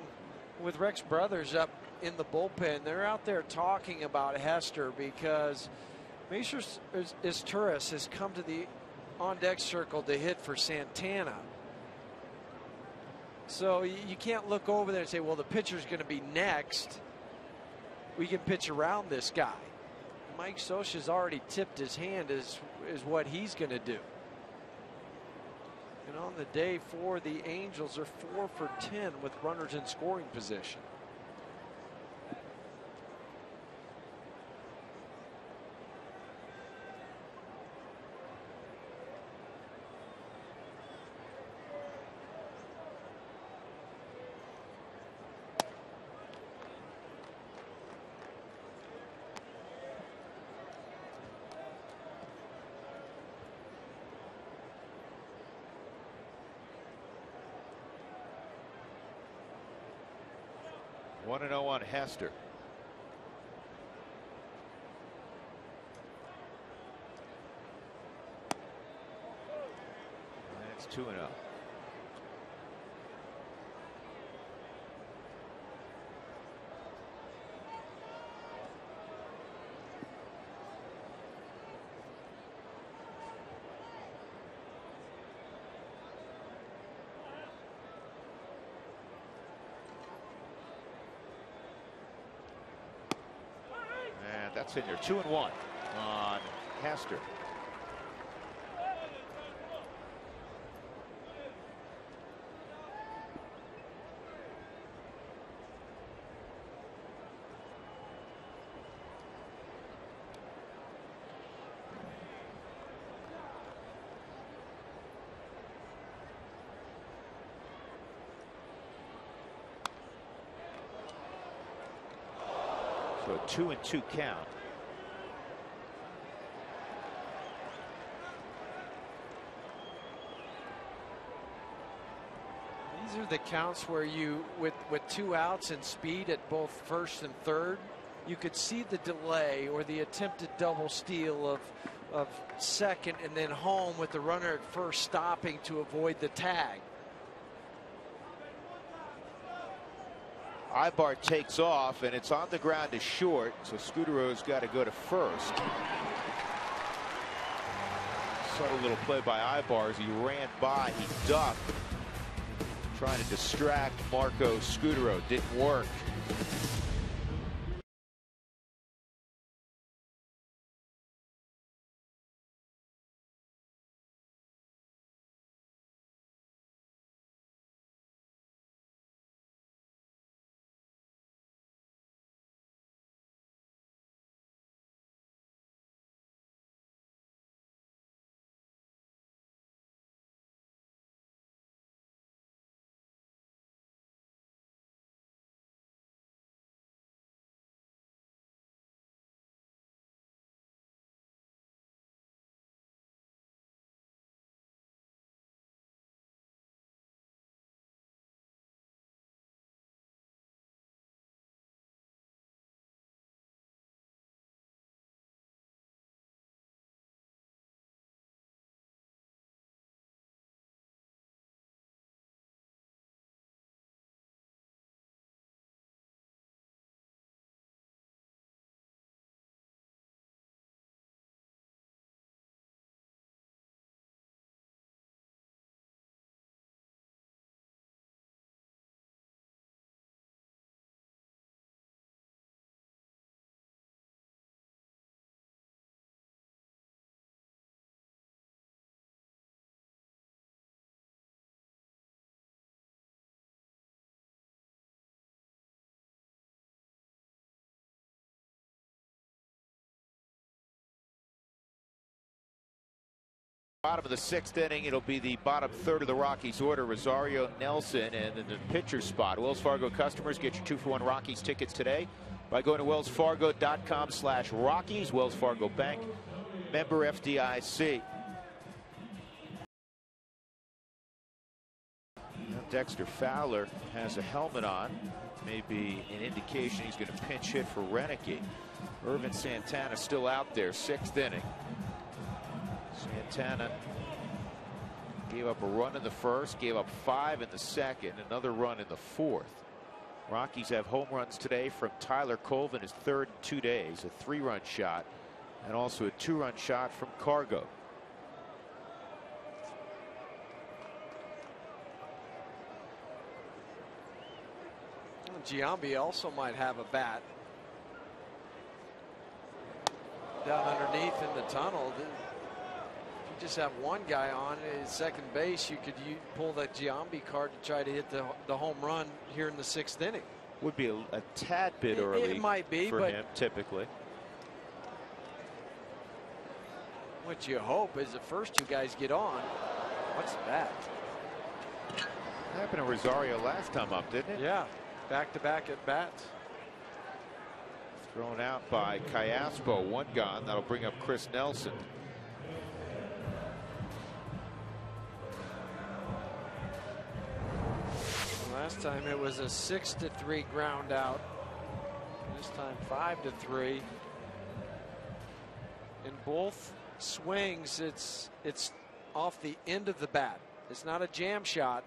with Rex Brothers up in the bullpen. They're out there talking about Hester because Maciel Izturis has come to the on-deck circle to hit for Santana. So you can't look over there and say, well, the pitcher's going to be next. We can pitch around this guy. Mike Scioscia's already tipped his hand is what he's going to do. And on the day for the Angels are 4 for 10 with runners in scoring position. 1-0 on Hester. That's 2-0. That's in there. 2-1 on Hester. So a 2-2 count. These are the counts where you, with 2 outs and speed at both first and third, you could see the delay or the attempted double steal of second and then home with the runner at first stopping to avoid the tag. Ibar takes off, and it's on the ground to short, so Scudero's got to go to first. Subtle little play by Ibar as he ran by. He ducked, trying to distract Marco Scudero. Didn't work. Bottom of the 6th inning, it'll be the bottom third of the Rockies order. Rosario, Nelson, and in the pitcher spot. Wells Fargo customers, get your 2-for-1 Rockies tickets today by going to wellsfargo.com/Rockies. Wells Fargo Bank, member FDIC. Now Dexter Fowler has a helmet on. Maybe an indication he's going to pinch hit for Renicky. Irvin Santana still out there, 6th inning. Santana gave up a run in the first, gave up 5 in the second, another run in the 4th. Rockies have home runs today from Tyler Colvin, his 3rd in 2 days, a 3-run shot, and also a 2-run shot from Cargo. Giambi also might have a bat down underneath in the tunnel. If you just have one guy on at second base, you could pull that Giambi card to try to hit the home run here in the 6th inning. Would be a tad bit early. It might be for him, typically. What you hope is the first 2 guys get on. What's that? Happened to Rosario last time up, didn't it? Yeah. Back-to-back at bats. Thrown out by Callaspo. 1 gone. That'll bring up Chris Nelson. Well, Last time it was a 6-3 ground out. This time 5-3. In both swings, it's off the end of the bat. It's not a jam shot.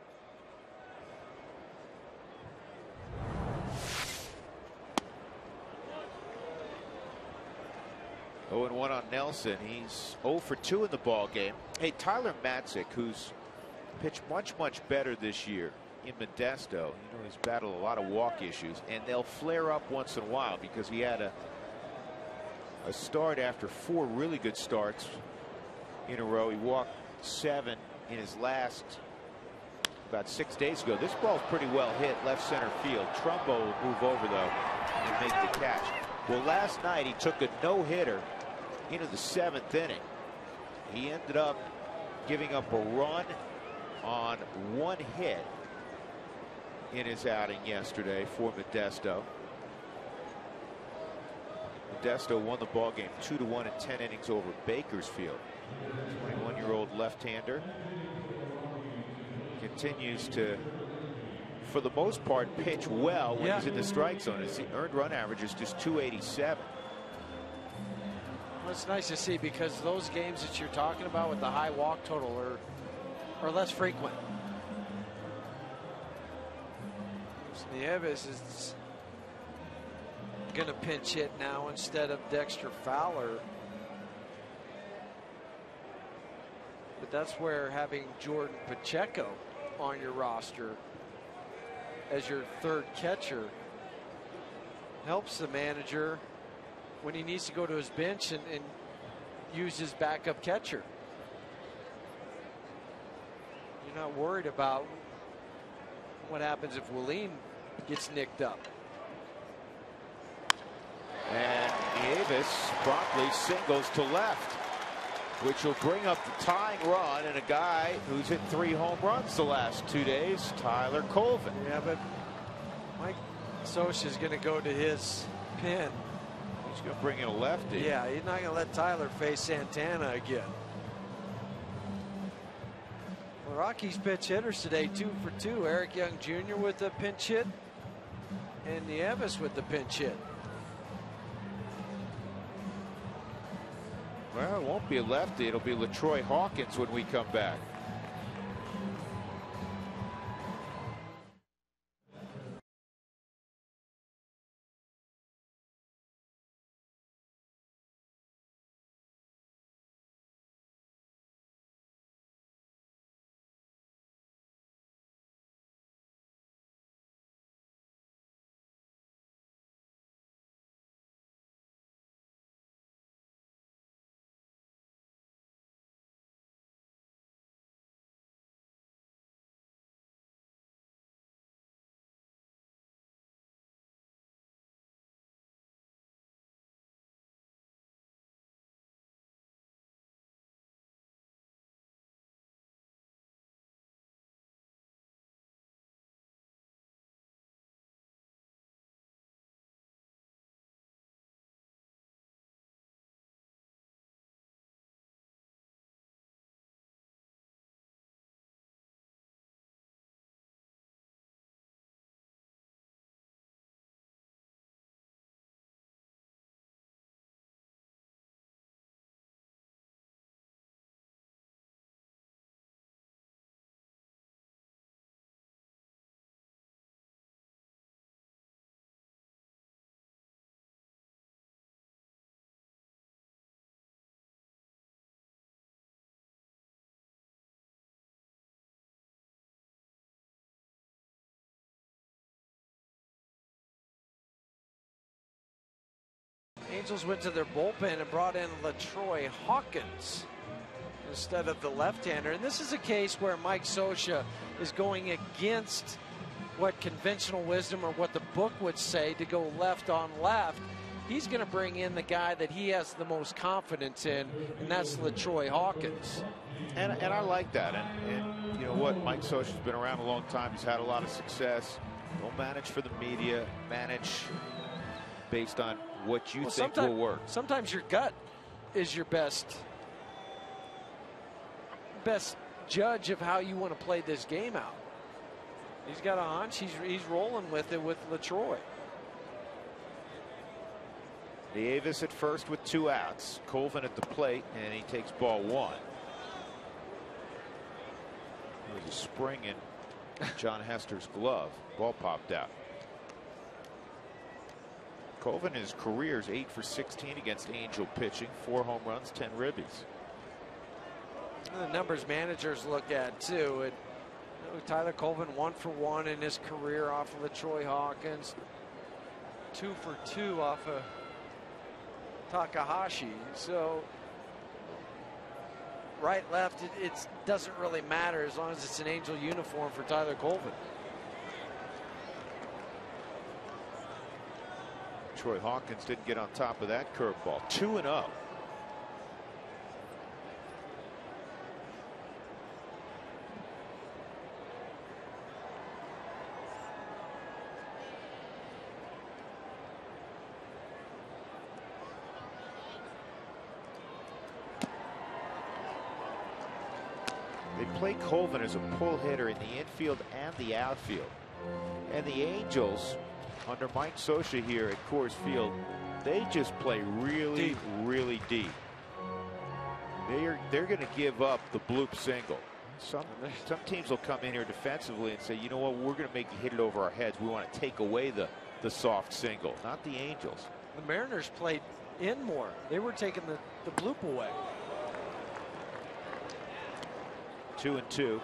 Oh, and 1 on Nelson. He's 0 for 2 in the ball game. Hey, Tyler Matzik, who's pitched much better this year in Modesto. You know, he's battled a lot of walk issues, and they'll flare up once in a while because he had a start after 4 really good starts in a row. He walked 7 in his last about 6 days ago. This ball's pretty well hit left center field. Trumbo will move over though and make the catch. Well, last night he took a no-hitter into the 7th inning. He ended up giving up a run on 1 hit in his outing yesterday for Modesto. Modesto won the ball game 2-1 in 10 innings over Bakersfield. 21-year-old left-hander continues to, for the most part, pitch well when he's in the strike zone. His earned run average is just 287. Well, it's nice to see because those games that you're talking about with the high walk total are less frequent. Nieves is going to pinch hit now instead of Dexter Fowler. But that's where having Jordan Pacheco on your roster as your third catcher helps the manager when he needs to go to his bench and use his backup catcher. You're not worried about what happens if Willeen gets nicked up. And Nieves promptly singles to left, which will bring up the tying run, and a guy who's hit 3 home runs the last 2 days, Tyler Colvin. Yeah, but Mike Socha is going to go to his pin. He's going to bring in a lefty. Yeah, he's not going to let Tyler face Santana again. Well, Rockies pitch hitters today, 2 for 2. Eric Young Jr. with the pinch hit, and Nieves with the pinch hit. Well, it won't be a lefty. It'll be LaTroy Hawkins when we come back. Angels went to their bullpen and brought in LaTroy Hawkins instead of the left-hander. And this is a case where Mike Socha is going against what conventional wisdom or what the book would say to go left on left. He's going to bring in the guy that he has the most confidence in, and that's LaTroy Hawkins. And I like that. And you know what? Mike Socha's been around a long time. He's had a lot of success. Don't manage for the media. Manage based on what you think will work. Sometimes your gut is your best judge of how you want to play this game out. He's got a hunch. He's rolling with it with LaTroy. Nieves at first with 2 outs. Colvin at the plate, and he takes ball 1. There was a spring in John Hester's glove. Ball popped out. Colvin in his career is 8 for 16 against Angel pitching. 4 home runs, 10 ribbies. The numbers managers look at too. Tyler Colvin 1 for 1 in his career off of LaTroy Hawkins. 2 for 2 off of Takahashi. So right, left, it doesn't really matter as long as it's an Angel uniform for Tyler Colvin. Troy Hawkins didn't get on top of that curveball. 2-0. They play Colvin as a pull hitter in the infield and the outfield. And the Angels, under Mike Scioscia here at Coors Field, they just play really, really deep. They're going to give up the bloop single. Some teams will come in here defensively and say, you know what, we're going to make you hit it over our heads. We want to take away the soft single. Not the Angels. The Mariners played in more. They were taking the bloop away. 2-2.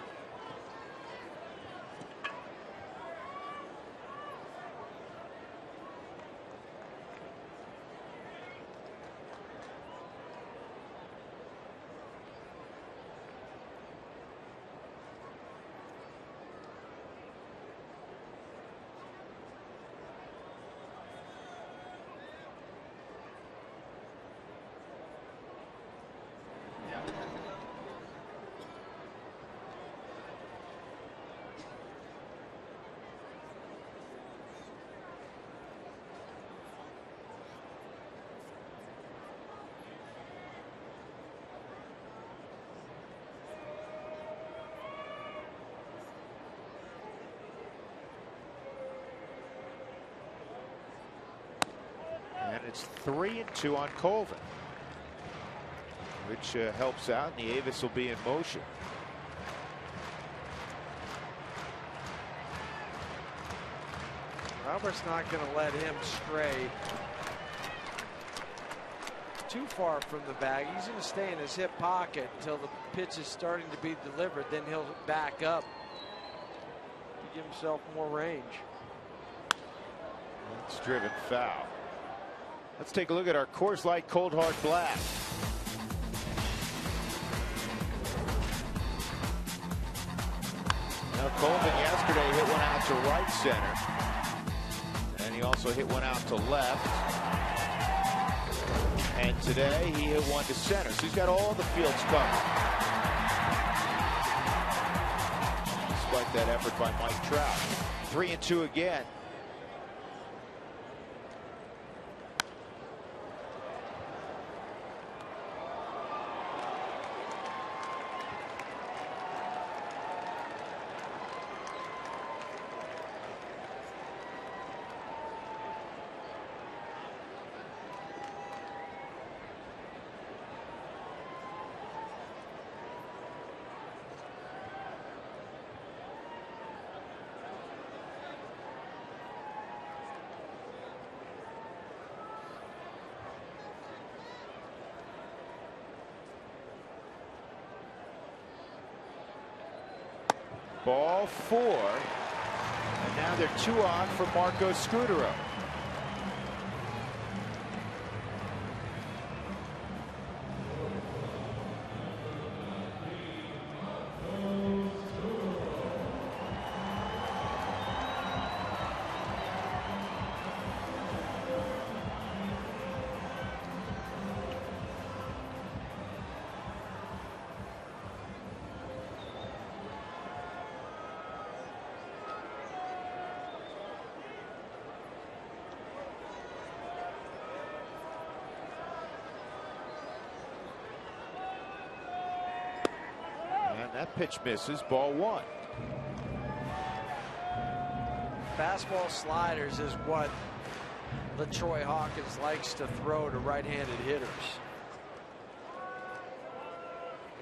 It's 3-2 on Colvin, which helps out. Nieves will be in motion. Robert's not going to let him stray too far from the bag. He's going to stay in his hip pocket until the pitch is starting to be delivered. Then he'll back up to give himself more range. It's driven foul. Let's take a look at our Coors Light Cold Hard Blast. Now Colvin yesterday hit one out to right center, and he also hit one out to left. And today he hit one to center, so he's got all the fields covered. Despite that effort by Mike Trout. 3-2 again. Ball 4, and now they're 2 on for Marco Scutaro. That pitch misses. Ball 1. Fastball sliders is what LaTroy Hawkins likes to throw to right-handed hitters.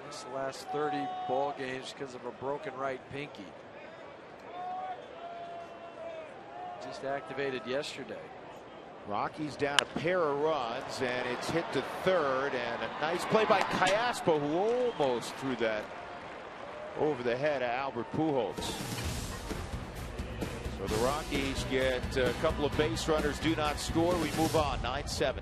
Missed the last 30 ball games because of a broken right pinky. Just activated yesterday. Rockies down a pair of runs, and it's hit to third, and a nice play by Callaspo, who almost threw that over the head of Albert Pujols. So the Rockies get a couple of base runners, do not score. We move on, 9-7.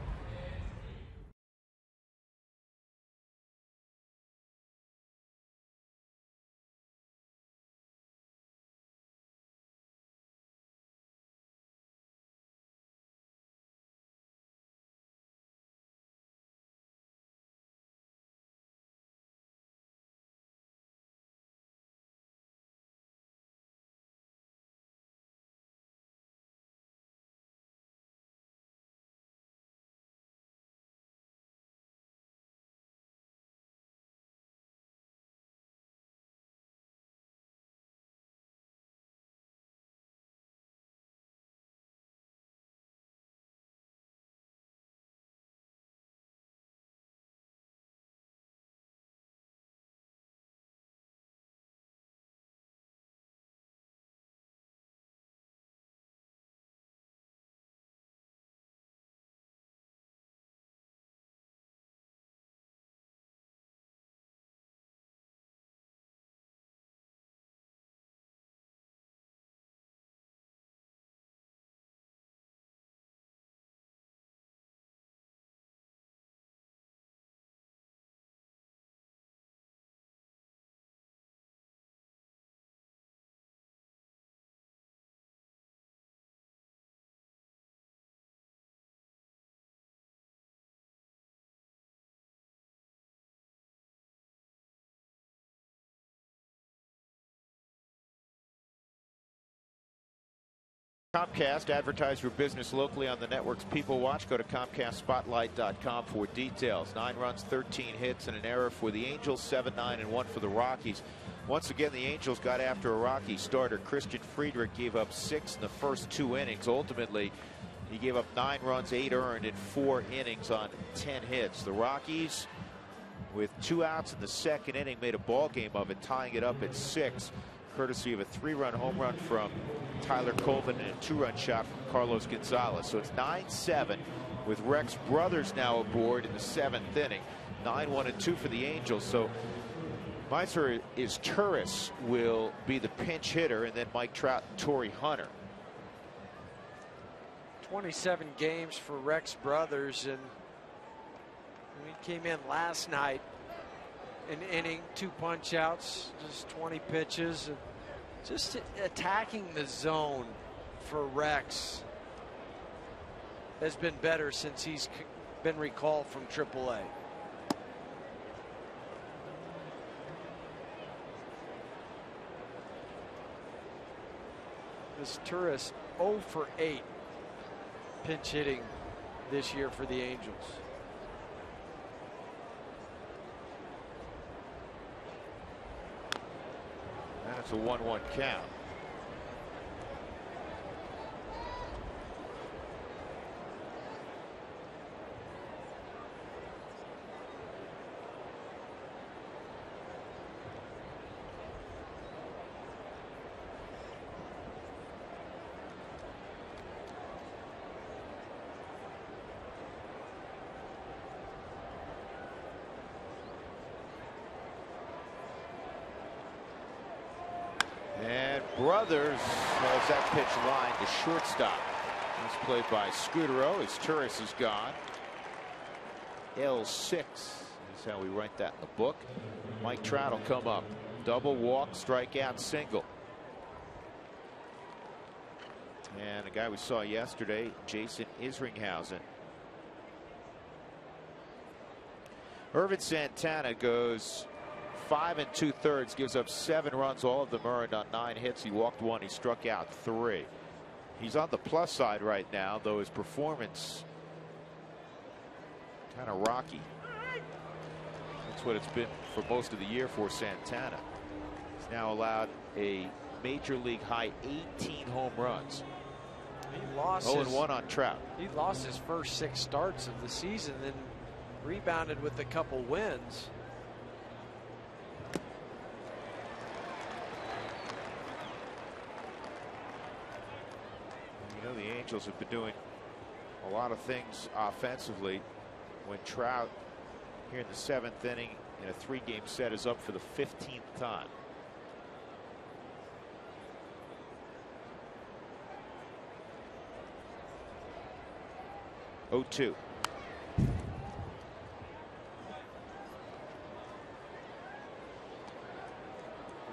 Comcast, advertise your business locally on the network's People Watch. Go to ComcastSpotlight.com for details. 9 runs, 13 hits, and an error for the Angels, 7-9 and 1 for the Rockies. Once again, the Angels got after a Rocky starter. Christian Friedrich gave up 6 in the first 2 innings. Ultimately, he gave up 9 runs, 8 earned in 4 innings on 10 hits. The Rockies, with 2 outs in the second inning, made a ball game of it, tying it up at 6. Courtesy of a 3-run home run from Tyler Colvin and a 2-run shot from Carlos Gonzalez. So it's 9-7 with Rex Brothers now aboard in the 7th inning. 9-1-2 for the Angels. So my answer is Turris will be the pinch hitter, and then Mike Trout and Torrey Hunter. 27 games for Rex Brothers, and he came in last night. An inning, 2 punch outs, just 20 pitches, and just attacking the zone for Rex has been better since he's been recalled from AAA. This Turris 0 for 8 pinch hitting this year for the Angels. And it's a 1-1 count. And Brothers has that pitch line to shortstop. It's played by Scudero as Turris is gone. L6 is how we write that in the book. Mike Trout will come up. Double, walk, strikeout, single. And a guy we saw yesterday, Jason Isringhausen. Irvin Santana goes 5 2/3, gives up 7 runs, all of them earned on 9 hits. He walked 1, he struck out 3. He's on the plus side right now, though his performance kind of rocky. That's what it's been for most of the year for Santana. He's now allowed a major league high 18 home runs. He lost 0-1 on Trout. He lost his first 6 starts of the season, then rebounded with a couple wins. You know, the Angels have been doing a lot of things offensively. When Trout here in the 7th inning in a 3-game set is up for the 15th time. Oh, 2.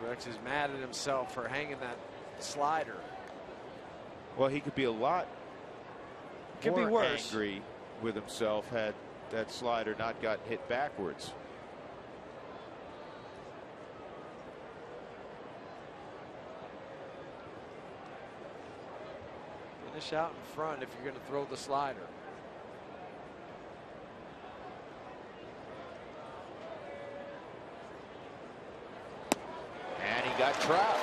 Rex is mad at himself for hanging that slider. Well, he could be a lot Could be more worse. angry with himself had that slider not gotten hit backwards. Finish out in front if you're going to throw the slider. And he got Trout.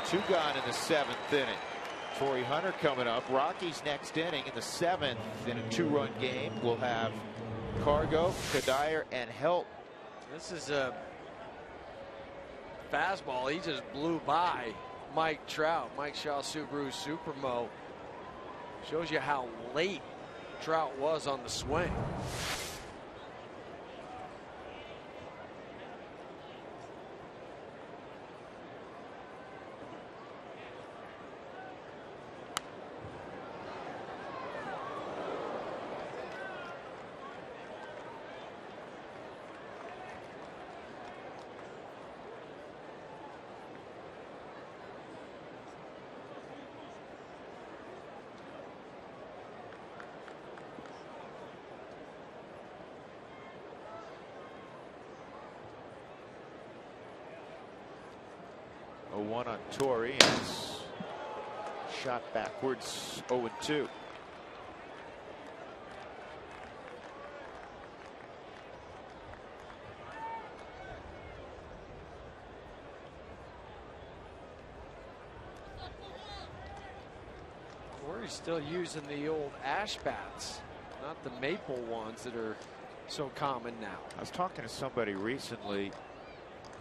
2 gone in the 7th inning. Torrey Hunter coming up. Rockies next inning in the 7th in a 2-run game. We'll have Cargo, Kadire, and Helt. This is a fastball. He just blew by Mike Trout. Mike Shaw Subaru Supermo. Shows you how late Trout was on the swing. One on Torrey, and it's shot backwards. 0-2. Torrey's still using the old ash bats, not the maple ones that are so common now. I was talking to somebody recently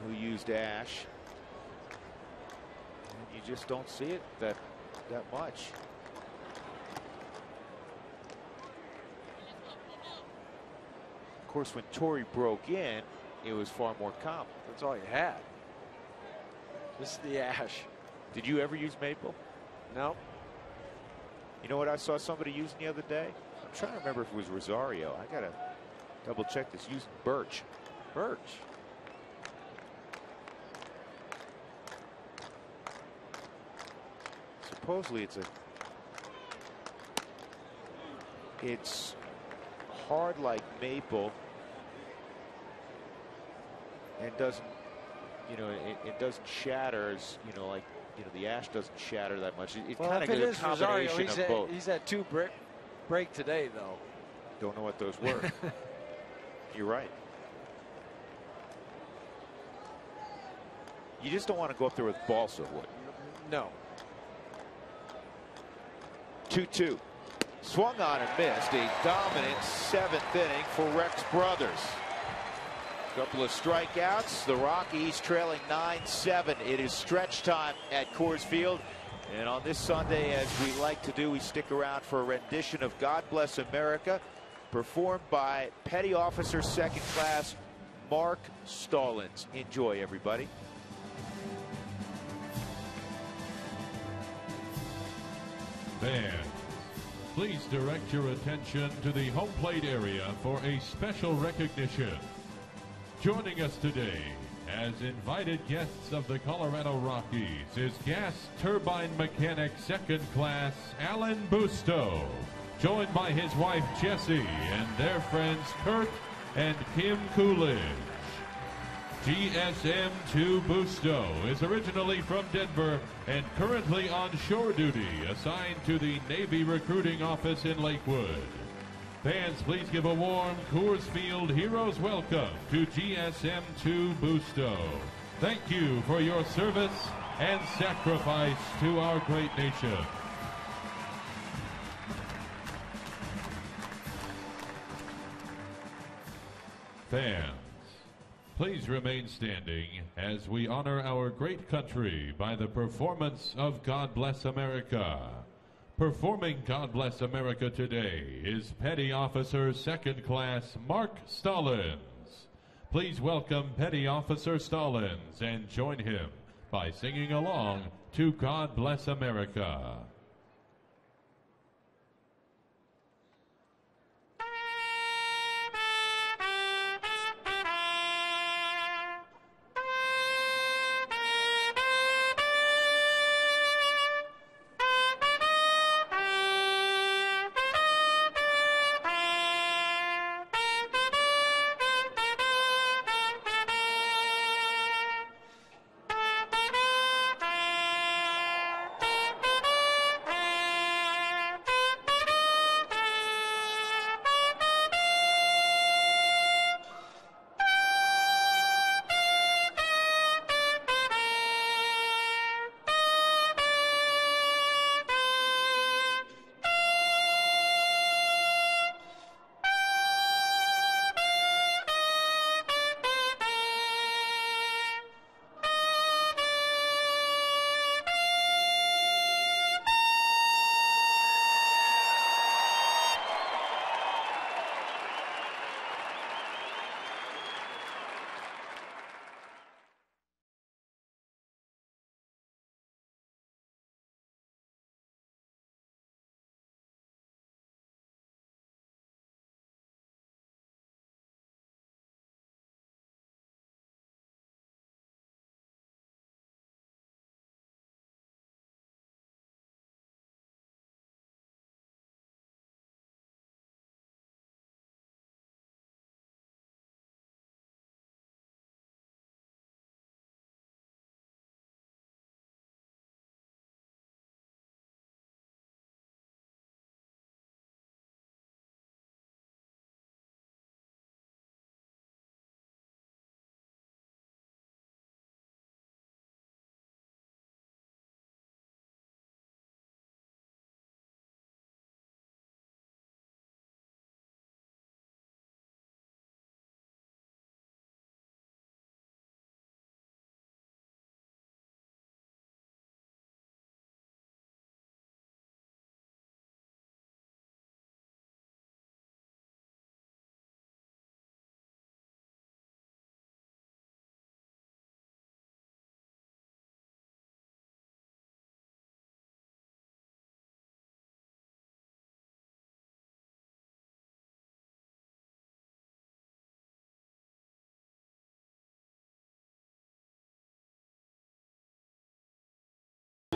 who used ash. You just don't see it that much. Of course, when Torrey broke in, it was far more common. That's all you had. Just the ash. Did you ever use maple? No. You know what I saw somebody using the other day? I'm trying to remember if it was Rosario. I gotta double check this. Using birch. Birch. Supposedly it's hard like maple and doesn't, it doesn't shatter as, like, the ash doesn't shatter that much. It Well, kind if of it is is a combination Rosario, of both. he's at 2 break today, though. Don't know what those were. You're right. You just don't want to go up there with balsa wood. No. 2-2. Swung on and missed. A dominant 7th inning for Rex Brothers. Couple of strikeouts. The Rockies trailing 9-7. It is stretch time at Coors Field. And on this Sunday, as we like to do, we stick around for a rendition of God Bless America, performed by Petty Officer Second Class Mark Stallings. Enjoy, everybody. Fans, please direct your attention to the home plate area for a special recognition. Joining us today as invited guests of the Colorado Rockies is gas turbine mechanic second class Alan Busto, joined by his wife Jessie and their friends Kurt and Kim Coolidge. GSM-2 Busto is originally from Denver and currently on shore duty, assigned to the Navy recruiting office in Lakewood. Fans, please give a warm Coors Field Heroes welcome to GSM-2 Busto. Thank you for your service and sacrifice to our great nation. Fans, please remain standing as we honor our great country by the performance of God Bless America. Performing God Bless America today is Petty Officer Second Class Mark Stallings. Please welcome Petty Officer Stallings and join him by singing along to God Bless America.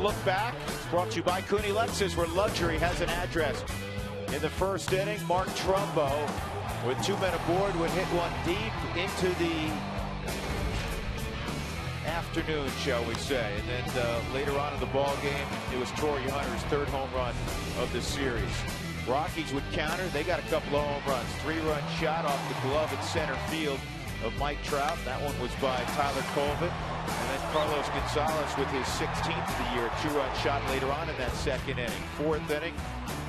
Look back, brought to you by Cooney Lexus, where luxury has an address. In the first inning, Mark Trumbo, with 2 men aboard, would hit one deep into the afternoon, shall we say. And then later on in the ball game, it was Torrey Hunter's 3rd home run of the series. Rockies would counter. They got a couple of home runs. 3-run shot off the glove in center field of Mike Trout. That one was by Tyler Colvin. And then Carlos Gonzalez with his 16th of the year, 2-run shot later on in that 2nd inning. 4th inning,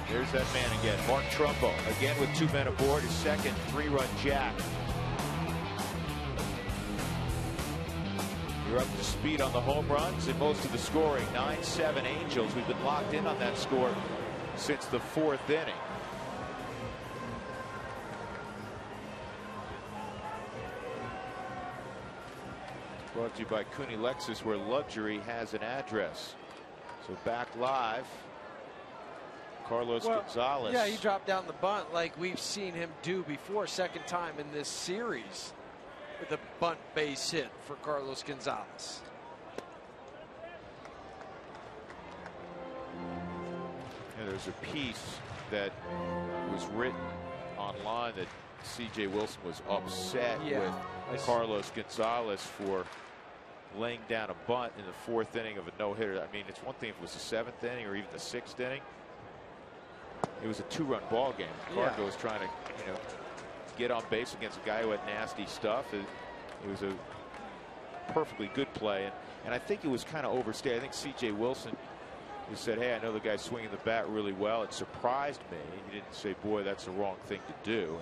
there's that man again, Mark Trumbo, again with 2 men aboard, his 2nd 3-run jack. You're up to speed on the home runs and most of the scoring. 9-7 Angels. We've been locked in on that score since the 4th inning. Brought to you by Cooney Lexus, where luxury has an address. So back live, Carlos Gonzalez. Yeah, he dropped down the bunt like we've seen him do before. 2nd time in this series with a bunt base hit for Carlos Gonzalez. Yeah, there's a piece that was written online that C.J. Wilson was upset with Carlos Gonzalez for laying down a bunt in the 4th inning of a no-hitter. I mean, it's one thing if it was the 7th inning or even the 6th inning. It was a 2-run ball game. Cardinals was trying to, get on base against a guy who had nasty stuff. It was a perfectly good play, and I think it was kind of overstated. I think C.J. Wilson who said, hey, I know the guy's swinging the bat really well. It surprised me. He didn't say, boy, that's the wrong thing to do.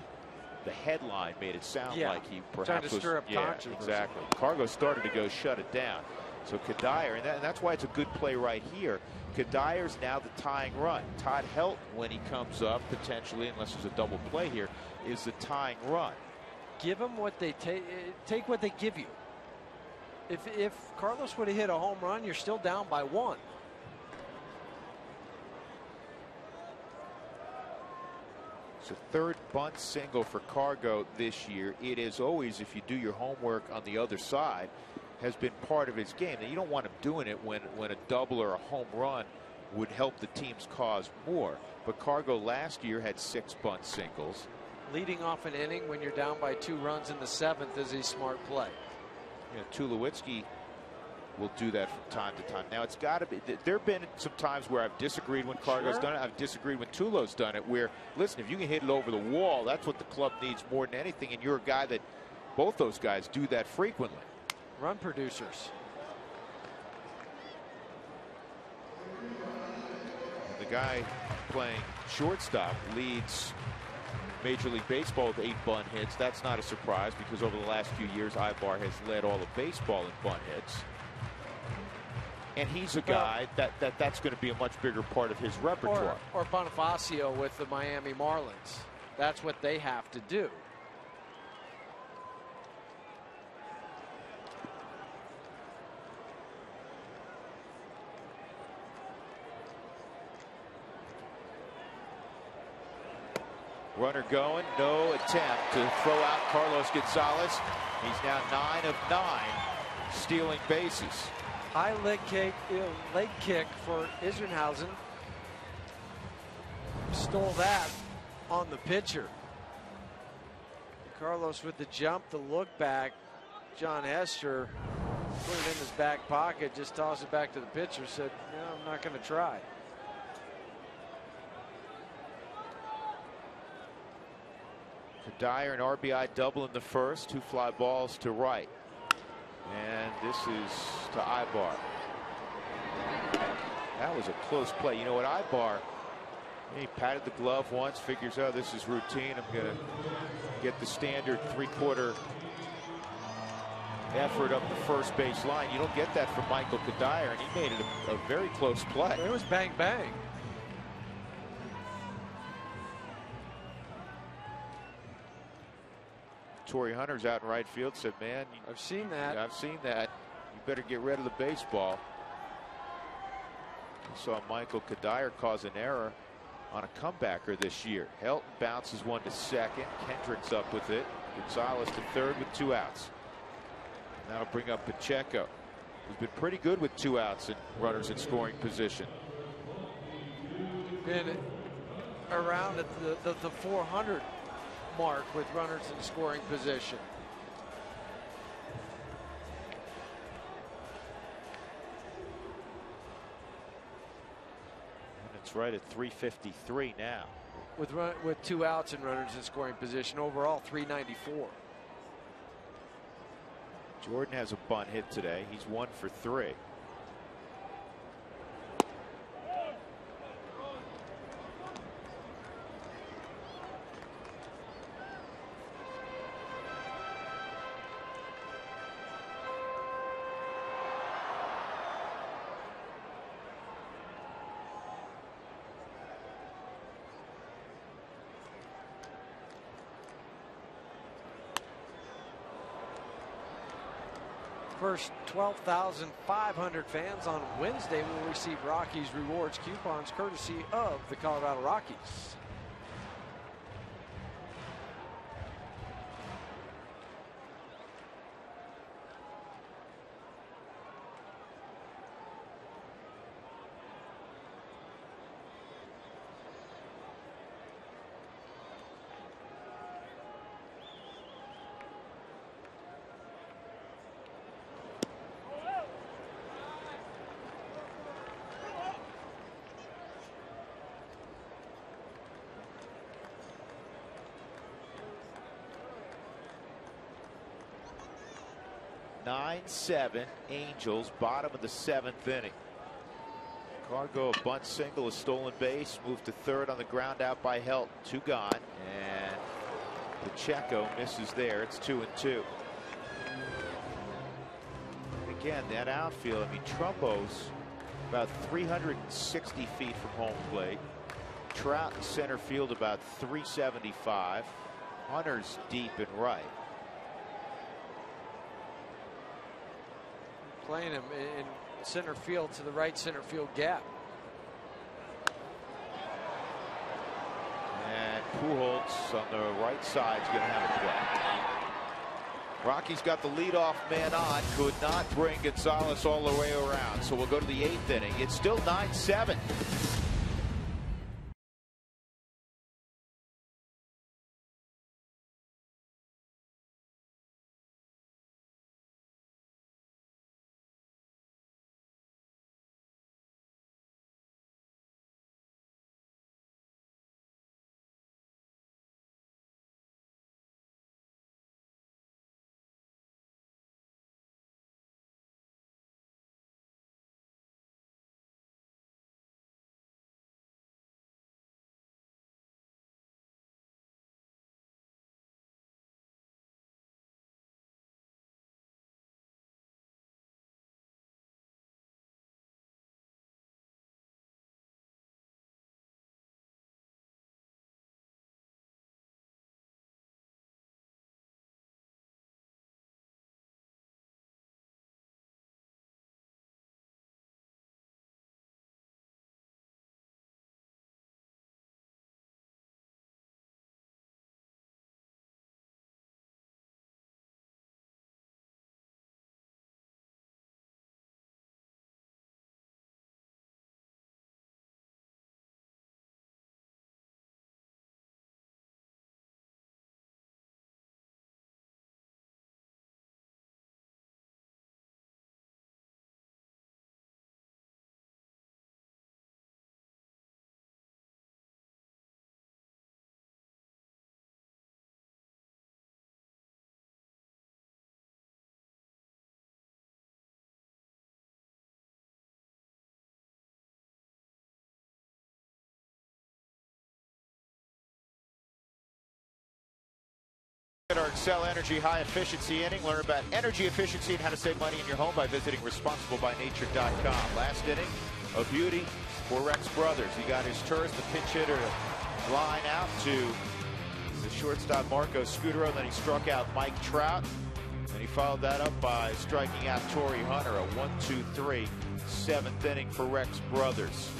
The headline made it sound like he perhaps trying to stir up controversy. Exactly. Cargo started to go shut it down. So Kadire, and that's why it's a good play right here. Kadire's now the tying run. Todd Helton, when he comes up, potentially, unless there's a double play here, is the tying run. Give them what they take what they give you. If Carlos would have hit a home run, you're still down by 1. It's a third bunt single for Cargo this year. It is always, if you do your homework on the other side, has been part of his game. Now, you don't want him doing it when a double or a home run would help the team's cause more. But Cargo last year had 6 bunt singles. Leading off an inning when you're down by 2 runs in the 7th is a smart play. Tulowitzki will do that from time to time. Now, it's got to be, there have been some times where I've disagreed when Cargo's done it. I've disagreed when Tulo's done it, where, listen, if you can hit it over the wall, that's what the club needs more than anything. And you're a guy that, both those guys do that frequently. Run producers. And the guy playing shortstop leads Major League Baseball with 8 bunt hits. That's not a surprise because over the last few years, Ibar has led all of baseball in bunt hits. And he's a guy that's going to be a much bigger part of his repertoire. Or Bonifacio with the Miami Marlins. That's what they have to do. Runner going, no attempt to throw out Carlos Gonzalez. He's now 9 of 9 stealing bases. High leg kick for Isringhausen. Stole that on the pitcher. Carlos with the jump, the look back. John Hester put it in his back pocket, just tossed it back to the pitcher, said, no, I'm not going to try. Kadire, an RBI double in the first, 2 fly balls to right. And this is to Ibar. That was a close play. You know what, Ibar, he patted the glove once, figures, oh, this is routine. I'm going to get the standard 3/4 effort up the first base line. You don't get that from Michael Kadire, and he made it a very close play. It was bang, bang. Torrey Hunter's out in right field, said, man, I've seen that. I've seen that. You better get rid of the baseball. We saw Michael Kadire cause an error on a comebacker this year. Helton bounces one to second. Kendrick's up with it. Gonzalez to third with 2 outs. And that'll bring up Pacheco, who's been pretty good with 2 outs and runners in scoring position. Been around at the 400 mark with runners in scoring position. And it's right at 353 now. With 2 outs and runners in scoring position, overall 394. Jordan has a bunt hit today. He's 1 for 3. First 12,500 fans on Wednesday will receive Rockies rewards coupons courtesy of the Colorado Rockies. 9-7 Angels, bottom of the 7th inning. Cargo, a bunt single, a stolen base, moved to third on the ground out by Helton. 2 gone, and Pacheco misses there. It's 2-2. Again, that outfield, I mean, Trumbo's about 360 feet from home plate. Trout in center field about 375. Hunter's deep and right. Playing him in center field to the right center field gap. And Pujols on the right side is going to have a play. Rocky's got the leadoff man on, could not bring Gonzalez all the way around. So we'll go to the 8th inning. It's still 9-7. Our Excel Energy High Efficiency Inning. Learn about energy efficiency and how to save money in your home by visiting responsiblebynature.com. Last inning, a beauty for Rex Brothers. He got his turf, the pinch hitter line out to the shortstop Marco Scudero. Then he struck out Mike Trout. And he followed that up by striking out Torrey Hunter. A 1-2-3 7th inning for Rex Brothers.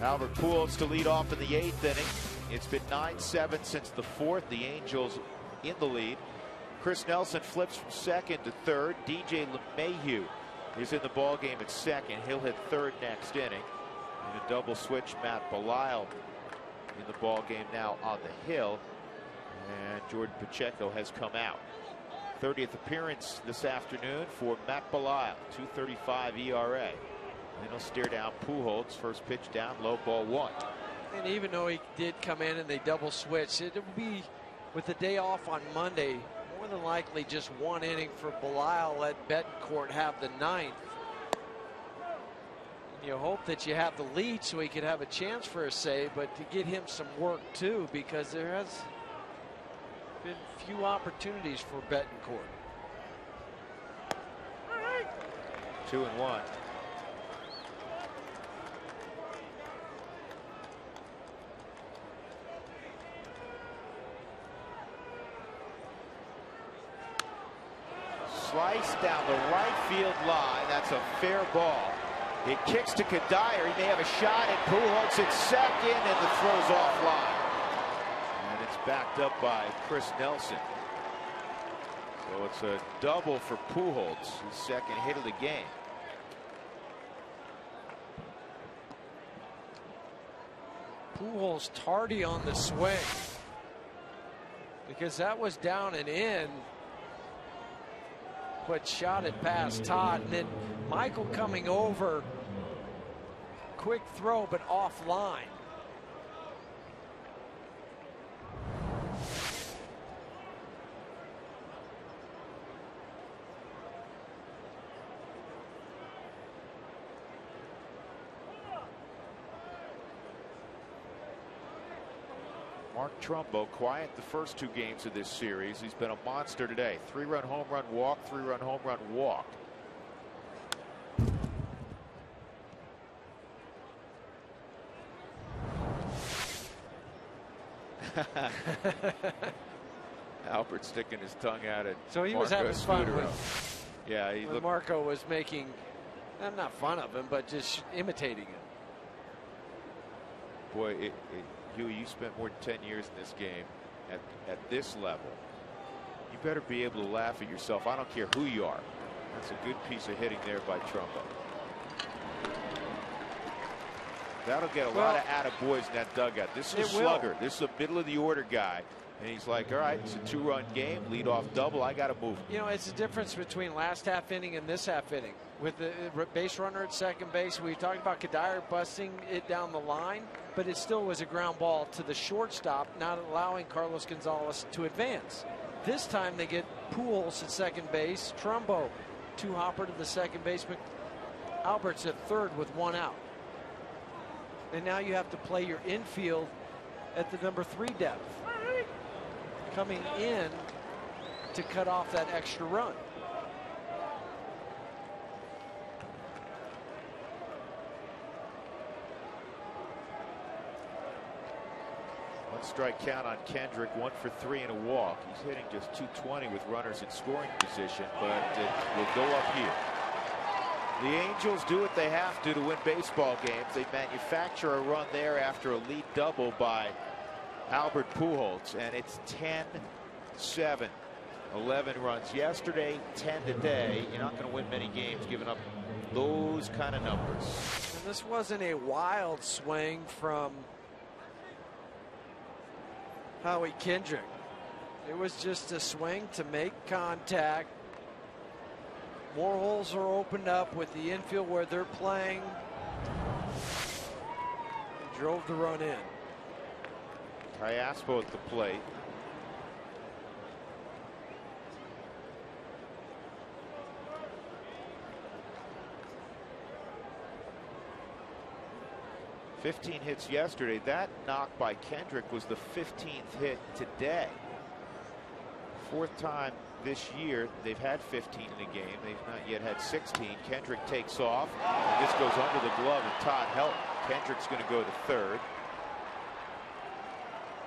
Albert Pujols to lead off in the 8th inning. It's been 9-7 since the 4th. The Angels in the lead. Chris Nelson flips from second to third. DJ LeMahieu is in the ball game at second. He'll hit third next inning. And a double switch, Matt Belisle in the ball game now on the hill. And Jordan Pacheco has come out. 30th appearance this afternoon for Matt Belisle. 2.35 ERA. And he'll stare down Pujols. First pitch down, low, ball 1. And even though he did come in and they double switched, it will be with the day off on Monday, more than likely just one inning for Belisle. Let Betancourt have the 9th. And you hope that you have the lead so he could have a chance for a save, but to get him some work too, because there has been few opportunities for Betancourt. 2-1. Slice down the right field line. That's a fair ball. It kicks to Kadire. He may have a shot at Pujols at second, and the throw's offline. And it's backed up by Chris Nelson. So it's a double for Pujols, his second hit of the game. Pujols tardy on the swing, because that was down and in, but shot it past Todd. And then Michael coming over, quick throw but offline. Mark Trumbo, quiet the first 2 games of this series. He's been a monster today. 3-run home run walk, 3-run home run walk. Albert sticking his tongue out at So he Marco was having fun Scudero. with, Yeah, he when looked. Marco was making, not fun of him, but just imitating him. Boy, Huey, you spent more than 10 years in this game at this level. You better be able to laugh at yourself. I don't care who you are. That's a good piece of hitting there by Trumbo. That'll get a lot of attaboys in that dugout. This is a slugger. This is a middle of the order guy. And he's like, all right, it's a 2-run game, lead off double. I got to move. You know, it's the difference between last half inning and this half inning. With the base runner at second base, we talked about Kadire busting it down the line, but it still was a ground ball to the shortstop, not allowing Carlos Gonzalez to advance. This time they get Pujols at second base, Trumbo to Hopper to the second baseman, Albert's at third with 1 out. And now you have to play your infield at the number 3 depth, coming in to cut off that extra run. One strike count on Kendrick, 1 for 3 and a walk. He's hitting just .220 with runners in scoring position, but it will go up here. The Angels do what they have to win baseball games. They manufacture a run there after a lead double by Albert Pujols, and it's 10-7. 11 runs yesterday, 10 today. You're not going to win many games giving up those kind of numbers. And this wasn't a wild swing from Howie Kendrick. It was just a swing to make contact. More holes are opened up with the infield where they're playing. He drove the run in. Callaspo at the plate. ...15 hits yesterday. That knock by Kendrick was the 15th hit today. 4th time this year they've had 15 in a game. They've not yet had 16. Kendrick takes off. This goes under the glove of Todd Helton. Kendrick's going to go to third.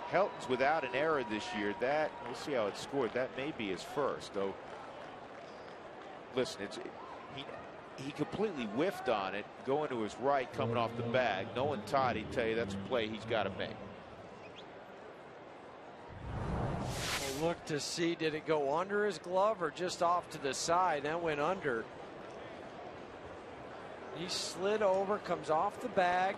Helton's without an error this year. That, we'll see how it's scored. That may be his first, though. Listen, he completely whiffed on it, going to his right, coming off the bag. Knowing Todd, he'd tell you that's a play he's got to make. We'll look to see, did it go under his glove or just off to the side? That went under. He slid over, comes off the bag.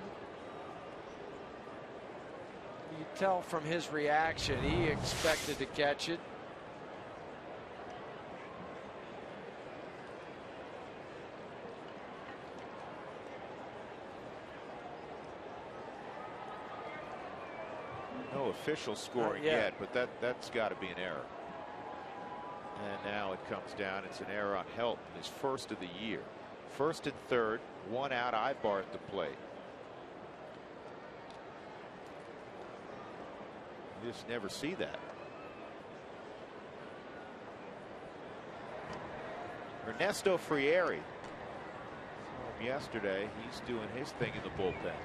You tell from his reaction, he expected to catch it. No official scoring yet, but that's got to be an error. And now it comes down. It's an error on Helton, his first of the year. First and third, 1 out. Ibar at the plate. You just never see that. Ernesto Frieri from yesterday. He's doing his thing in the bullpen.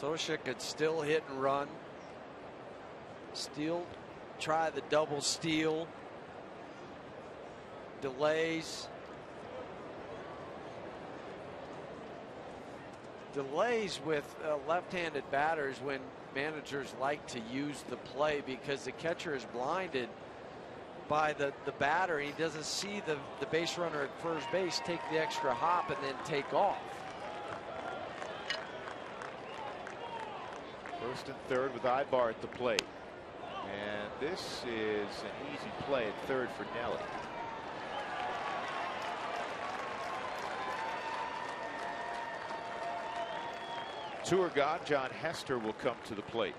Sosha could still hit and run. Steal, try the double steal. Delays. Delays with left-handed batters when managers like to use the play because the catcher is blinded by the batter. He doesn't see the base runner at first base take the extra hop and then take off. First and third with Ibar at the plate. And this is an easy play at third for Nelly. Tour god John Hester will come to the plate.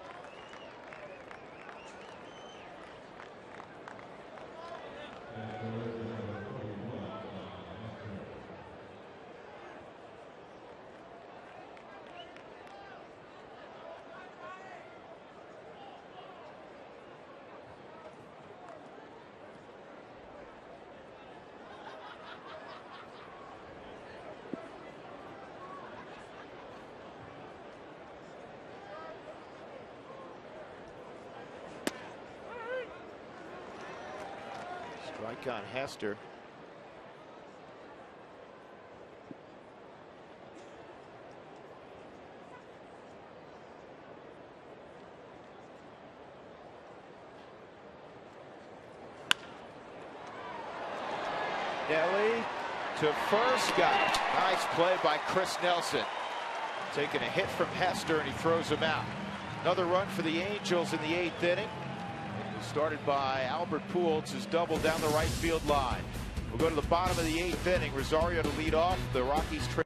Strike on Hester. Nelly to first, got it. Nice play by Chris Nelson. Taking a hit from Hester, and he throws him out. Another run for the Angels in the 8th inning. It was started by Albert Pujols, who's doubled down the right field line. We'll go to the bottom of the 8th inning. Rosario to lead off. The Rockies trade.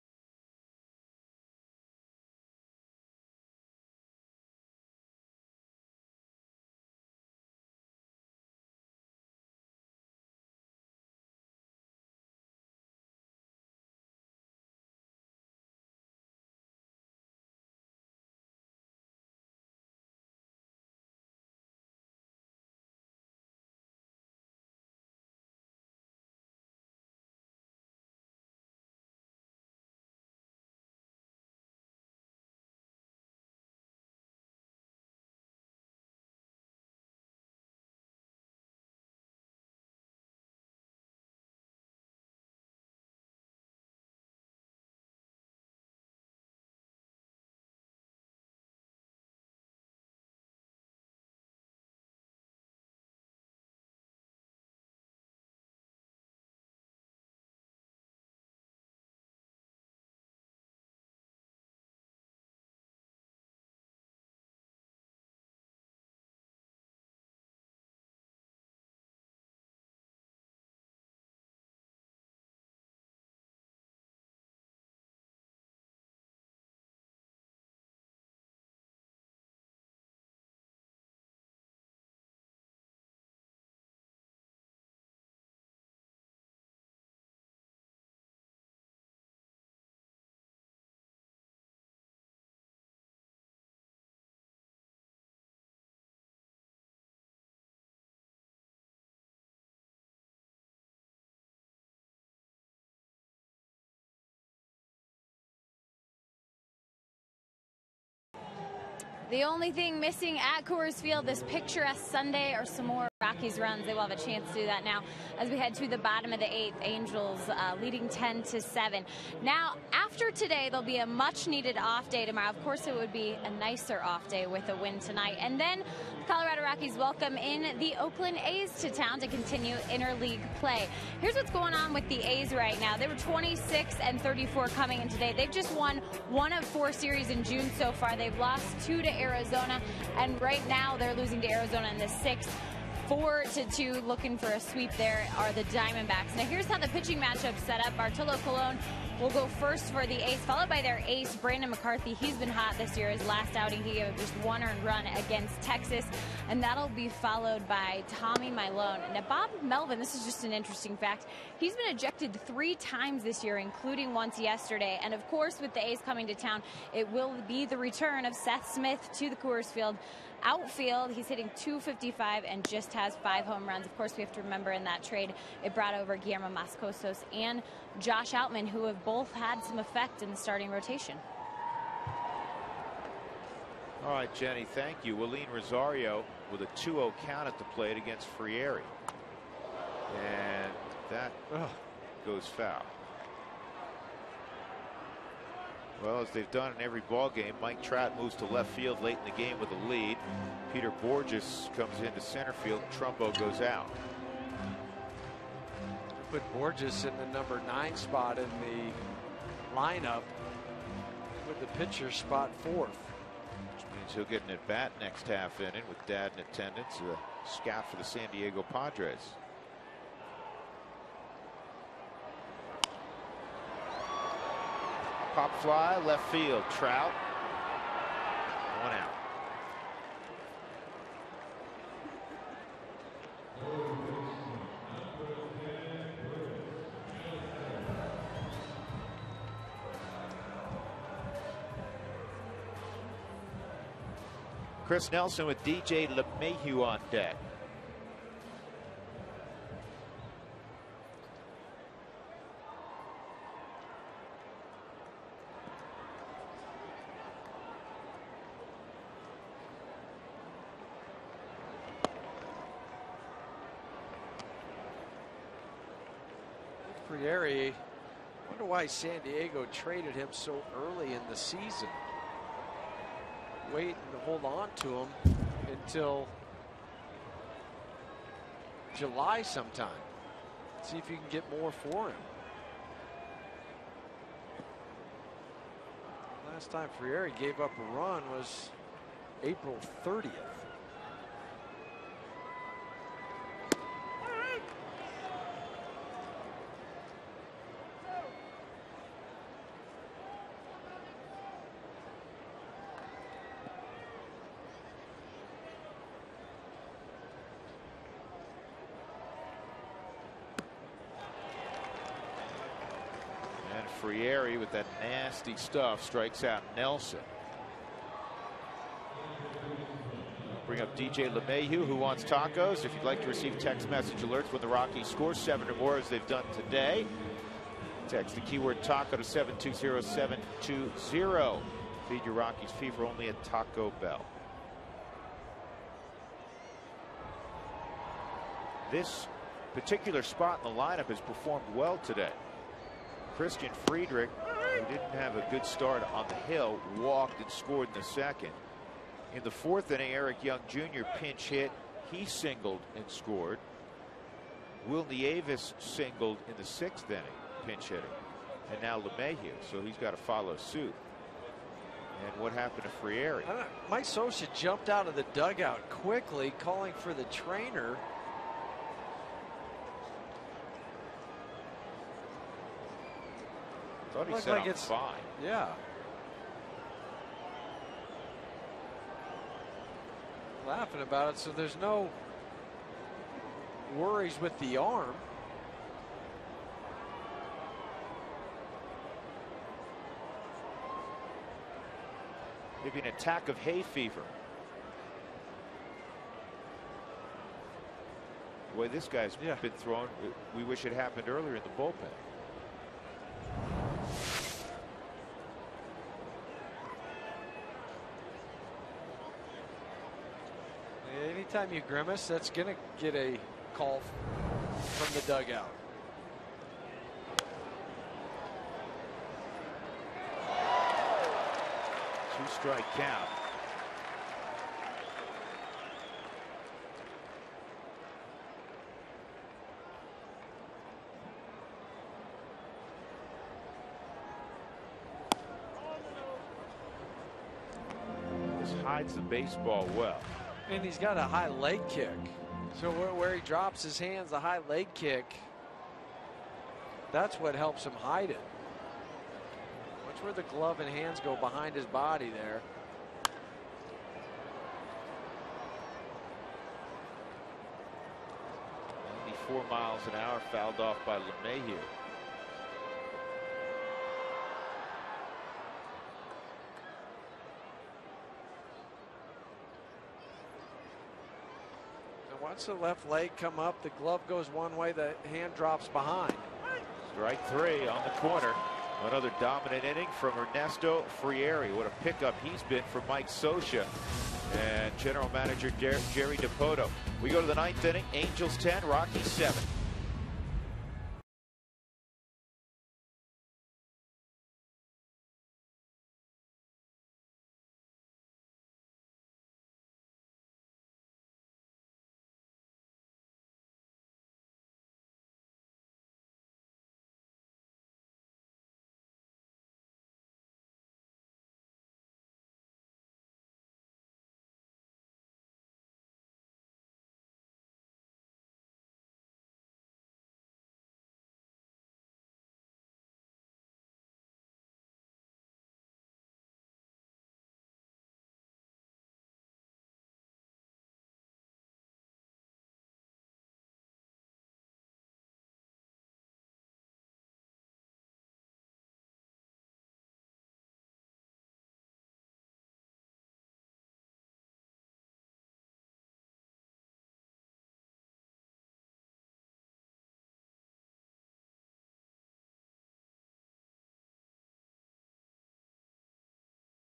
The only thing missing at Coors Field this picturesque Sunday are some more Rockies runs. They will have a chance to do that now as we head to the bottom of the 8th. Angels leading 10-7. Now, after today, there'll be a much-needed off day tomorrow. Of course, it would be a nicer off day with a win tonight. And then the Colorado Rockies welcome in the Oakland A's to town to continue interleague play. Here's what's going on with the A's right now. They were 26-34 coming in today. They've just won 1 of 4 series in June so far. They've lost 2 to Arizona, and right now they're losing to Arizona in the 6th. 4-2, looking for a sweep there are the Diamondbacks. Now here's how the pitching matchup's set up. Bartolo Colon will go first for the A's, followed by their ace, Brandon McCarthy. He's been hot this year. His last outing, he gave just 1 earned run against Texas, and that'll be followed by Tommy Milone. Now Bob Melvin, this is just an interesting fact. He's been ejected 3 times this year, including once yesterday. And of course, with the A's coming to town, it will be the return of Seth Smith to the Coors Field. Outfield, he's hitting .255 and just has 5 home runs. Of course, we have to remember in that trade, it brought over Guillermo Moscosos and Josh Outman, who have both had some effect in the starting rotation. All right, Jenny, thank you. Willeen Rosario with a 2-0 count at the plate against Frieri. And that goes foul. Well, as they've done in every ball game, Mike Trout moves to left field late in the game with a lead. Peter Borges comes into center field. Trumbo goes out. Put Borges in the number 9 spot in the lineup with the pitcher spot 4th. Which means he'll get an at-bat next half inning with Dad in attendance, a scout for the San Diego Padres. Pop fly, left field, Trout. 1 out. Chris Nelson with DJ LeMahieu on deck. Friere, wonder why San Diego traded him so early in the season. Waiting to hold on to him until July sometime. See if you can get more for him. Last time Friere gave up a run was April 30th. Friere with that nasty stuff strikes out Nelson. Bring up DJ LeMahieu, who wants tacos. If you'd like to receive text message alerts when the Rockies score 7 or more, as they've done today, text the keyword taco to 720-720. Feed your Rockies fever only at Taco Bell. This particular spot in the lineup has performed well today. Christian Friedrich, who didn't have a good start on the hill, walked and scored in the second. In the fourth inning, Eric Young Jr. pinch hit. He singled and scored. Will Nieves singled in the sixth inning, pinch hitting. And now LeMahieu, so he's got to follow suit. And what happened to Friere? Mike Scioscia jumped out of the dugout quickly, calling for the trainer. Thought he said, it's fine. Yeah. Laughing about it, so there's no worries with the arm. Maybe an attack of hay fever. The way this guy's been thrown, we wish it happened earlier in the bullpen. Anytime you grimace, that's going to get a call from the dugout. Two-strike count. This hides the baseball well. And he's got a high leg kick. So where he drops his hands, the high leg kick, that's what helps him hide it. Watch where the glove and hands go behind his body there. Only 4 miles an hour, fouled off by LeMahieu. Once the left leg come up, the glove goes one way, the hand drops behind. Strike 3 on the corner. Another dominant inning from Ernesto Friere. What a pickup he's been for Mike Scioscia and general manager Jerry Dipoto. We go to the 9th inning. Angels 10, Rockies 7.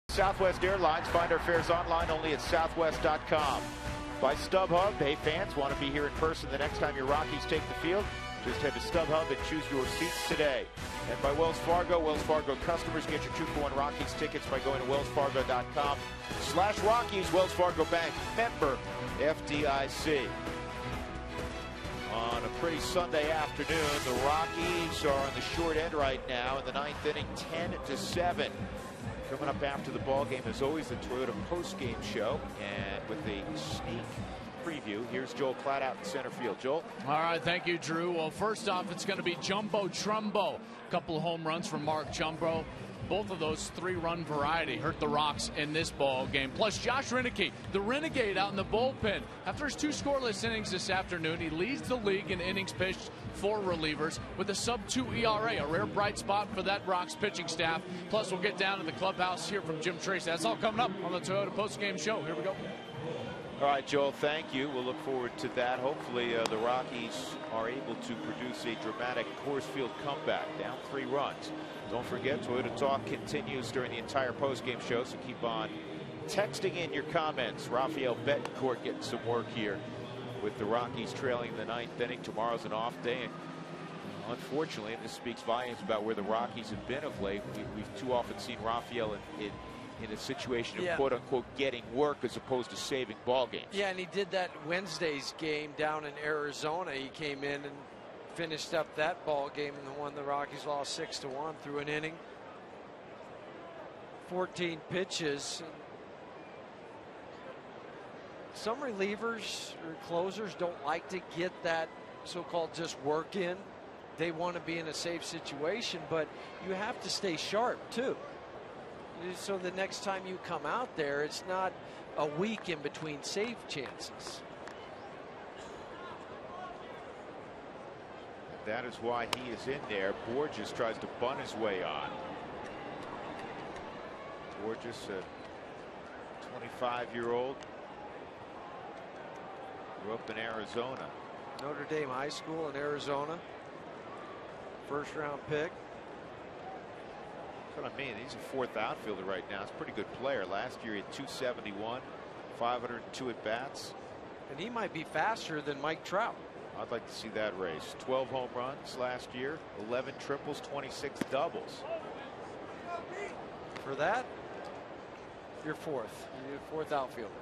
Southwest Airlines. Find our fares online only at southwest.com. By StubHub, hey fans, want to be here in person the next time your Rockies take the field? Just head to StubHub and choose your seats today. And by Wells Fargo customers get your 2-for-1 Rockies tickets by going to wellsfargo.com/Rockies. Wells Fargo Bank, member FDIC. On a pretty Sunday afternoon, the Rockies are on the short end right now in the 9th inning, 10-7. Coming up after the ball game, as always, the Toyota post-game show, and with a sneak preview, here's Joel Klatt out in center field. Joel? All right, thank you, Drew. Well, first off, it's going to be Jumbo Trumbo. A couple of home runs from Mark Jumbo. Both of those 3-run variety hurt the Rocks in this ball game. Plus, Josh Renegade, the Renegade out in the bullpen. After his 2 scoreless innings this afternoon, he leads the league in innings pitched for relievers with a sub-2 ERA, a rare bright spot for that Rocks pitching staff. Plus, we'll get down to the clubhouse here from Jim Tracy. That's all coming up on the Toyota postgame show. Here we go. All right, Joel, thank you. We'll look forward to that. Hopefully, the Rockies are able to produce a dramatic Coors Field comeback, down 3 runs. Don't forget, Toyota Talk continues during the entire postgame show, so keep on texting in your comments. Rafael Betancourt getting some work here with the Rockies trailing in the 9th inning. Tomorrow's an off day, and unfortunately, and this speaks volumes about where the Rockies have been of late, we've too often seen Rafael in a situation of quote-unquote getting work as opposed to saving ball games. Yeah, and he did that Wednesday's game down in Arizona. He came in and finished up that ball game, and the one the Rockies lost 6-1 through an inning. 14 pitches. Some relievers or closers don't like to get that so-called just work in. They want to be in a safe situation, but you have to stay sharp too. So the next time you come out there, it's not a week in between save chances. That is why he is in there. Borges tries to bunt his way on. Borges, a 25-year-old, grew up in Arizona. Notre Dame High School in Arizona. First-round pick. That's what I mean. He's a 4th outfielder right now. He's a pretty good player. Last year he had 271, 502 at bats. And he might be faster than Mike Trout. I'd like to see that race. 12 home runs last year, 11 triples, 26 doubles. For that, you're 4th. You're 4th outfielder.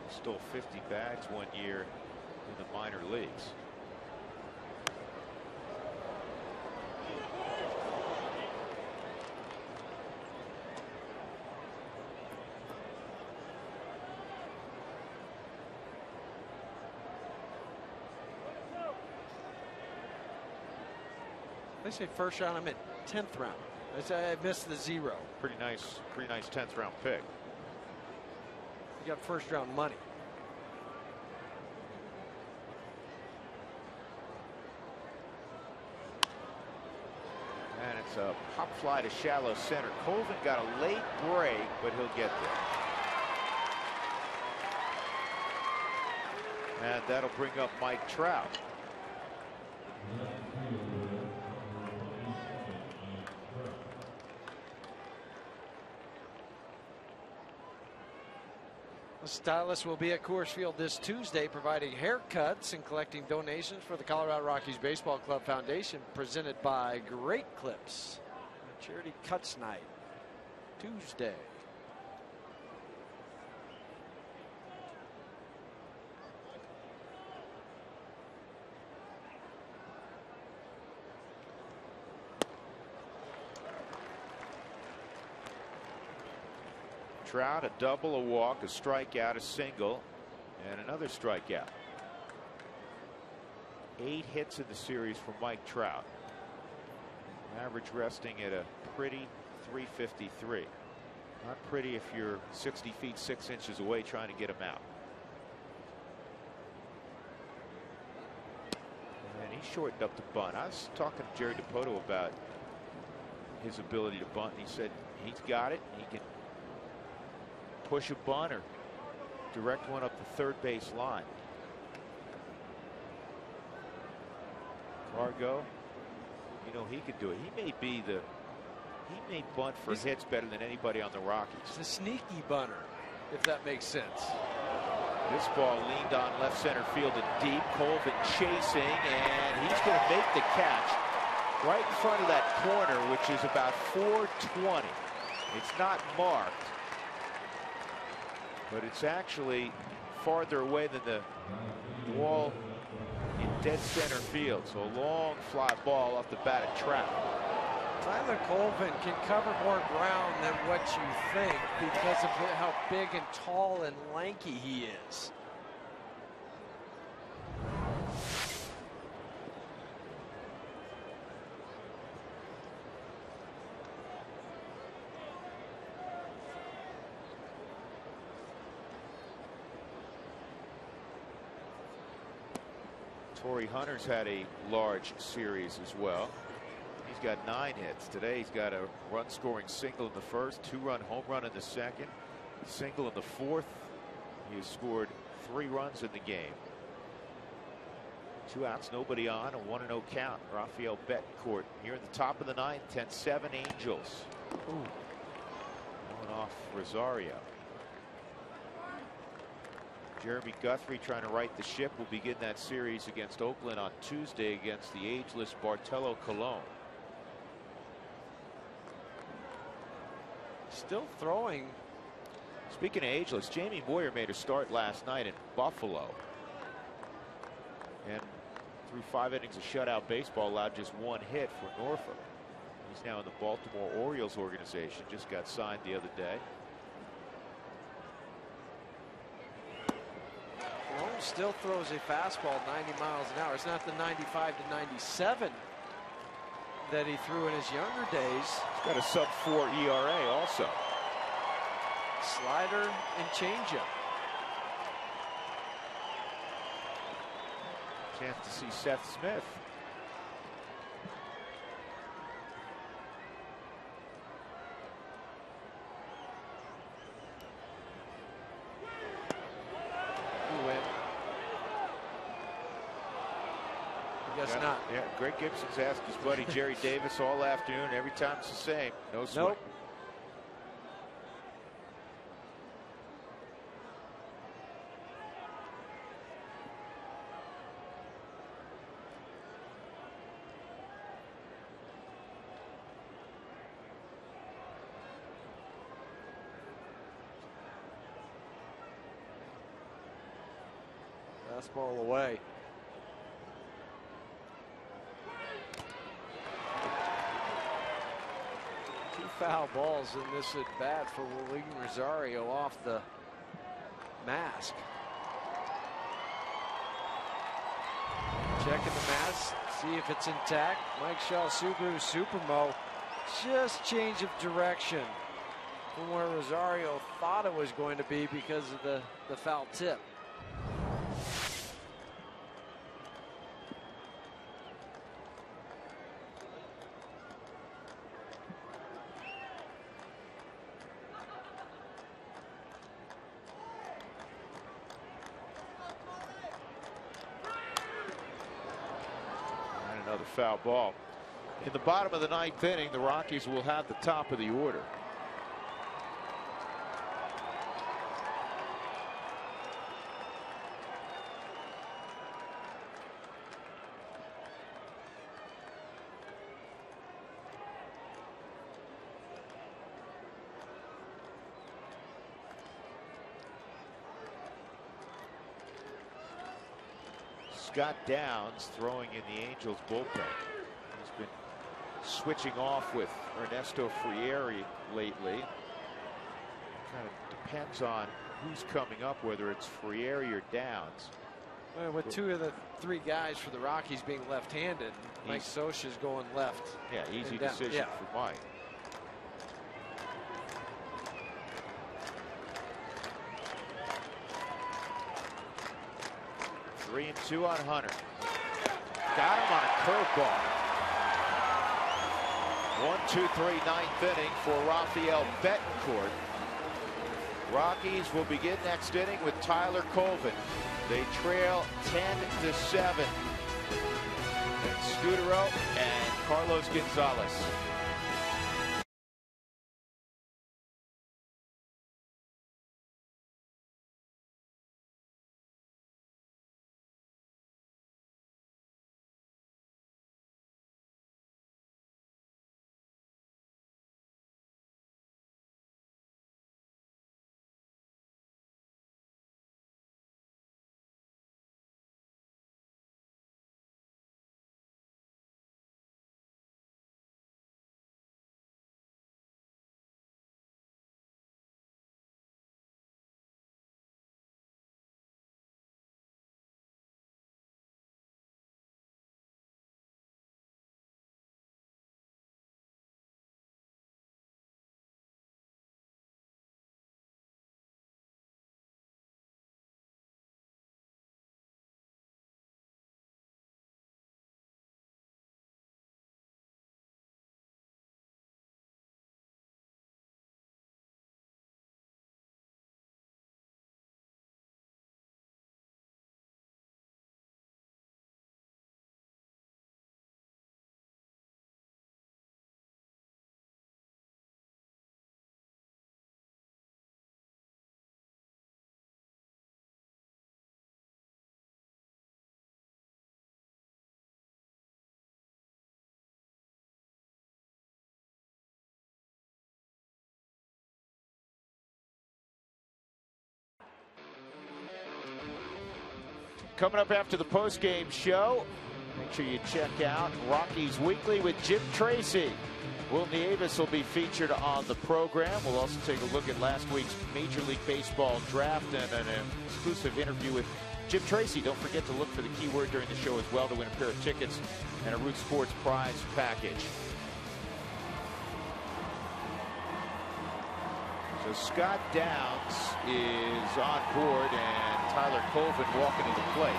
Stole 50 bags one year in the minor leagues. They say first round. I'm at 10th round. I missed the 0. Pretty nice 10th round pick. You got first round money. And it's a pop fly to shallow center. Colvin got a late break, but he'll get there. And that'll bring up Mike Trout. The stylist will be at Coors Field this Tuesday, providing haircuts and collecting donations for the Colorado Rockies Baseball Club Foundation, presented by Great Clips. Charity Cuts Night, Tuesday. Trout, a double, a walk, a strikeout, a single, and another strikeout. 8 hits in the series for Mike Trout. Average resting at a pretty 353. Not pretty if you're 60 feet 6 inches away trying to get him out. And he shortened up the bunt. I was talking to Jerry DiPoto about his ability to bunt, and he said he's got it. He can push a bunt or direct one up the third base line. Fargo, you know, he could do it. He may be the He may bunt for hits better than anybody on the Rockies. He's a sneaky bunter, if that makes sense. This ball leaned on left center field and deep. Colvin chasing, and he's going to make the catch right in front of that corner, which is about 420. It's not marked, but it's actually farther away than the wall in dead center field. So a long fly ball off the batted trap. Tyler Colvin can cover more ground than what you think because of how big and tall and lanky he is. Torrey Hunter's had a large series as well. He's got 9 hits. Today he's got a run-scoring single in the first, 2-run home run in the second, single in the fourth. He has scored 3 runs in the game. 2 outs, nobody on, a 1-0 count. Rafael Betancourt here in the top of the 9th, 10-7 Angels. Ooh. Going off Rosario. Jeremy Guthrie trying to right the ship. Will begin that series against Oakland on Tuesday against the ageless Bartolo Colon. Still throwing. Speaking of ageless, Jamie Moyer made a start last night in Buffalo. And through 5 innings of shutout baseball, allowed just 1 hit for Norfolk. He's now in the Baltimore Orioles organization. Just got signed the other day. Colon still throws a fastball 90 miles an hour. It's not the 95 to 97 that he threw in his younger days. He's got a sub-4 ERA also. Slider and changeup. Chance to see Seth Smith. Guess not. Yeah, Greg Gibson's asked his buddy Jerry Davis all afternoon. Every time it's the same. No swing. Nope. Fastball away. Foul balls in this at bat for William Rosario off the mask. Checking the mask, see if it's intact. Mike Shaw Subaru Supermo, just change of direction from where Rosario thought it was going to be because of the foul tip. Another foul ball. In the bottom of the 9th inning, the Rockies will have the top of the order. Scott Downs throwing in the Angels bullpen. He's been switching off with Ernesto Frieri lately. Kind of depends on who's coming up, whether it's Frieri or Downs. Well, with 2 of the 3 guys for the Rockies being left-handed, Mike Scioscia's going left. Yeah, easy decision for Mike. Three and 2 on Hunter. Got him on a curveball. 1-2-3 9th inning for Rafael Betancourt. Rockies will begin next inning with Tyler Colvin. They trail 10-7. And Scudero and Carlos Gonzalez. Coming up after the post-game show, make sure you check out Rockies Weekly with Jim Tracy. Will Nieves will be featured on the program. We'll also take a look at last week's Major League Baseball draft and an exclusive interview with Jim Tracy. Don't forget to look for the keyword during the show as well to win a pair of tickets and a Root Sports prize package. So Scott Downs is on board and Tyler Colvin walking to the plate.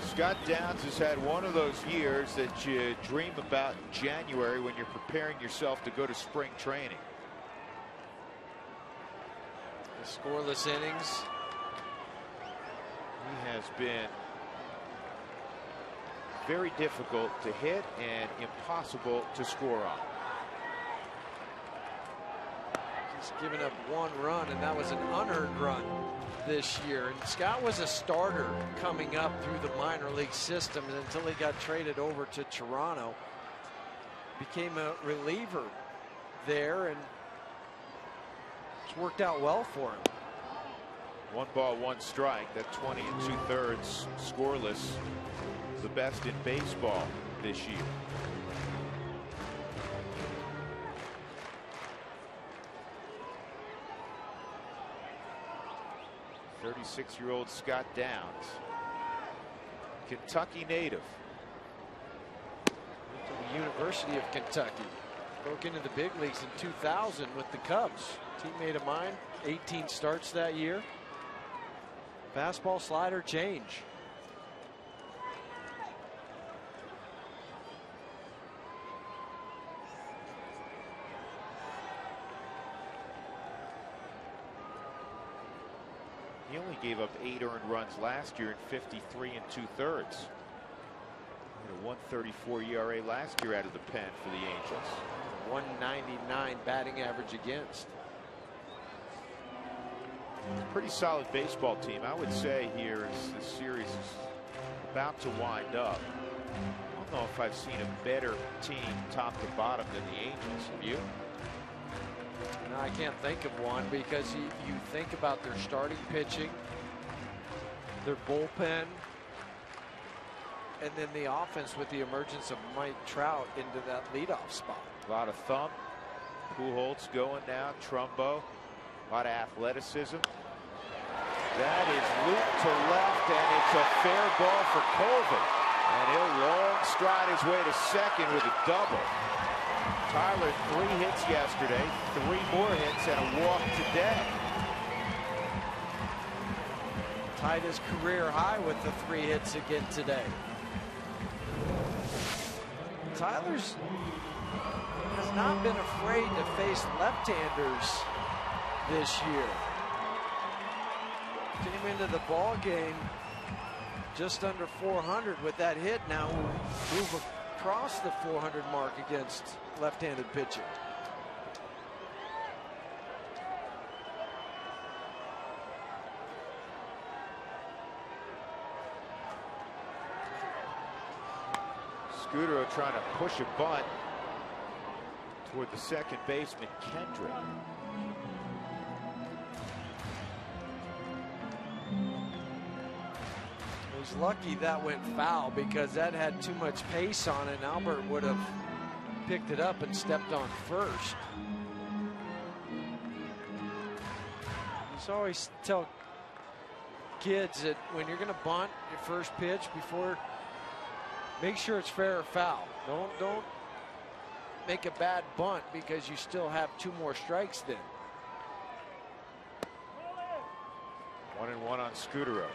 Scott Downs has had one of those years that you dream about in January when you're preparing yourself to go to spring training. The scoreless innings. He has been very difficult to hit and impossible to score on. He's given up one run, and that was an unearned run this year. And Scott was a starter coming up through the minor league system, and until he got traded over to Toronto, became a reliever there, and it's worked out well for him. 1 ball, 1 strike. That 20 2/3 scoreless, the best in baseball this year. .36-year-old Scott Downs, Kentucky native. Went to the University of Kentucky. Broke into the big leagues in 2000 with the Cubs. Teammate of mine, 18 starts that year. Fastball, slider, change. He only gave up 8 earned runs last year in 53 2/3. He had a 1.34 ERA last year out of the pen for the Angels. 199 batting average against. Pretty solid baseball team, I would say, here as the series is about to wind up. I don't know if I've seen a better team top to bottom than the Angels. Have you? No, I can't think of one, because you think about their starting pitching, their bullpen, and then the offense with the emergence of Mike Trout into that leadoff spot. A lot of thump. Pujols going now. Trumbo. A lot of athleticism. That is looped to left, and it's a fair ball for Colvin. And he'll long stride his way to second with a double. Tyler, 3 hits yesterday, 3 more hits, and a walk today. Tied his career high with the 3 hits again today. Tyler's has not been afraid to face left-handers this year. Came into the ball game just under 400 with that hit. Now will move across the 400 mark against left-handed pitching. Scudero trying to push a bunt toward the second baseman, Kendrick. Was lucky that went foul, because that had too much pace on it, and Albert would have picked it up and stepped on first. I just always tell kids that when you're going to bunt your first pitch, before, make sure it's fair or foul. Don't make a bad bunt because you still have 2 more strikes then. 1-1 on Scudero.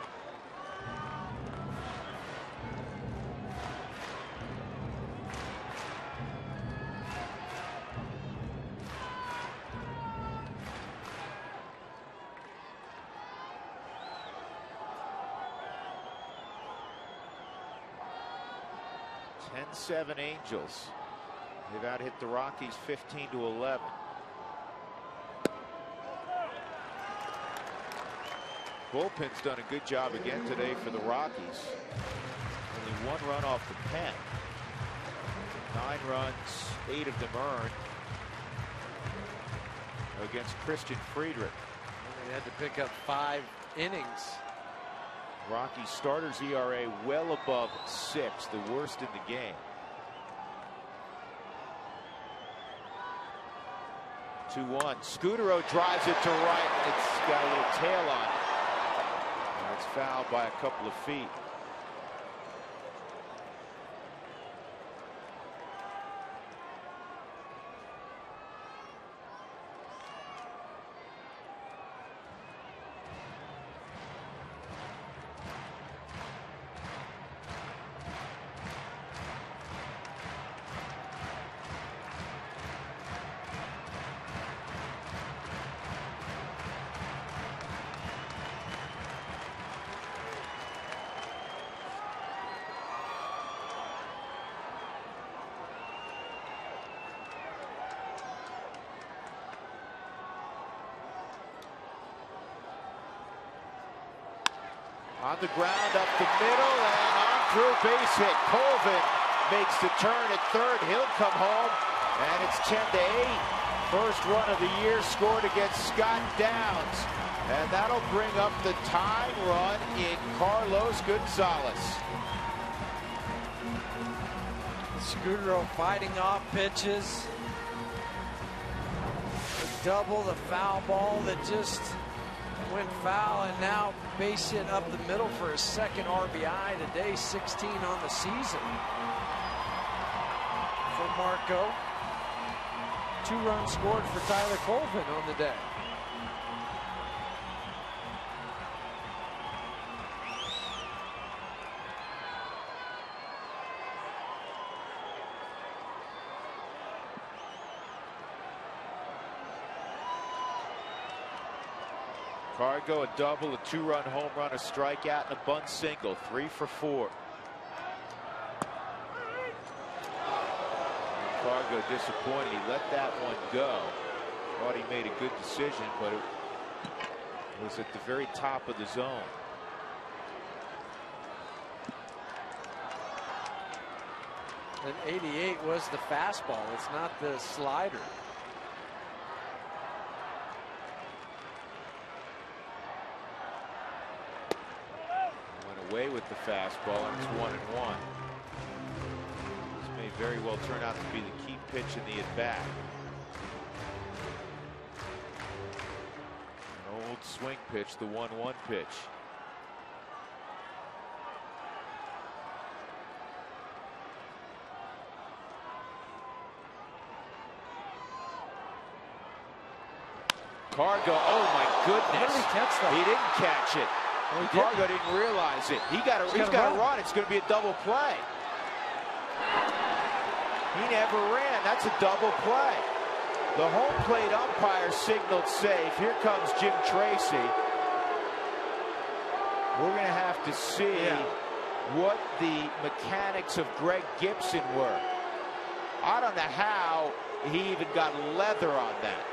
Seven Angels. They've out hit the Rockies 15-11. Bullpen's done a good job again today for the Rockies. Only 1 run off the pen. 9 runs, 8 of them earned against Christian Friedrich. They had to pick up 5 innings. Rocky starters ERA well above 6, the worst in the game. 2-1. Scudero drives it to right. It's got a little tail on it. And it's fouled by a couple of feet. On the ground, up the middle, and on through, base hit. Colvin makes the turn at third. He'll come home, and it's 10-8. First run of the year scored against Scott Downs, and that'll bring up the tying run in Carlos Gonzalez. Scudero fighting off pitches. The double, the foul ball that just went foul, and now base hit up the middle for his second RBI today, 16 on the season for Marco. 2 runs scored for Tyler Colvin on the day. Cargo, a double, a 2-run home run, a strikeout, and a bunt single. 3 for 4. Cargo disappointed. He let that one go. Thought he made a good decision, but it was at the very top of the zone. And 88 was the fastball. It's not the slider. Away with the fastball, and it's 1-1. This may very well turn out to be the key pitch in the at-bat. An old swing pitch, the 1-1 pitch. Cargo, oh my goodness. How did he catch that? He didn't catch it. Cargo didn't realize it. He's got to run. It's going to be a double play. He never ran. That's a double play. The home plate umpire signaled safe. Here comes Jim Tracy. We're going to have to see what the mechanics of Greg Gibson were. I don't know how he even got leather on that.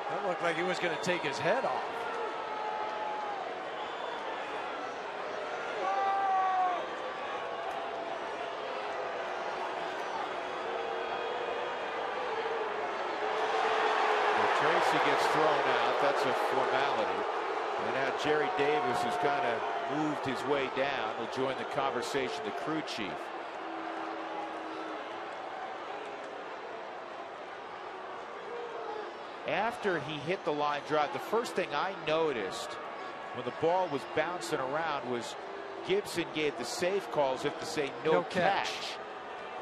That looked like he was going to take his head off. Tracy gets thrown out. That's a formality. And now Jerry Davis has kind of moved his way down. He'll join the conversation, the crew chief. After he hit the line drive, the first thing I noticed when the ball was bouncing around was Gibson gave the safe call as if to say no catch.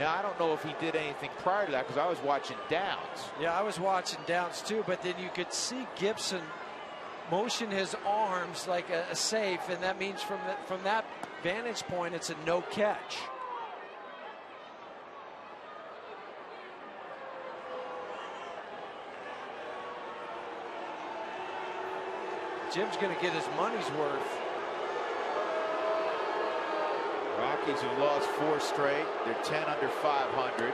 Now, I don't know if he did anything prior to that because I was watching Downs. Yeah, I was watching Downs too, but then you could see Gibson motion his arms like a safe, and that means from that vantage point, it's a no catch. Jim's going to get his money's worth. Rockies have lost 4 straight. They're 10 under 500.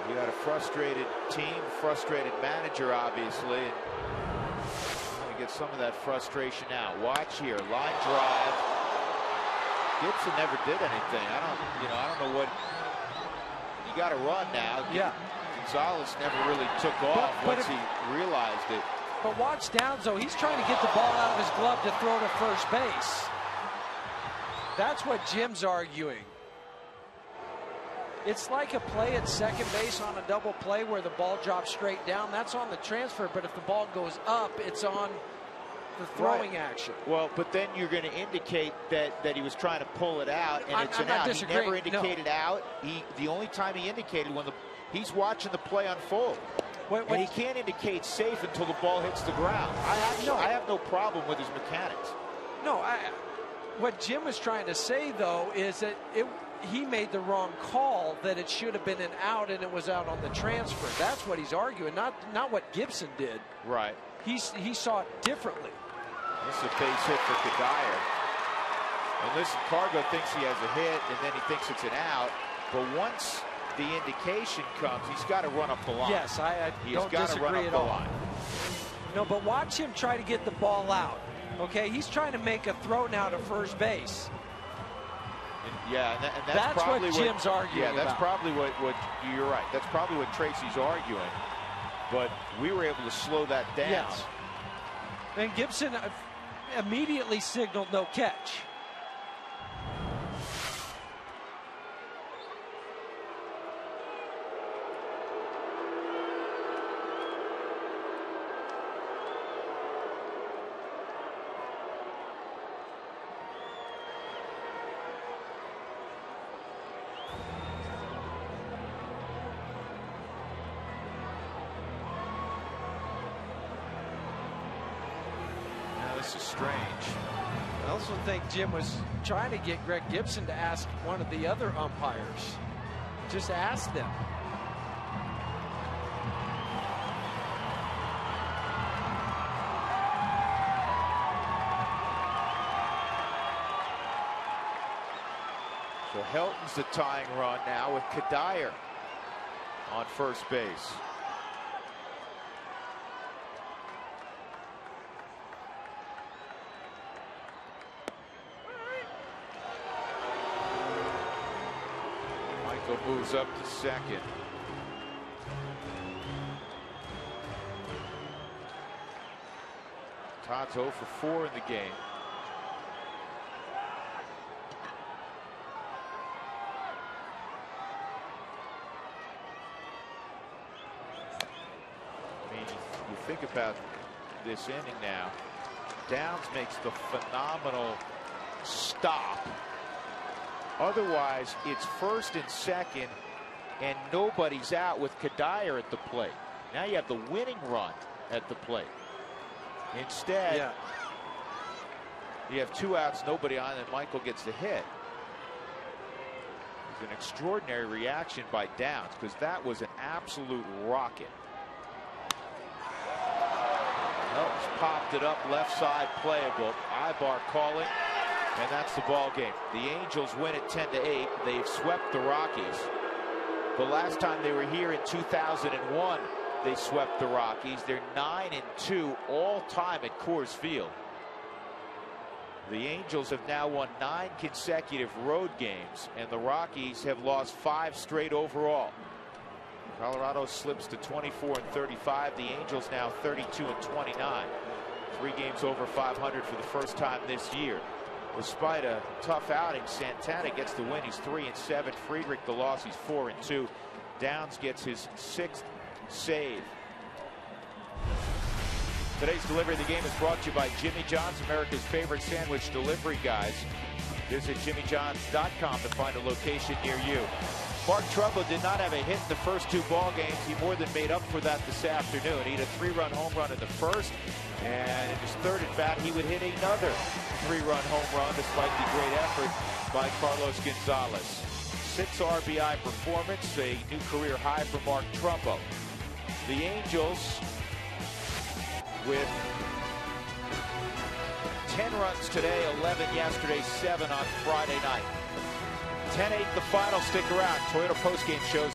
You got a frustrated team, frustrated manager, obviously. And going to get some of that frustration out. Watch here. Line drive. Gibson never did anything. I don't know what. You got to run now. Yeah. Gonzalez never really took off once he realized it. But watch Downs, though. He's trying to get the ball out of his glove to throw to first base. That's what Jim's arguing. It's like a play at second base on a double play where the ball drops straight down. That's on the transfer, but if the ball goes up, it's on the throwing action. Well, but then you're going to indicate that he was trying to pull it out, and it's an out. He never indicated out. The only time he indicated when he's watching the play unfold. And he can't indicate safe until the ball hits the ground. I have no problem with his mechanics. No, what Jim was trying to say, though, is that he made the wrong call, that it should have been an out and it was out on the transfer. That's what he's arguing, not what Gibson did. Right. He saw it differently. This is a base hit for Kadire. And listen, Cargo thinks he has a hit, and then he thinks it's an out. But once the indication comes, he's got to run up the line. Yes, I don't disagree at all. No, but watch him try to get the ball out. Okay, he's trying to make a throw now to first base. Yeah, and that's probably what Jim's arguing Yeah, that's about. probably what you're right. That's probably what Tracy's arguing. But we were able to slow that down. Yes. And Gibson immediately signaled no catch. This is strange. I also think Jim was trying to get Greg Gibson to ask one of the other umpires. Just ask them. So Helton's the tying run now with Kadire on first base. Moves up to second. Todd's 0 for 4 in the game. I mean, you think about this inning now. Downs makes the phenomenal stop. Otherwise, it's first and second, and nobody's out with Kadire at the plate. Now you have the winning run at the plate. Instead, you have 2 outs, nobody on, and Michael gets the hit. It's an extraordinary reaction by Downs, because that was an absolute rocket. Helps popped it up left side, playable. Ibar calling. And that's the ball game. The Angels win it 10-8. They've swept the Rockies. The last time they were here in 2001, they swept the Rockies. They're 9-2 all time at Coors Field. The Angels have now won 9 consecutive road games, and the Rockies have lost 5 straight overall. Colorado slips to 24-35. The Angels now 32-29. 3 games over 500 for the first time this year. Despite a tough outing, Santana gets the win. He's 3-7. Friedrich the loss. He's 4-2. Downs gets his 6th save. Today's delivery of the game is brought to you by Jimmy John's, America's favorite sandwich delivery guys. Visit jimmyjohns.com to find a location near you. Mark Trumbo did not have a hit in the first 2 ball games. He more than made up for that this afternoon. He had a 3-run home run in the first, and in his 3rd at bat, he would hit another 3-run home run despite the great effort by Carlos Gonzalez. 6 RBI performance, a new career high for Mark Trumbo. The Angels with 10 runs today, 11 yesterday, 7 on Friday night. 10-8 the final. Stick around. Toyota postgame shows.